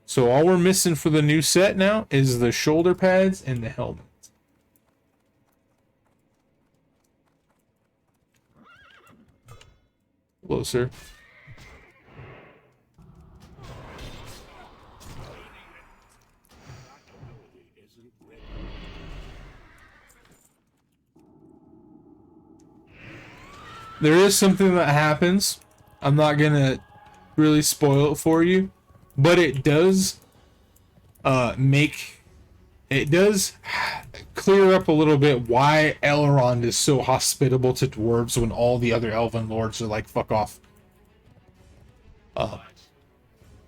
So all we're missing for the new set now is the shoulder pads and the helmet. closer. There is something that happens. I'm not gonna really spoil it for you, but it does it does clear up a little bit why Elrond is so hospitable to dwarves when all the other elven lords are like, fuck off.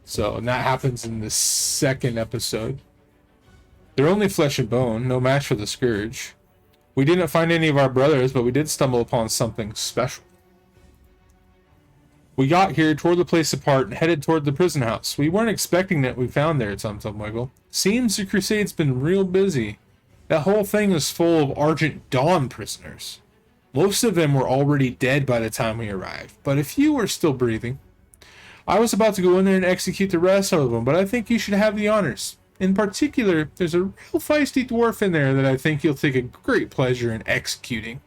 So, and that happens in the second episode. They're only flesh and bone, no match for the Scourge. We didn't find any of our brothers, but we did stumble upon something special. We got here, tore the place apart, and headed toward the prison house. We weren't expecting that we found there, Tum Tum Wiggle. Seems the Crusade's been real busy. That whole thing is full of Argent Dawn prisoners. Most of them were already dead by the time we arrived, but a few were still breathing. I was about to go in there and execute the rest of them, but I think you should have the honors. In particular, there's a real feisty dwarf in there that I think you'll take a great pleasure in executing.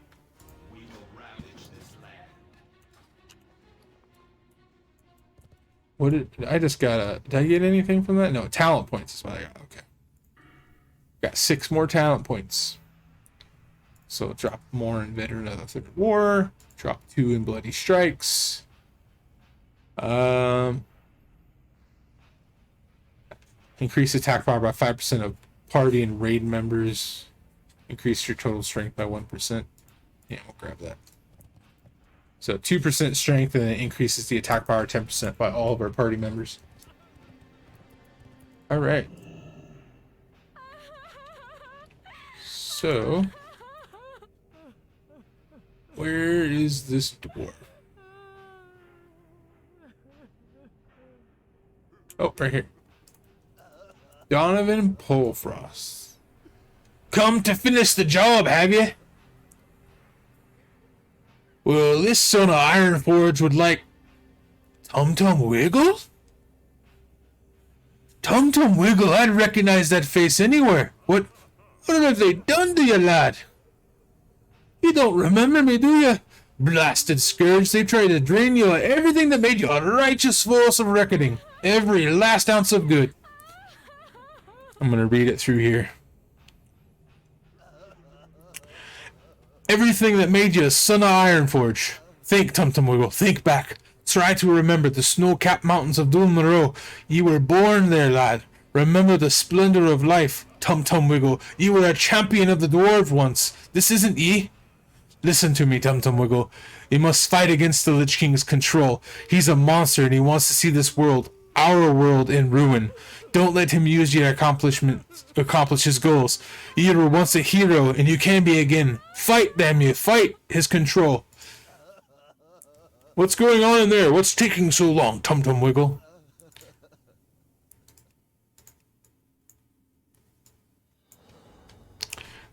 We will ravage this land. What did I just got did I get anything from that? No, talent points is what I got. Okay. Got 6 more talent points. So drop more in Veteran of the Third War. Drop 2 in Bloody Strikes. Increase attack power by 5% of party and raid members. Increase your total strength by 1%. Yeah, we'll grab that. So 2% strength, and it increases the attack power 10% by all of our party members. Alright. So, where is this dwarf? Oh, right here. Donovan Polfrost. Come to finish the job, have you? Well, this son of Ironforge would like... Tum Tum Wiggle? Tum Tum Wiggle, I'd recognize that face anywhere. What have they done to you, lad? You don't remember me, do you? Blasted Scourge, they tried to drain you of everything that made you a righteous force of reckoning. Every last ounce of good. I'm gonna read it through here. Everything that made you a son of Ironforge. Think, Tum Tum Wiggle, think back. Try to remember the snow-capped mountains of Dun Morogh. You were born there, lad. Remember the splendor of life, Tum Tum Wiggle. You were a champion of the dwarf once. This isn't ye. Listen to me, Tum Tum Wiggle. You must fight against the Lich King's control. He's a monster and he wants to see this world, our world, in ruin. Don't let him use you to accomplish his goals. You were once a hero and you can be again. Fight, damn you, fight his control. What's going on in there? What's taking so long, Tum Tum Wiggle?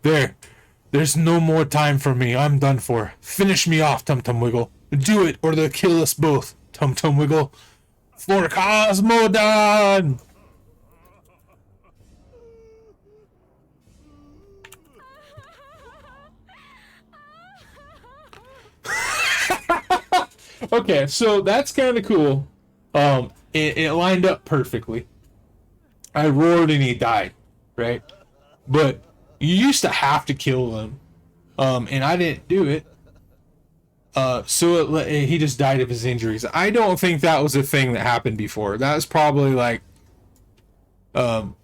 There's no more time for me. I'm done for. Finish me off, Tum Tum Wiggle. Do it or they'll kill us both, Tum Tum Wiggle. For Cosmodon! Okay, so that's kind of cool. It lined up perfectly. I roared and he died, right? But you used to have to kill them, and I didn't do it. So he just died of his injuries. I don't think that was a thing that happened before. That was probably like an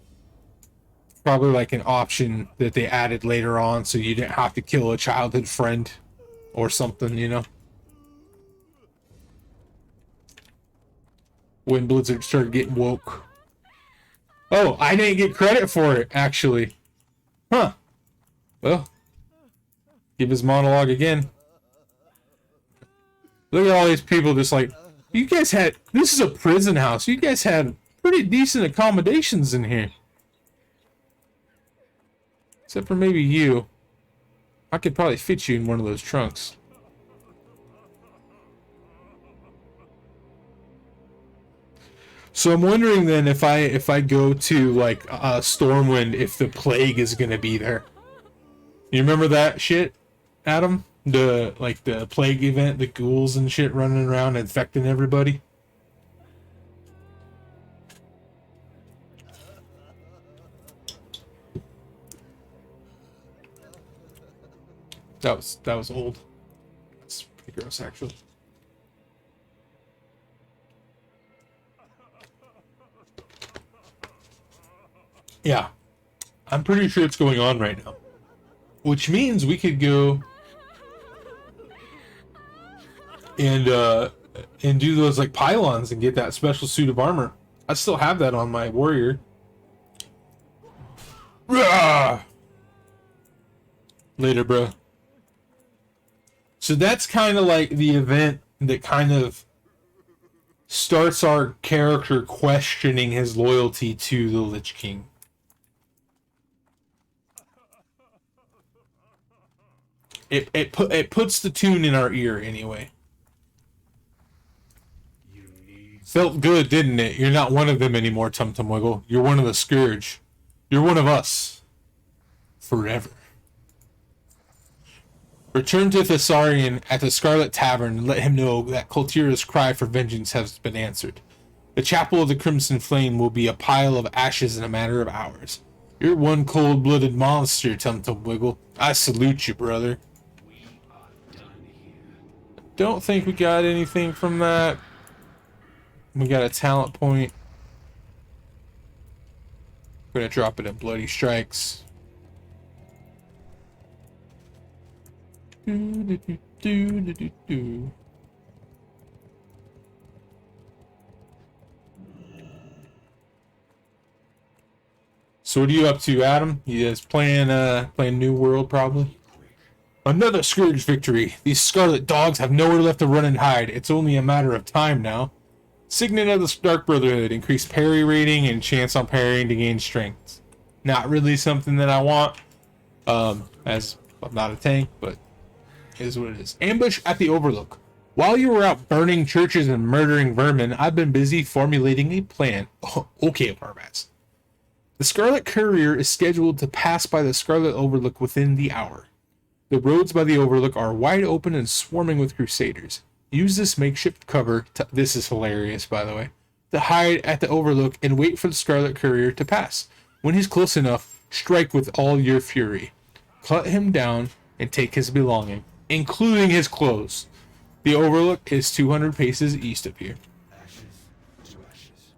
option that they added later on, so you didn't have to kill a childhood friend or something, you know. When Blizzard started getting woke. Oh, I didn't get credit for it, actually. Huh. Well, give his monologue again. Look at all these people just like, you guys had, this is a prison house. You guys had pretty decent accommodations in here. Except for maybe you. I could probably fit you in one of those trunks. So I'm wondering then if I go to like Stormwind, if the plague is gonna be there. You remember that shit, Adam? The plague event, the ghouls and shit running around infecting everybody. That was old. That's pretty gross, actually. Yeah, I'm pretty sure it's going on right now, which means we could go and do those like pylons and get that special suit of armor. I still have that on my warrior. Rah! Later, bro. So that's kind of like the event that kind of starts our character questioning his loyalty to the Lich King. It puts the tune in our ear anyway. Felt good, didn't it? You're not one of them anymore, Tum Tum Wiggle. You're one of the Scourge. You're one of us. Forever. Return to Thessarian at the Scarlet Tavern and let him know that Kultira's cry for vengeance has been answered. The Chapel of the Crimson Flame will be a pile of ashes in a matter of hours. You're one cold-blooded monster, Tum Tum Wiggle. I salute you, brother. Don't think we got anything from that. We got a talent point. We're gonna drop it in Bloody Strikes. So what are you up to, Adam? You guys playing New World probably? Another Scourge victory. These Scarlet Dogs have nowhere left to run and hide. It's only a matter of time now. Signet of the Dark Brotherhood. Increase parry rating and chance on parrying to gain strength. Not really something that I want. As I'm not a tank, but it is what it is. Ambush at the Overlook. While you were out burning churches and murdering vermin, I've been busy formulating a plan. Oh, okay, Barbaz. The Scarlet Courier is scheduled to pass by the Scarlet Overlook within the hour. The roads by the Overlook are wide open and swarming with Crusaders. Use this makeshift cover to, this is hilarious, by the way, to hide at the Overlook and wait for the Scarlet Courier to pass. When he's close enough, strike with all your fury. Cut him down and take his belonging, including his clothes. The Overlook is 200 paces east of here. Ashes to ashes.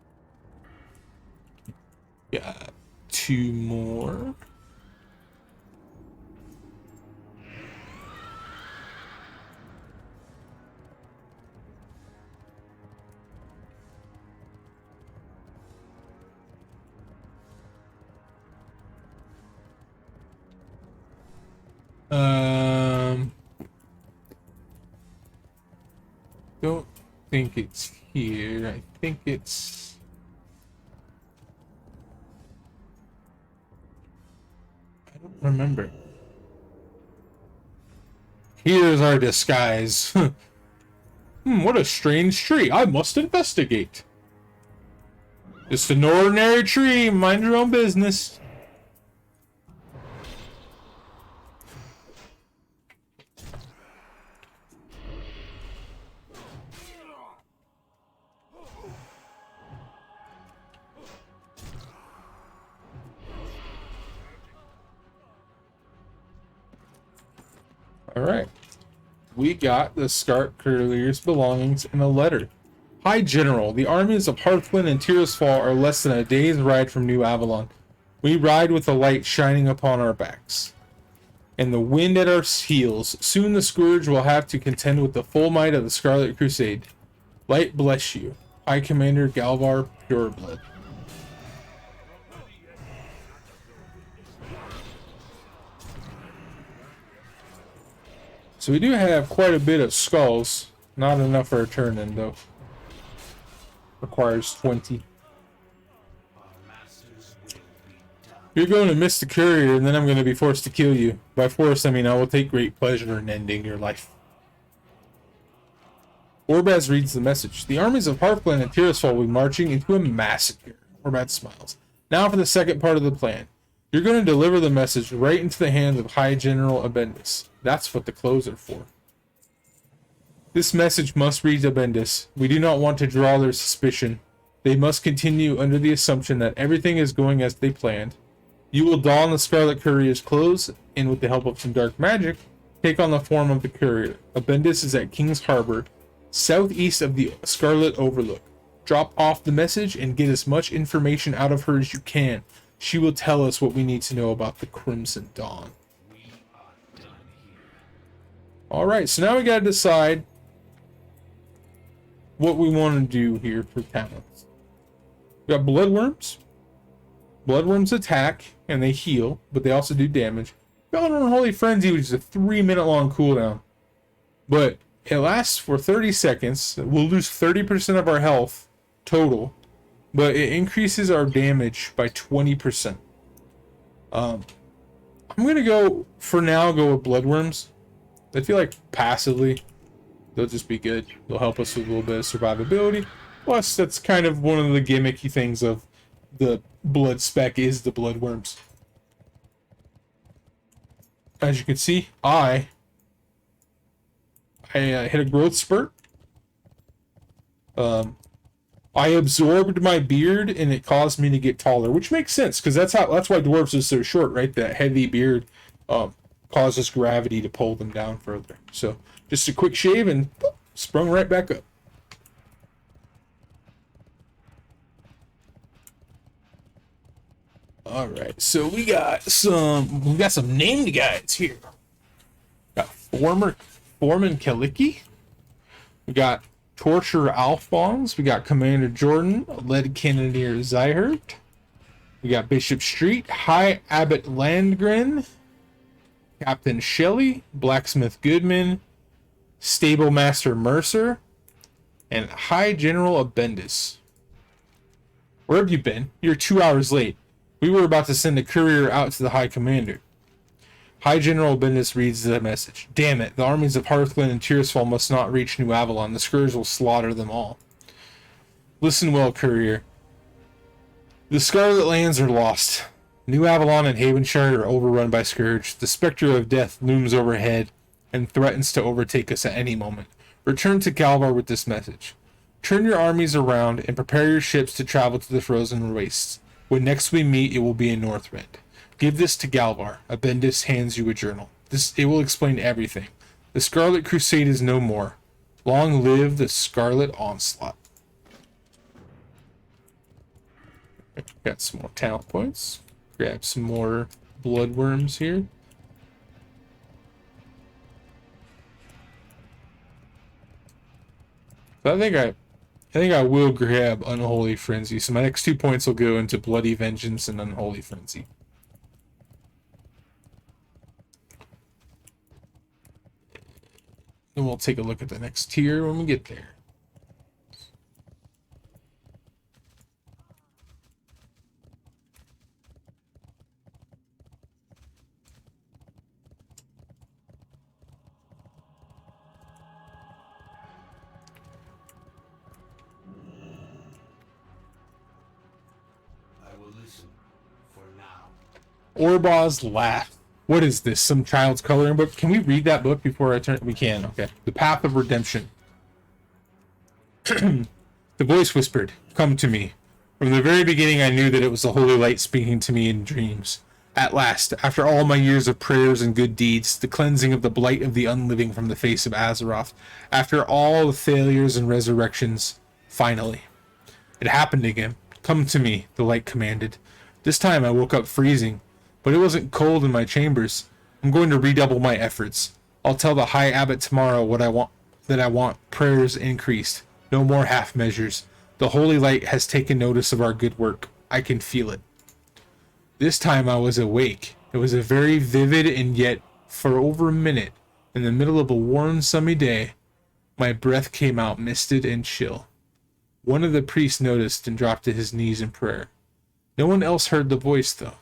Got 2 more. Don't think it's here. I think it's... I don't remember. Here's our disguise. What a strange tree. I must investigate. Just an ordinary tree. Mind your own business. Alright. We got the Scarlet Courier's belongings in a letter. Hi, General. The armies of Hearthland and Tirisfal are less than a day's ride from New Avalon. We ride with the light shining upon our backs, and the wind at our heels. Soon the Scourge will have to contend with the full might of the Scarlet Crusade. Light bless you. High Commander Galvar Pureblood. So we do have quite a bit of skulls. Not enough for a turn-in, though. Requires 20. You're going to miss the courier, and then I'm going to be forced to kill you. By force, I mean I will take great pleasure in ending your life. Orbaz reads the message. The armies of Hearthland and Tirisfal will be marching into a massacre. Orbaz smiles. Now for the second part of the plan. You're going to deliver the message right into the hands of High General Abendis. That's what the clothes are for. This message must reach Abendis. We do not want to draw their suspicion. They must continue under the assumption that everything is going as they planned. You will don the Scarlet Courier's clothes, and with the help of some dark magic, take on the form of the courier. Abendis is at King's Harbor, southeast of the Scarlet Overlook. Drop off the message and get as much information out of her as you can. She will tell us what we need to know about the Crimson Dawn. Alright, so now we gotta decide what we want to do here for talents. We got Bloodworms. Bloodworms attack, and they heal, but they also do damage. We got Unholy Frenzy, which is a 3-minute long cooldown. But it lasts for 30 seconds. We'll lose 30% of our health total, but it increases our damage by 20%. I'm gonna go for now. Go with Bloodworms. I feel like passively they'll just be good. They'll help us with a little bit of survivability. Plus, that's kind of one of the gimmicky things of the blood spec is the Bloodworms. As you can see, I hit a growth spurt. I absorbed my beard and it caused me to get taller, which makes sense because that's why dwarves are so short, right? That heavy beard causes gravity to pull them down further. So just a quick shave and boop, sprung right back up. All right, so we got some named guys here. Got Foreman Kaliki. We got Torturer Alphonse. We got Commander Jordan, Lead Cannoneer Zyhert. We got Bishop Street, High Abbot Landgren, Captain Shelley, Blacksmith Goodman, Stable Master Mercer, and High General Abendis. Where have you been? You're 2 hours late. We were about to send a courier out to the High Commander. High General Abendis reads the message. Damn it, the armies of Hearthland and Tearsfall must not reach New Avalon. The Scourge will slaughter them all. Listen well, courier. The Scarlet Lands are lost. New Avalon and Havenshire are overrun by Scourge. The specter of death looms overhead and threatens to overtake us at any moment. Return to Galvar with this message. Turn your armies around and prepare your ships to travel to the frozen wastes. When next we meet, it will be in Northrend. Give this to Galvar. Abendis hands you a journal. It will explain everything. The Scarlet Crusade is no more. Long live the Scarlet Onslaught. Got some more talent points. Grab some more Bloodworms here. So I think I will grab Unholy Frenzy. So my next 2 points will go into Bloody Vengeance and Unholy Frenzy. And we'll take a look at the next tier when we get there. Orbaw's Laugh. What is this? Some child's coloring book? Can we read that book before I turn? We can. Okay. The Path of Redemption. The voice whispered, "Come to me." From the very beginning, I knew that it was the Holy Light speaking to me in dreams. At last, after all my years of prayers and good deeds, the cleansing of the blight of the unliving from the face of Azeroth, after all the failures and resurrections, finally, it happened again. "Come to me," the light commanded. This time I woke up freezing. But it wasn't cold in my chambers. I'm going to redouble my efforts. I'll tell the High Abbot tomorrow what I want prayers increased. No more half measures. The Holy Light has taken notice of our good work. I can feel it. This time I was awake. It was a very vivid and yet, for over a minute, in the middle of a warm, sunny day, my breath came out misted and chill. One of the priests noticed and dropped to his knees in prayer. No one else heard the voice, though.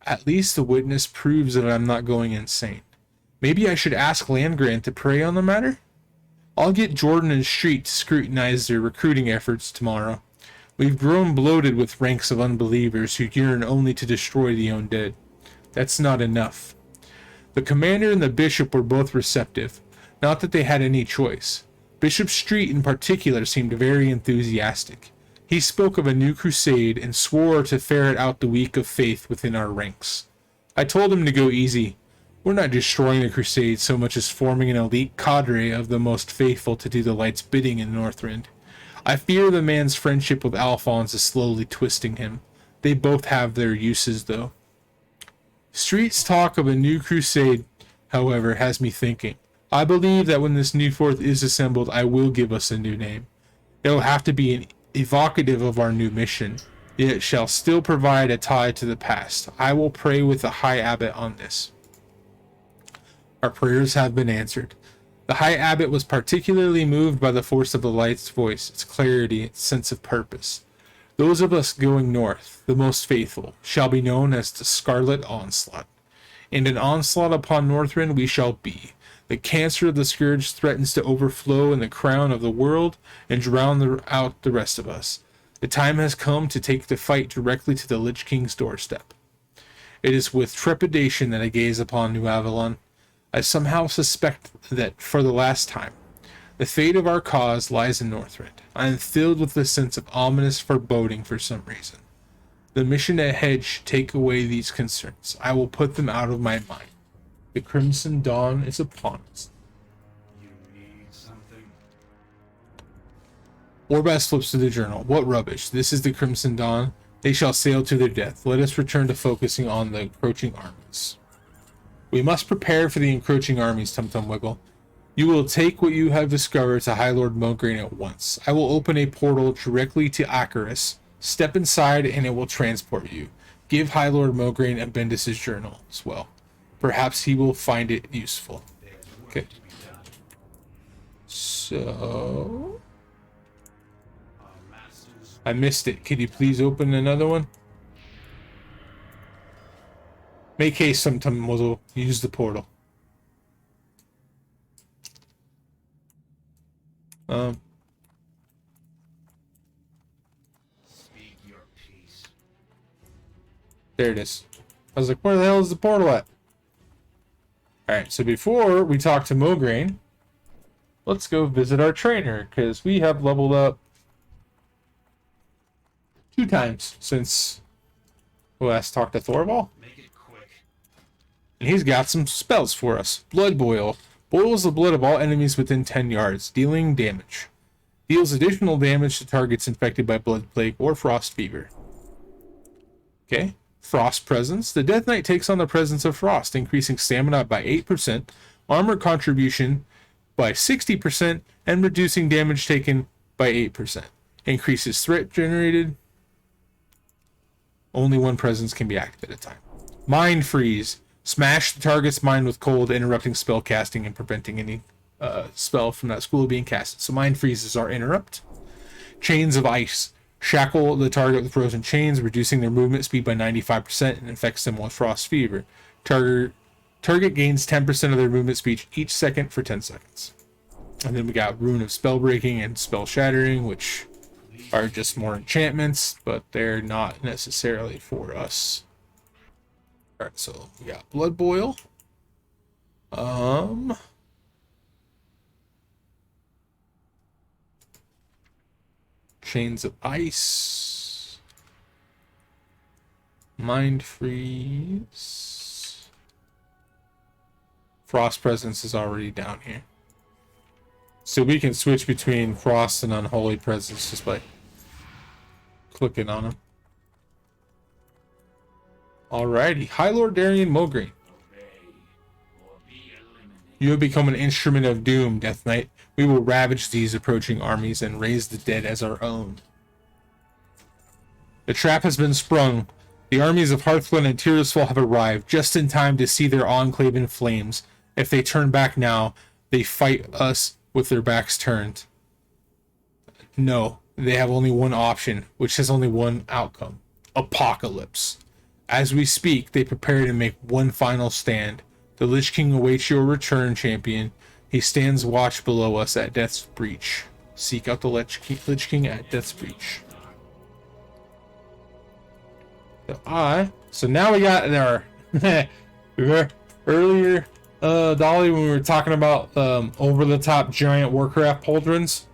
At least the witness proves that I'm not going insane. Maybe I should ask Landgrant to pray on the matter? I'll get Jordan and Street to scrutinize their recruiting efforts tomorrow. We've grown bloated with ranks of unbelievers who yearn only to destroy the undead. That's not enough. The commander and the bishop were both receptive, not that they had any choice. Bishop Street in particular seemed very enthusiastic. He spoke of a new crusade and swore to ferret out the weak of faith within our ranks. I told him to go easy. We're not destroying the crusade so much as forming an elite cadre of the most faithful to do the light's bidding in Northrend. I fear the man's friendship with Alphonse is slowly twisting him. They both have their uses, though. Street's talk of a new crusade, however, has me thinking. I believe that when this new fourth is assembled, I will give us a new name. It will have to be evocative of our new mission, yet it shall still provide a tie to the past. I will pray with the High Abbot on this. Our prayers have been answered. The High Abbot was particularly moved by the force of the light's voice, its clarity, its sense of purpose. Those of us going north, the most faithful, shall be known as the Scarlet Onslaught. And an onslaught upon Northrend we shall be. The cancer of the scourge threatens to overflow in the crown of the world and drown out the rest of us. The time has come to take the fight directly to the Lich King's doorstep. It is with trepidation that I gaze upon New Avalon. I somehow suspect that, for the last time, the fate of our cause lies in Northrend. I am filled with a sense of ominous foreboding for some reason. The mission ahead should take away these concerns. I will put them out of my mind. The Crimson Dawn is upon us. You need something? Orbas flips to the journal. What rubbish. This is the Crimson Dawn. They shall sail to their death. Let us return to focusing on the encroaching armies. We must prepare for the encroaching armies, Tum Tum Wiggle. You will take what you have discovered to High Lord Mograine at once. I will open a portal directly to Acaris. Step inside and it will transport you. Give High Lord Mograine and Bendis' journal as well. Perhaps he will find it useful. Okay. So... I missed it. Could you please open another one? Make haste, sometime we'll use the portal. Speak your peace. There it is. I was like, where the hell is the portal at? Alright, so before we talk to Mograine, let's go visit our trainer, because we have leveled up 2 times since we last talked to Thorval. Make it quick. And he's got some spells for us. Blood Boil. Boils the blood of all enemies within 10 yards, dealing damage. Deals additional damage to targets infected by Blood Plague or Frost Fever. Okay. Frost Presence. The Death Knight takes on the presence of Frost, increasing stamina by 8%, armor contribution by 60%, and reducing damage taken by 8%. Increases threat generated. Only one presence can be active at a time. Mind Freeze. Smash the target's mind with cold, interrupting spell casting and preventing any spell from that school being casted. So Mind Freezes are interrupt. Chains of Ice. Shackle the target with frozen chains, reducing their movement speed by 95% and infects them with Frost Fever. Target gains 10% of their movement speed each second for 10 seconds. And then we got Rune of Spell Breaking and Spell Shattering, which are just more enchantments, but they're not necessarily for us. Alright, so we got Blood Boil. Chains of Ice. Mind Freeze. Frost Presence is already down here. So we can switch between Frost and Unholy Presence just by clicking on them. Alrighty. High Lord Darian Mograine. You have become an instrument of doom, Death Knight. We will ravage these approaching armies and raise the dead as our own. The trap has been sprung. The armies of Hearthland and Tirisfal have arrived, just in time to see their enclave in flames. If they turn back now, they fight us with their backs turned. No, they have only one option, which has only one outcome. Apocalypse. As we speak, they prepare to make one final stand. The Lich King awaits your return, champion. He stands watch below us at Death's Breach. Seek out the Lich King at Death's Breach. So now we got our earlier Dolly, when we were talking about over the top giant Warcraft pauldrons,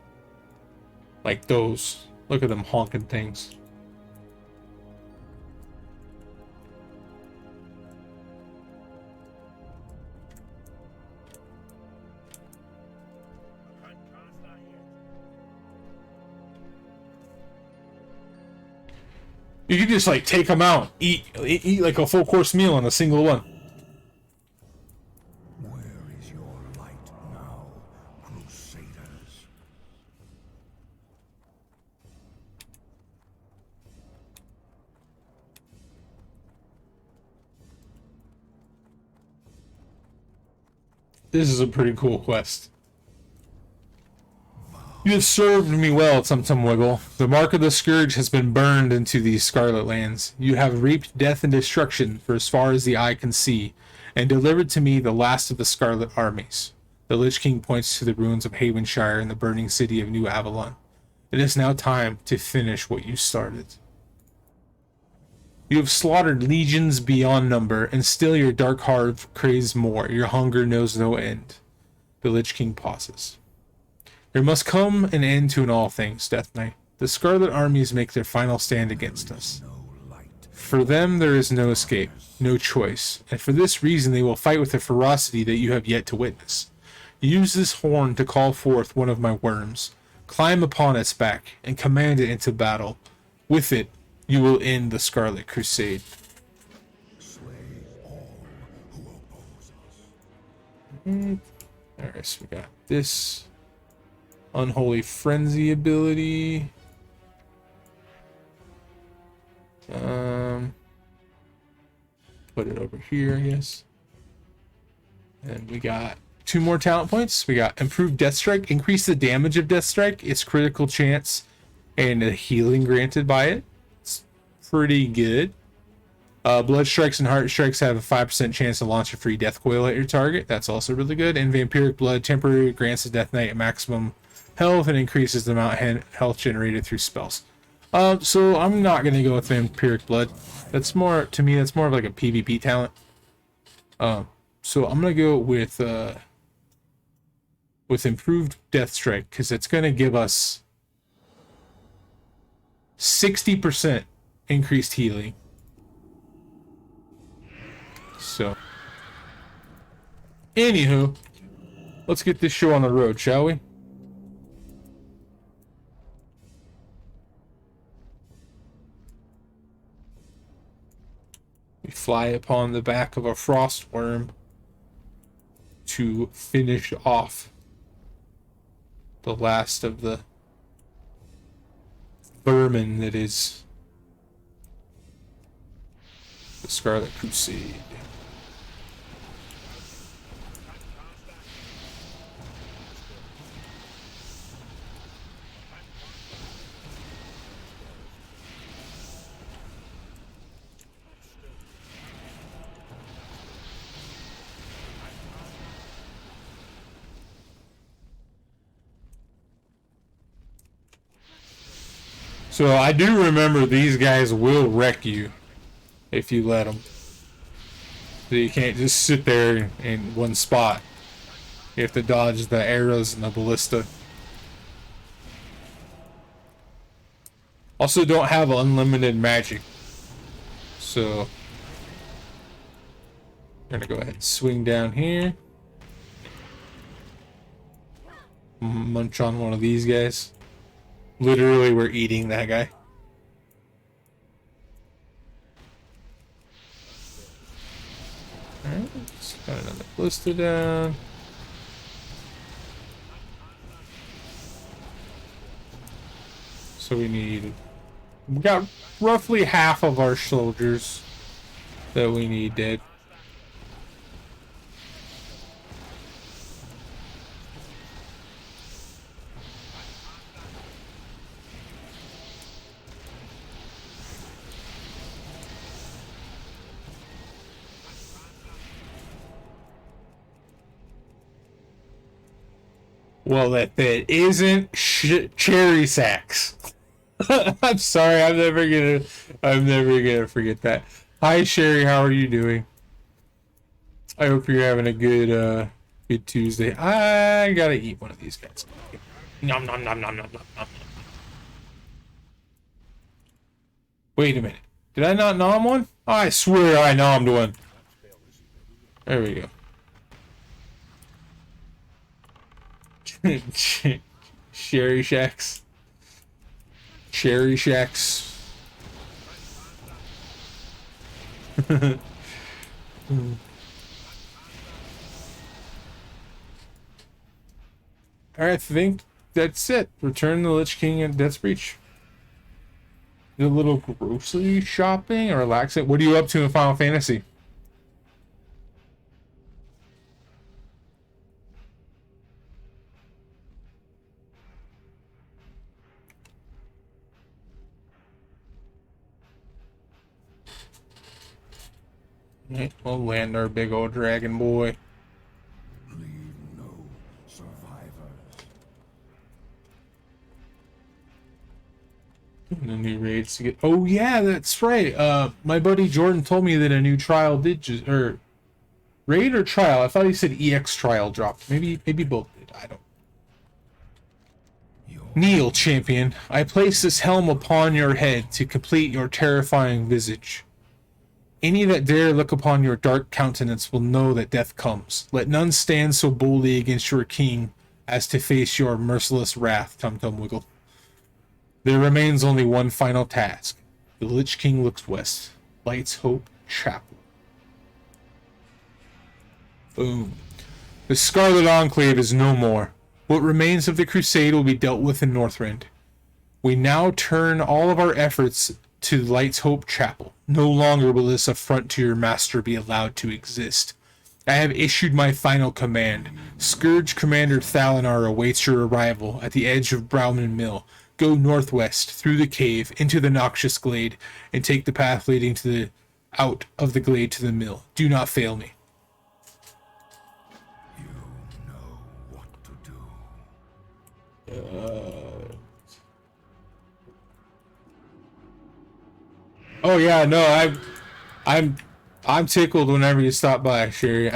like those. Look at them honking things. You can just like take them out, eat like a full course meal on a single one. Where is your light now, Crusaders? This is a pretty cool quest. You have served me well, Tum Tum Wiggle. The mark of the Scourge has been burned into these Scarlet Lands. You have reaped death and destruction for as far as the eye can see, and delivered to me the last of the Scarlet armies. The Lich King points to the ruins of Havenshire and the burning city of New Avalon. It is now time to finish what you started. You have slaughtered legions beyond number, and still your dark heart craves more. Your hunger knows no end. The Lich King pauses. There must come an end to all things, Death Knight. The Scarlet armies make their final stand against us. For them, there is no escape, no choice, and for this reason they will fight with a ferocity that you have yet to witness. Use this horn to call forth one of my worms. Climb upon its back, and command it into battle. With it, you will end the Scarlet Crusade. Slay all who oppose us. Alright, so we got this Unholy Frenzy ability. Put it over here, I guess. And we got 2 more talent points. We got Improved Death Strike. Increase the damage of Death Strike, its critical chance, and the healing granted by it. It's pretty good. Blood Strikes and Heart Strikes have a 5% chance to launch a free Death Coil at your target. That's also really good. And Vampiric Blood temporarily grants the Death Knight a maximum health and increases the amount of health generated through spells. So I'm not gonna go with Vampiric Blood. That's more, to me, that's more of like a PvP talent. So I'm gonna go with Improved Death Strike, because it's gonna give us 60% increased healing. So, anywho, let's get this show on the road, shall we? We fly upon the back of a frost worm to finish off the last of the vermin that is the Scarlet Crusade. So I do remember these guys will wreck you if you let them. So you can't just sit there in one spot. You have to dodge the arrows and the ballista. Also don't have unlimited magic. So I'm gonna go ahead and swing down here. Munch on one of these guys. Literally, we're eating that guy. Alright, let's got another ballista down. So we got roughly half of our soldiers that we need dead. Well, that isn't cherry sacks. I'm sorry. I'm never gonna forget that. Hi, Sherry. How are you doing? I hope you're having a good Tuesday. I gotta eat one of these guys. Nom nom nom nom nom nom nom. Wait a minute. Did I not nom one? I swear I nommed one. There we go. Sherry Shacks. Cherry Shacks. Alright, I think that's it. Return the Lich King and Death's Breach. Do a little grocery shopping or relaxing. What are you up to in Final Fantasy? Alright, we'll land our big old dragon boy. Leave no survivors. And the new raids to get. Oh yeah, that's right. My buddy Jordan told me that a new trial did just or raid or trial. I thought he said EX trial dropped. Maybe both did. I don't. Kneel, champion. I place this helm upon your head to complete your terrifying visage. Any that dare look upon your dark countenance will know that death comes. Let none stand so boldly against your king as to face your merciless wrath, Tum Tum Wiggle. There remains only one final task. The Lich King looks west. Light's Hope Chapel. Boom. The Scarlet Enclave is no more. What remains of the Crusade will be dealt with in Northrend. We now turn all of our efforts to Light's Hope Chapel. No longer will this affront to your master be allowed to exist. I have issued my final command. Scourge Commander Thalinar awaits your arrival at the edge of Browman Mill. Go northwest, through the cave, into the noxious glade, and take the path leading to the out of the glade to the mill. Do not fail me. You know what to do. Oh yeah, no, I'm tickled whenever you stop by, Sherry.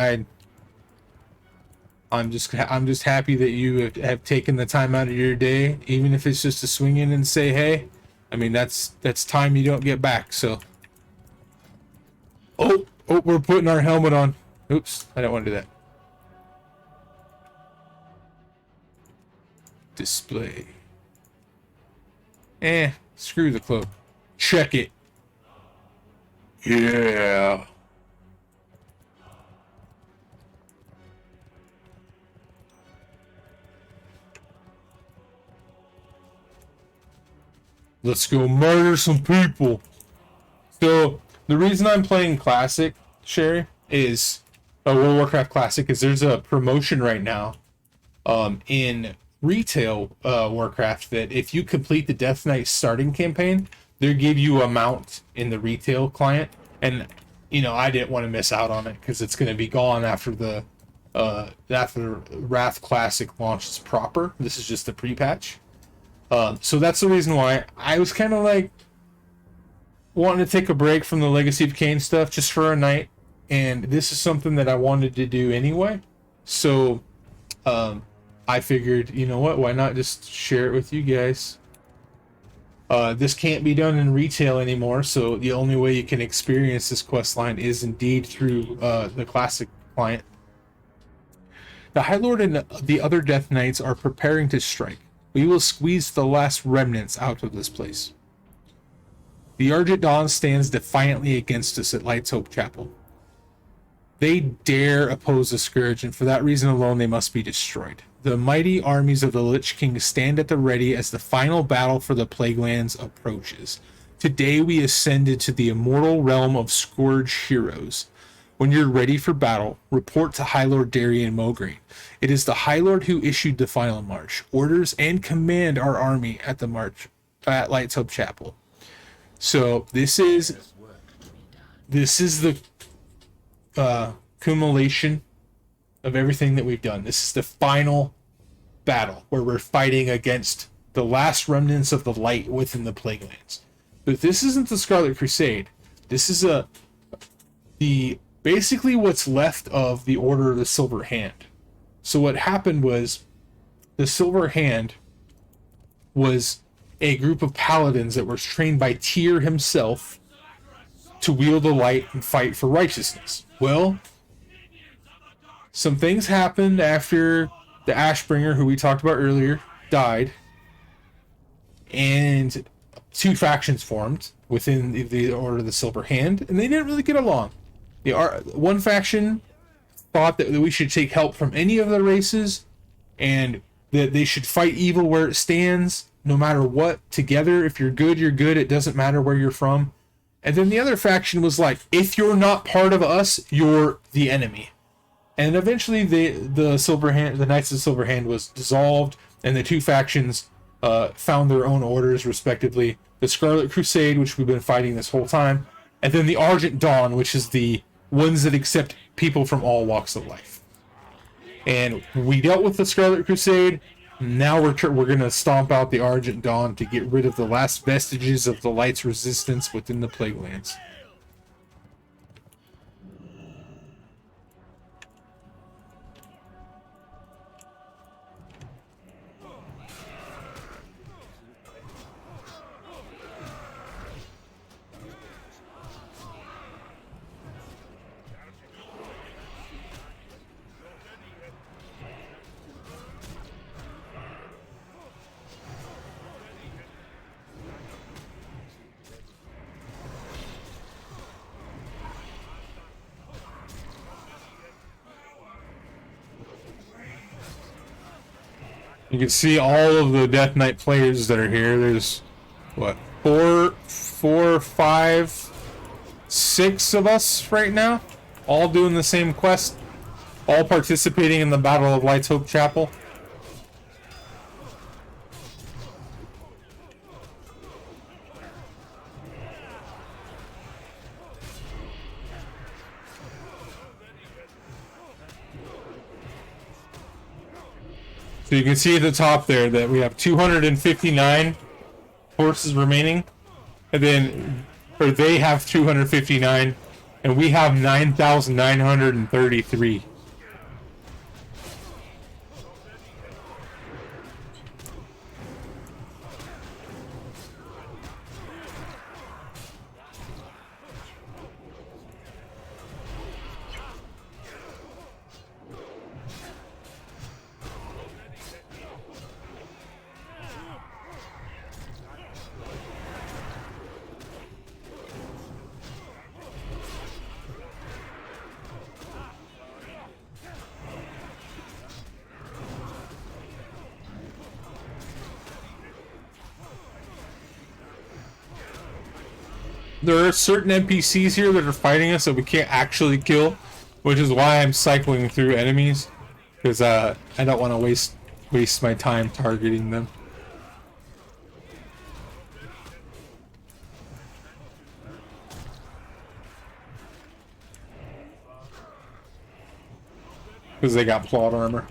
I'm just happy that you have taken the time out of your day, even if it's just to swing in and say hey. I mean, that's time you don't get back. So, oh, we're putting our helmet on. Oops, I don't want to do that. Display. Screw the cloak. Check it. Yeah. Let's go murder some people. So the reason I'm playing Classic, Sherry, is World of Warcraft Classic, is there's a promotion right now in retail Warcraft that if you complete the Death Knight starting campaign, they give you a mount in the retail client. And you know, I didn't want to miss out on it because it's going to be gone after the after Wrath Classic launches proper. This is just a pre-patch. So that's the reason why I was kind of like wanting to take a break from the Legacy of Kain stuff just for a night, and this is something that I wanted to do anyway. So I figured, you know what, why not just share it with you guys. This can't be done in retail anymore, so the only way you can experience this quest line is indeed through the Classic client. The High Lord and the other Death Knights are preparing to strike. We will squeeze the last remnants out of this place. The Argent Dawn stands defiantly against us at Light's Hope Chapel. They dare oppose the Scourge, and for that reason alone they must be destroyed. The mighty armies of the Lich King stand at the ready as the final battle for the Plaguelands approaches. Today we ascended to the immortal realm of Scourge heroes. When you're ready for battle, report to High Lord Darian Mograine. It is the High Lord who issued the final march, orders, and command our army at the march at Light's Hope Chapel. So this is the accumulation of everything that we've done. This is the final battle where we're fighting against the last remnants of the light within the Plaguelands. But this isn't the Scarlet Crusade. This is basically what's left of the Order of the Silver Hand. So what happened was the Silver Hand was a group of paladins that were trained by Tyr himself to wield the light and fight for righteousness. Well, some things happened after the Ashbringer, who we talked about earlier, died, and two factions formed within the Order of the Silver Hand, and they didn't really get along. One faction thought that we should take help from any of the races, and that they should fight evil where it stands, no matter what, together. If you're good, you're good. It doesn't matter where you're from. And then the other faction was like, if you're not part of us, you're the enemy. And eventually the Silver Hand, the Knights of the Silver Hand, was dissolved, and the two factions found their own orders, respectively. The Scarlet Crusade, which we've been fighting this whole time, and then the Argent Dawn, which is the ones that accept people from all walks of life. And we dealt with the Scarlet Crusade. Now we're going to stomp out the Argent Dawn to get rid of the last vestiges of the Light's resistance within the Plaguelands. You can see all of the Death Knight players that are here. There's, what, four, five, 6 of us right now, all doing the same quest, all participating in the Battle of Light's Hope Chapel. So you can see at the top there that we have 259 horses remaining, and then, or they have 259, and we have 9,933. There are certain NPCs here that are fighting us that we can't actually kill, which is why I'm cycling through enemies, because I don't want to waste my time targeting them. Because they got plot armor.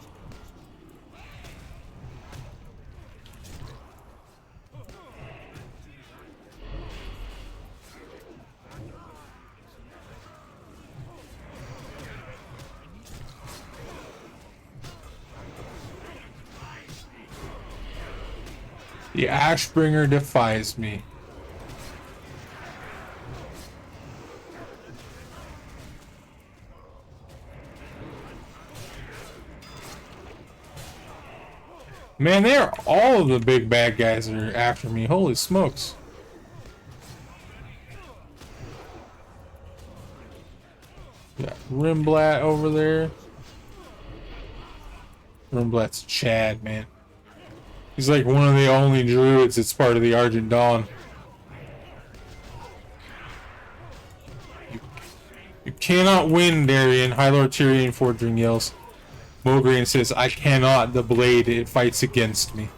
The Ashbringer defies me. Man, they are all of the big bad guys that are after me. Holy smokes. Got Rimblat over there. Rimblat's Chad, man. He's like one of the only druids that's part of the Argent Dawn. You cannot win, Darian. High Lord Tyrion Fordring yells. Mogrian says, I cannot. The blade, it fights against me.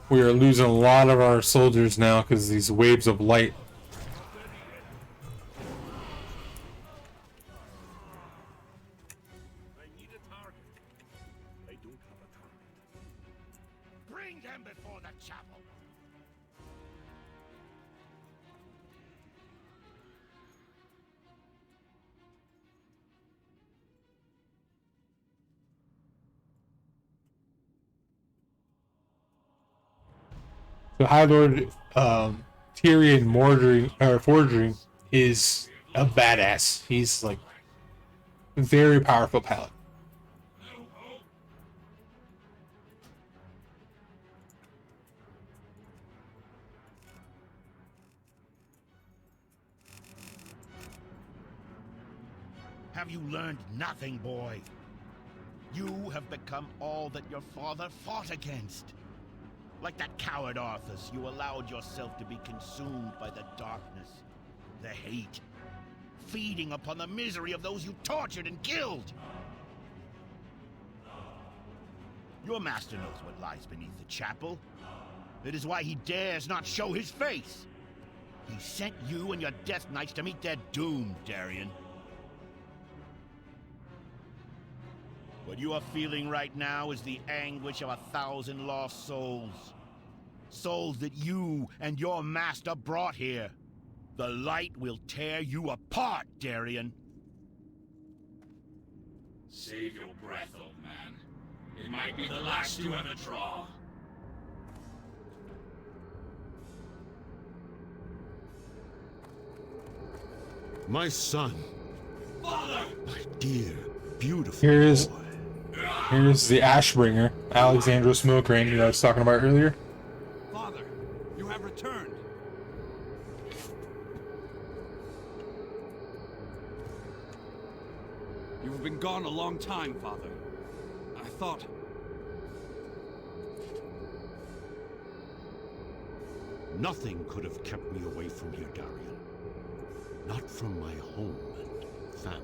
We are losing a lot of our soldiers now because of these waves of light. I need them before the chapel. So High Lord Tyrion Fordring is a badass. He's like a very powerful paladin. Have you learned nothing, boy? You have become all that your father fought against. Like that coward Arthas, you allowed yourself to be consumed by the darkness, the hate, feeding upon the misery of those you tortured and killed. Your master knows what lies beneath the chapel. It is why he dares not show his face. He sent you and your Death Knights to meet their doom, Darien. What you are feeling right now is the anguish of 1,000 lost souls. Souls that you and your master brought here. The light will tear you apart, Darien. Save your breath, old man. It might be the last you ever draw. My son. Father! My dear, beautiful Here's boy. the Ashbringer, Alexandra Smokerain, that I was talking about earlier. Father, you have returned. You've been gone a long time, Father. I thought... Nothing could have kept me away from here, Darien. Not from my home and family.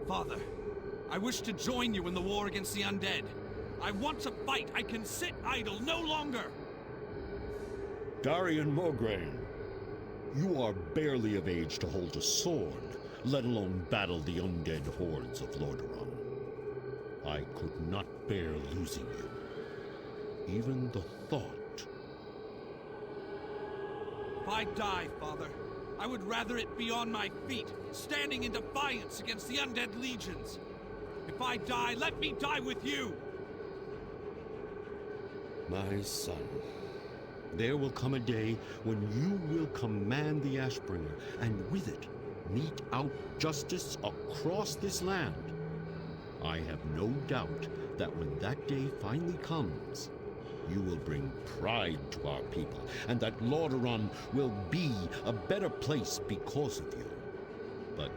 Father, I wish to join you in the war against the undead. I want to fight. I can sit idle no longer. Darien Mograine, you are barely of age to hold a sword, let alone battle the undead hordes of Lordaeron. I could not bear losing you. Even the thought. If I die, Father, I would rather it be on my feet, standing in defiance against the undead legions. If I die, let me die with you! My son, there will come a day when you will command the Ashbringer, and with it, mete out justice across this land. I have no doubt that when that day finally comes, you will bring pride to our people, and that Lordaeron will be a better place because of you. But,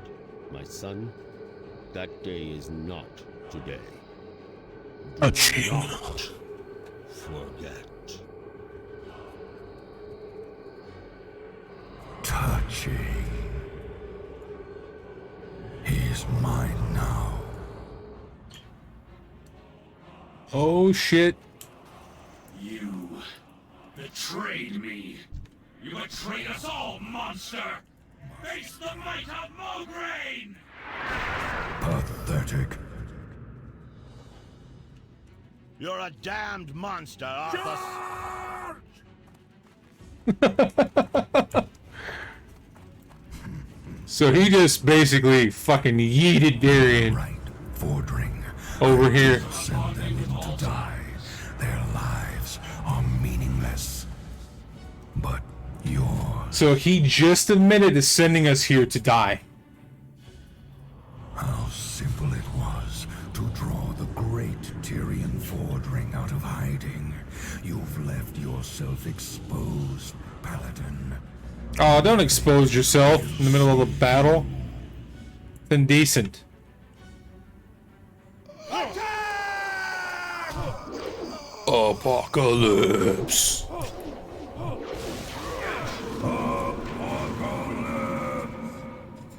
my son, that day is not today. Do not forget. Touching. He's mine now. Oh shit. You betrayed me. You betrayed us all, monster! Face the might of Mograine! Pathetic. You're a damned monster, Arthas. So he just basically fucking yeeted Darien right, Fordring. over here. Send them in to die. Their lives are meaningless. But yours. So he just admitted to sending us here to die. How simple it was to draw the great Tyrion Fordring out of hiding. You've left yourself exposed, Paladin. Oh, don't expose yourself in the middle of a battle. It's indecent. Apocalypse.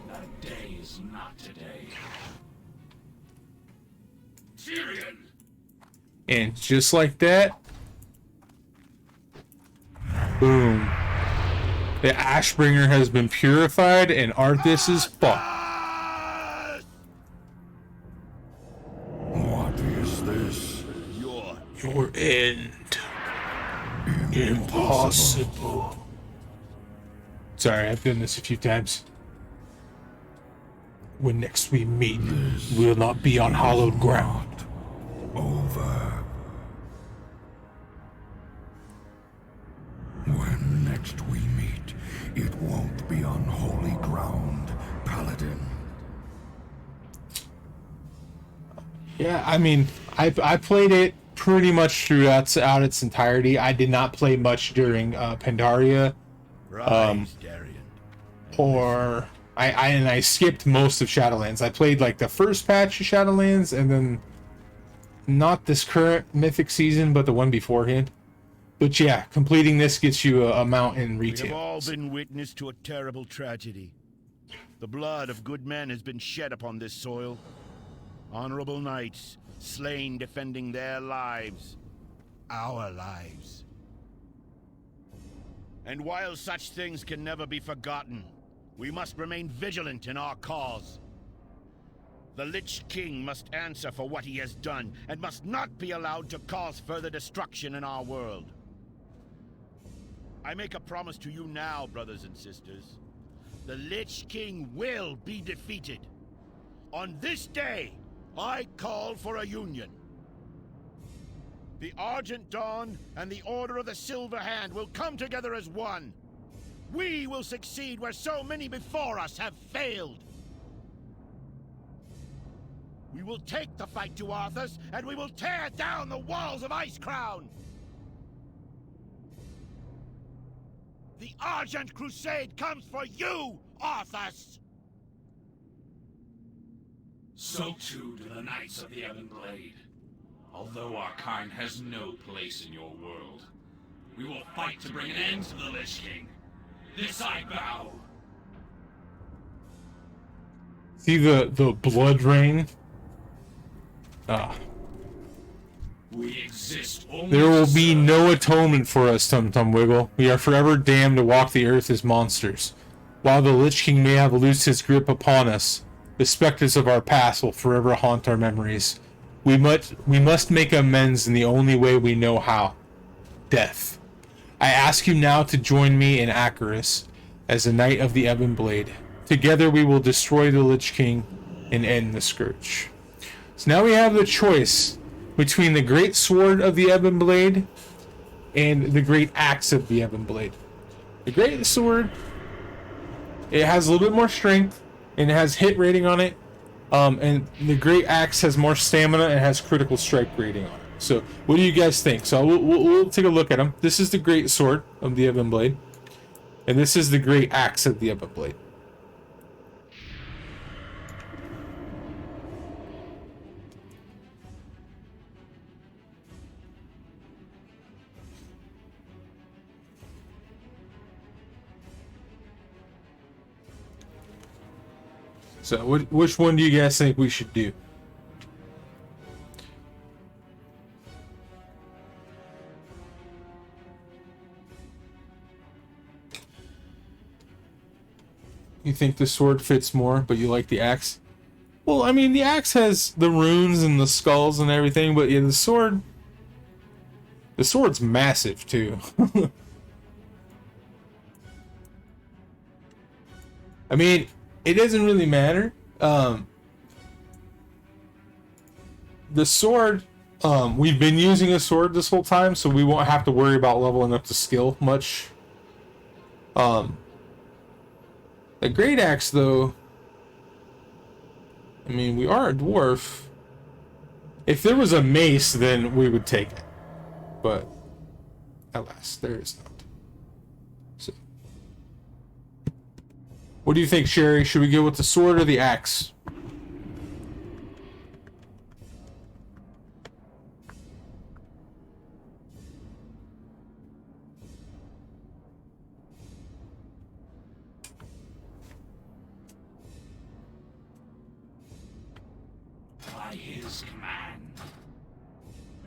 That day is not today. Tyrion! And just like that, boom. The Ashbringer has been purified and Arthas is fucked. What is this? Your Impossible. Sorry, I've done this a few times. When next we meet, we'll not be on hallowed ground. Over. When next we meet, it won't be on holy ground, Paladin. Yeah, I mean, I played it pretty much throughout its entirety. I did not play much during Pandaria, or I skipped most of Shadowlands. I played like the first patch of Shadowlands, and then not this current Mythic season, but the one beforehand. But yeah, completing this gets you a mount in retail. We have all been witness to a terrible tragedy. The blood of good men has been shed upon this soil. Honorable knights, slain defending their lives, our lives. And while such things can never be forgotten, we must remain vigilant in our cause. The Lich King must answer for what he has done, and must not be allowed to cause further destruction in our world. I make a promise to you now, brothers and sisters. The Lich King will be defeated. On this day, I call for a union. The Argent Dawn and the Order of the Silver Hand will come together as one. We will succeed where so many before us have failed. We will take the fight to Arthas, and we will tear down the walls of Icecrown. The Argent Crusade comes for you, Arthas! So too do the Knights of the Ebon Blade. Although our kind has no place in your world, we will fight to bring an end to the Lich King. This I vow. See the blood rain? We exist only There will to be serve. no atonement for us, Tum Tum Wiggle. We are forever damned to walk the earth as monsters. While the Lich King may have loosed his grip upon us, the specters of our past will forever haunt our memories. We must make amends in the only way we know how. Death. I ask you now to join me in Acheris as a Knight of the Ebon Blade. Together we will destroy the Lich King and end the Scourge. So now we have the choice between the Great Sword of the Ebon Blade and the Great Axe of the Ebon Blade. The Great Sword, it has a little bit more strength, and it has hit rating on it. And the Great Axe has more stamina and has critical strike rating on it. So, what do you guys think? So, we'll take a look at them. This is the Great Sword of the Ebon Blade, and this is the Great Axe of the Ebon Blade. So, which one do you guys think we should do? You think the sword fits more, but you like the axe? Well, I mean, the axe has the runes and the skulls and everything, but yeah, the sword's massive too. I mean, it doesn't really matter. The sword, we've been using a sword this whole time, so we won't have to worry about leveling up the skill much. The Great Axe, though, I mean, we are a dwarf. If there was a mace, then we would take it. But, alas, there is not. So, what do you think, Sherry? Should we go with the sword or the axe? By his command.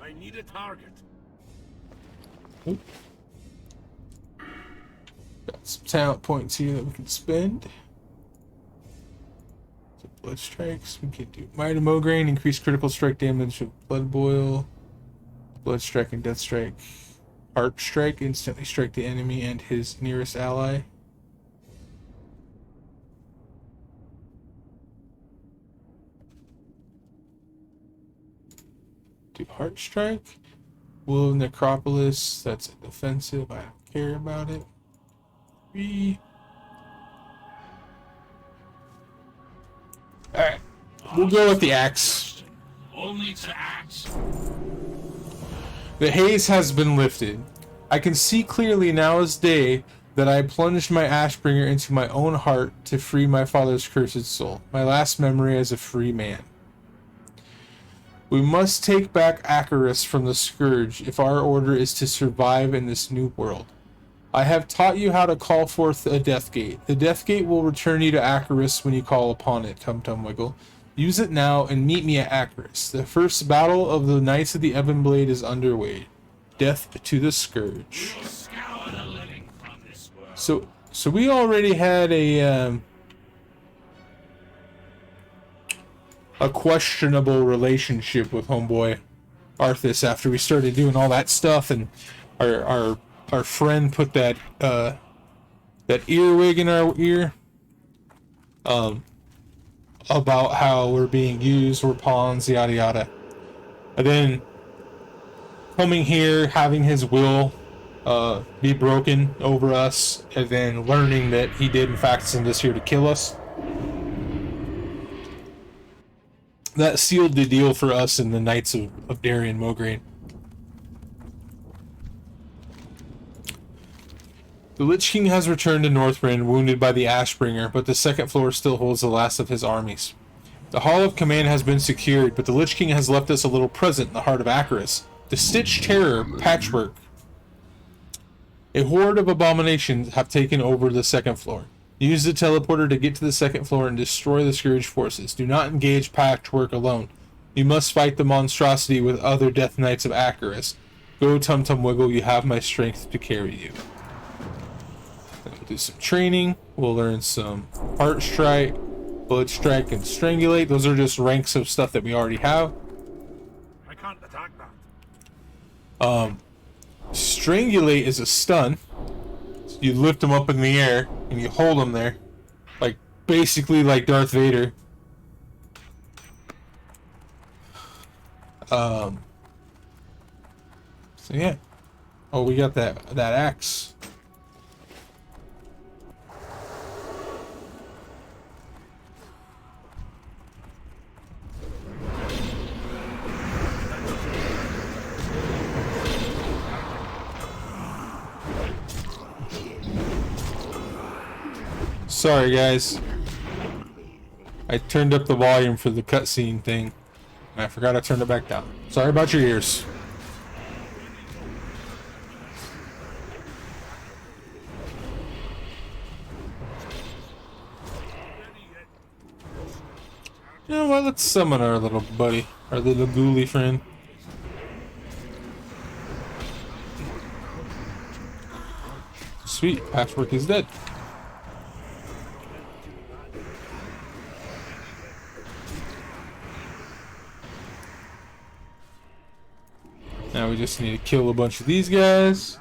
I need a target. Got some talent points here that we can spend. So blood strikes, we can do Might of Mograine, increase critical strike damage with Blood Boil, Blood Strike and Death Strike. Arc Strike. Instantly strike the enemy and his nearest ally. Do Heart Strike. Will of Necropolis. That's a defensive. I don't care about it. 3. Alright. We'll go with the axe. Only to act. The haze has been lifted. I can see clearly now as day that I plunged my Ashbringer into my own heart to free my father's cursed soul. My last memory as a free man. We must take back Acarus from the Scourge if our order is to survive in this new world. I have taught you how to call forth a Death Gate. The Death Gate will return you to Acarus when you call upon it, Tum Tum Wiggle. Use it now and meet me at Acarus. The first battle of the Knights of the Ebonblade is underway. Death to the Scourge. We'll scour the living from this world. So we already had a questionable relationship with homeboy Arthas after we started doing all that stuff, and our friend put that earwig in our ear about how we're being used, we're pawns, yada yada. And then coming here, having his will be broken over us, and then learning that he did in fact send us here to kill us. That sealed the deal for us and the Knights of Darien Mograine. The Lich King has returned to Northrend, wounded by the Ashbringer, but the second floor still holds the last of his armies. The Hall of Command has been secured, but the Lich King has left us a little present in the heart of Acarus. The Stitch Terror Patchwork. A horde of abominations have taken over the second floor. Use the teleporter to get to the second floor and destroy the Scourge forces. Do not engage Patchwork alone. You must fight the monstrosity with other Death Knights of Acarus. Go, Tum Tum Wiggle, you have my strength to carry you. Then we'll do some training. We'll learn some Heart Strike, Blood Strike, and Strangulate. Those are just ranks of stuff that we already have. I can't attack that. Strangulate is a stun. So you lift them up in the air and you hold them there, like basically like Darth Vader. So yeah. Oh, we got that axe. Sorry guys, I turned up the volume for the cutscene thing and I forgot I turned it back down. Sorry about your ears. You know what, let's summon our little buddy, our little ghoulie friend. Sweet, Patchwork is dead. Now we just need to kill a bunch of these guys.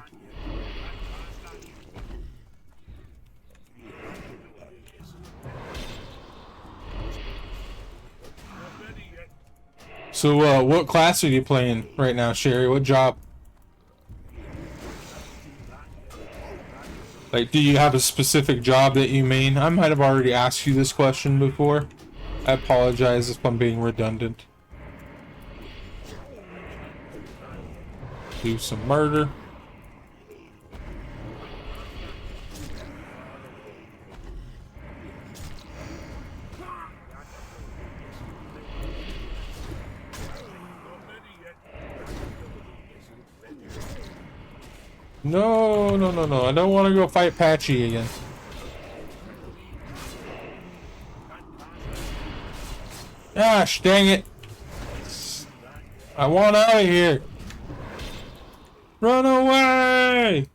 So, what class are you playing right now, Sherry? What job? Like, do you have a specific job that you main? I might have already asked you this question before. I apologize if I'm being redundant. Do some murder. No, no, no, no. I don't want to go fight Patchy again. Gosh, dang it. I want out of here. Run away!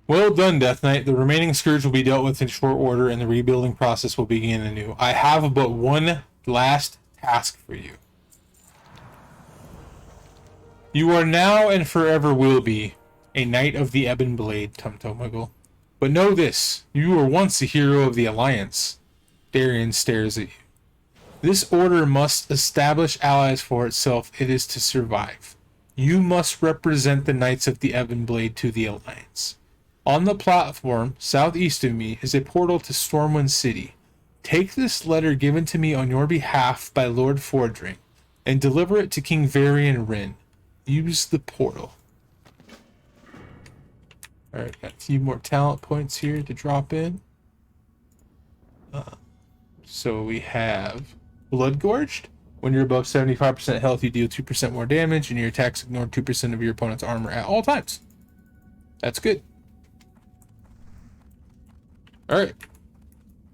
Well done, Death Knight. The remaining Scourge will be dealt with in short order, and the rebuilding process will begin anew. I have but one last task for you. You are now and forever will be a Knight of the Ebon Blade, Tum-Tum Wiggle. But know this, you were once a hero of the Alliance. Darian stares at you. This order must establish allies for itself. It is to survive. You must represent the Knights of the Ebon Blade to the Alliance. On the platform, southeast of me, is a portal to Stormwind City. Take this letter given to me on your behalf by Lord Fordring, and deliver it to King Varian Wrynn. Use the portal. Alright, got a few more talent points here to drop in. So we have Blood Gorged. When you're above 75% health, you deal 2% more damage, and your attacks ignore 2% of your opponent's armor at all times. That's good. Alright.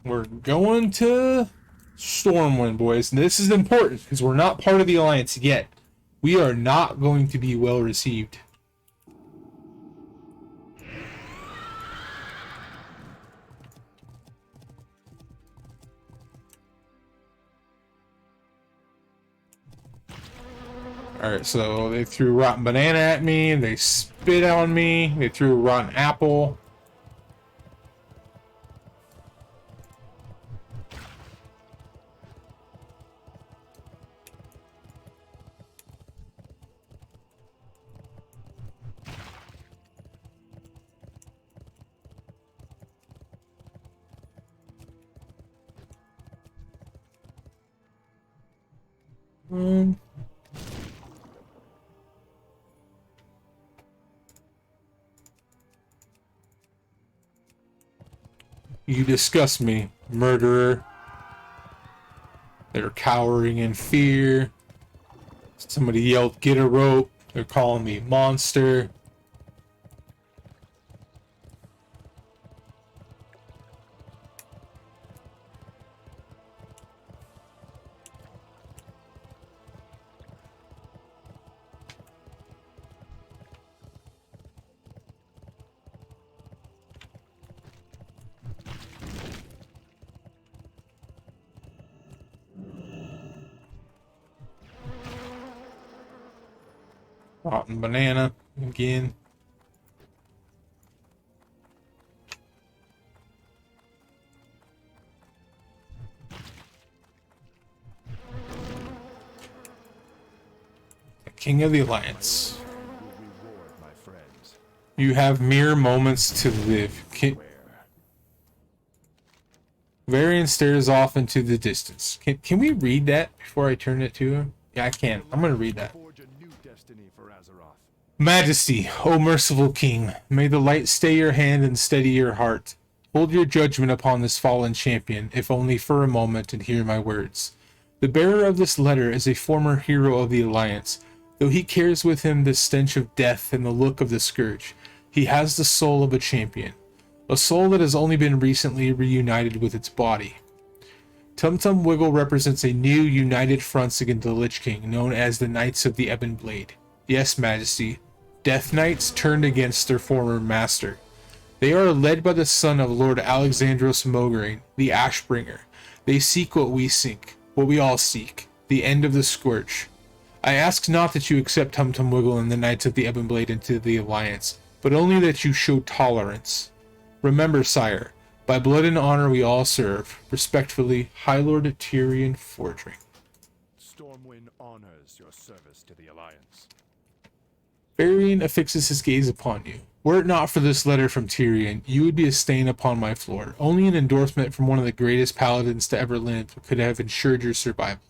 We're going to Stormwind, boys. And this is important, because we're not part of the Alliance yet. We are not going to be well received. Alright, so they threw rotten banana at me, they spit on me, they threw a rotten apple. You disgust me, murderer. They're cowering in fear. Somebody yelled, "Get a rope." They're calling me monster. Rotten banana again. The King of the Alliance. You have mere moments to live. Varian stares off into the distance. Can we read that before I turn it to him? Yeah, I can. I'm gonna read that. Majesty, O merciful King, may the light stay your hand and steady your heart. Hold your judgment upon this fallen champion, if only for a moment, and hear my words. The bearer of this letter is a former hero of the Alliance. Though he carries with him the stench of death and the look of the Scourge, he has the soul of a champion. A soul that has only been recently reunited with its body. Tum-Tum Wiggle represents a new united front against the Lich King, known as the Knights of the Ebon Blade. Yes, Majesty, Death Knights turned against their former master. They are led by the son of Lord Alexandros Mograine, the Ashbringer. They seek what we seek, what we all seek, the end of the Scourge. I ask not that you accept Tum-Tum Wiggle and the Knights of the Ebon Blade into the Alliance, but only that you show tolerance. Remember, sire, by blood and honor we all serve. Respectfully, High Lord Tyrion Fordring. Stormwind honors your service to the Alliance. Varian affixes his gaze upon you. Were it not for this letter from Tyrion, you would be a stain upon my floor. Only an endorsement from one of the greatest paladins to ever live could have ensured your survival.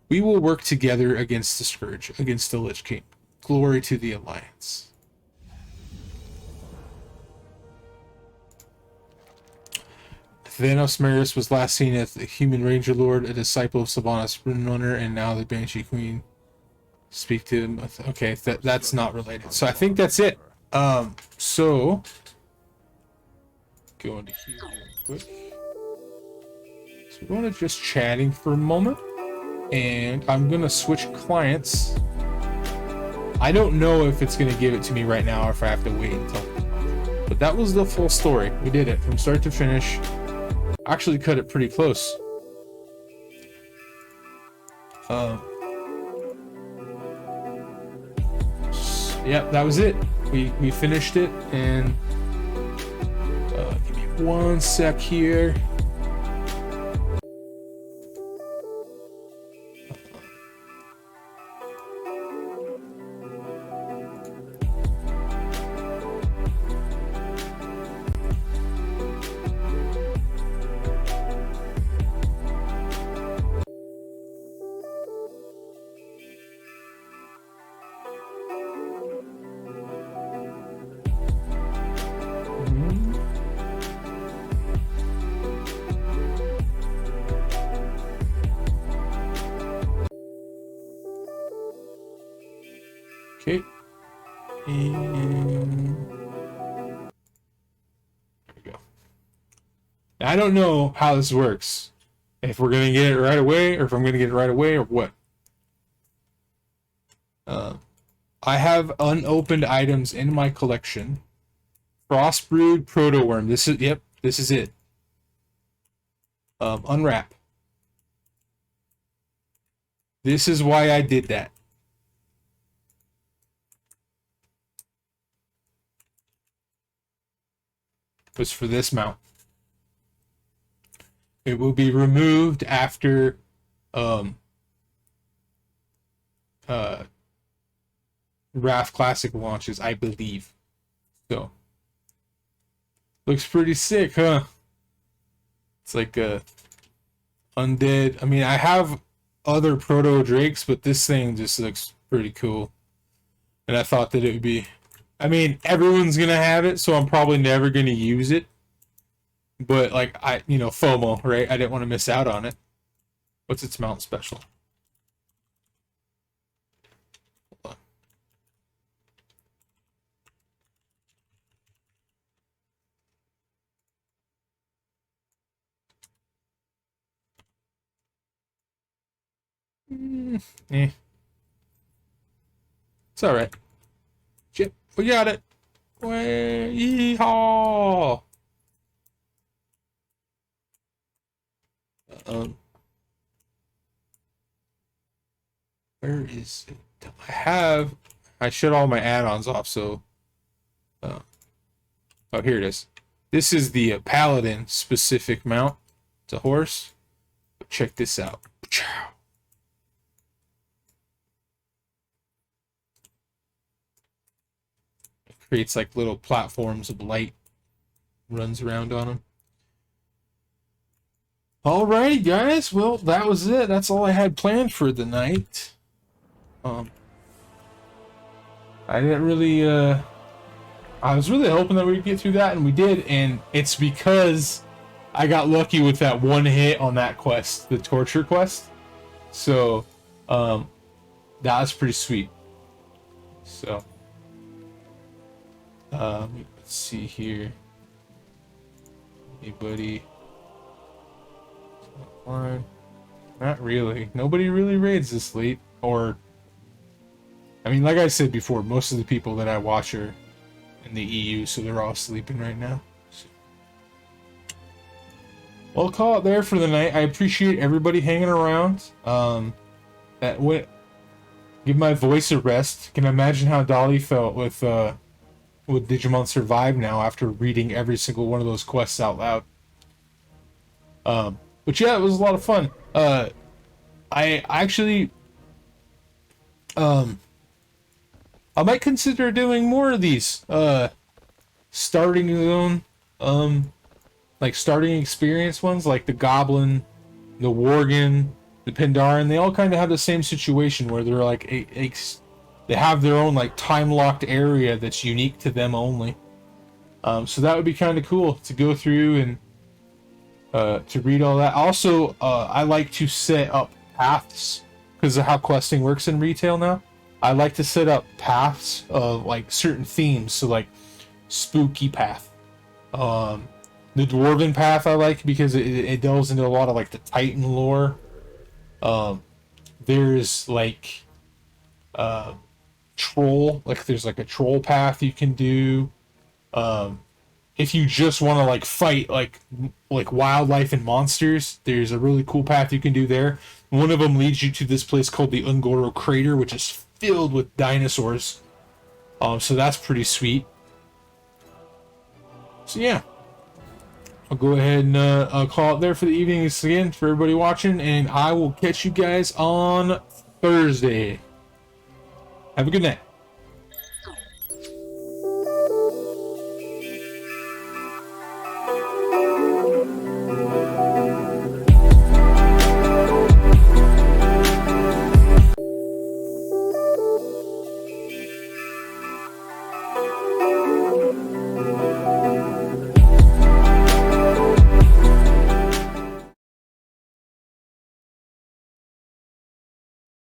We will work together against the Scourge, against the Lich King. Glory to the Alliance. Thanos Maris was last seen as the Human Ranger Lord, a disciple of Sylvanas Runrunner, and now the Banshee Queen. Speak to him. Okay, that's not related. So I think that's it. So go into here real quick. So we're going to just chatting for a moment, and I'm gonna switch clients. I don't know if it's gonna give it to me right now or if I have to wait until But that was the full story. We did it from start to finish. Actually cut it pretty close. Yep, that was it. We finished it, and give me one sec here. Okay. And there we go. Now, I don't know how this works. If we're going to get it right away, or if I'm going to get it right away, or what. I have unopened items in my collection. Frostbrewed Proto Worm. This is it. Unwrap. This is why I did that. Was for this mount. It will be removed after Wrath Classic launches, I believe. So looks pretty sick, huh? It's like a undead. I mean, I have other proto drakes, but this thing just looks pretty cool. And I thought that it would be, I mean, everyone's gonna have it, so I'm probably never gonna use it. But like FOMO, right? I didn't want to miss out on it. What's its mount special? Hold on. It's alright. Chip, we got it. Yeehaw! Where is it? I shut all my add-ons off, so oh, here it is. This is the paladin specific mount. It's a horse. Check this out. It creates like little platforms of light, runs around on them. Alrighty, guys. Well, that was it. That's all I had planned for the night. I didn't really, I was really hoping that we'd get through that, and we did, and it's because I got lucky with that one hit on that quest, the torture quest. So, that was pretty sweet. So, let's see here. Anybody? Not really. Nobody really raids this late, or I mean, like I said before, most of the people that I watch are in the EU, so they're all sleeping right now. So. Well, I'll call it there for the night. I appreciate everybody hanging around. Give my voice a rest. Can imagine how Dolly felt with Digimon Survive now after reading every single one of those quests out loud. But yeah, it was a lot of fun. I actually I might consider doing more of these starting zone like starting experience ones, like the Goblin, the Worgen, the Pandaren. They all kind of have the same situation where they're like they have their own like time-locked area that's unique to them only. So that would be kind of cool to go through and to read all that. Also, I like to set up paths because of how questing works in retail now. I like to set up paths of like certain themes. So like spooky path. The Dwarven path I like because it delves into a lot of like the Titan lore. There's like troll, like there's like a troll path you can do. if you just want to like fight like wildlife and monsters, there's a really cool path you can do there. One of them leads you to this place called the Ungoro Crater, which is filled with dinosaurs. So that's pretty sweet. So yeah, I'll go ahead and call it there for the evening. Thanks again for everybody watching, and I will catch you guys on Thursday. Have a good night.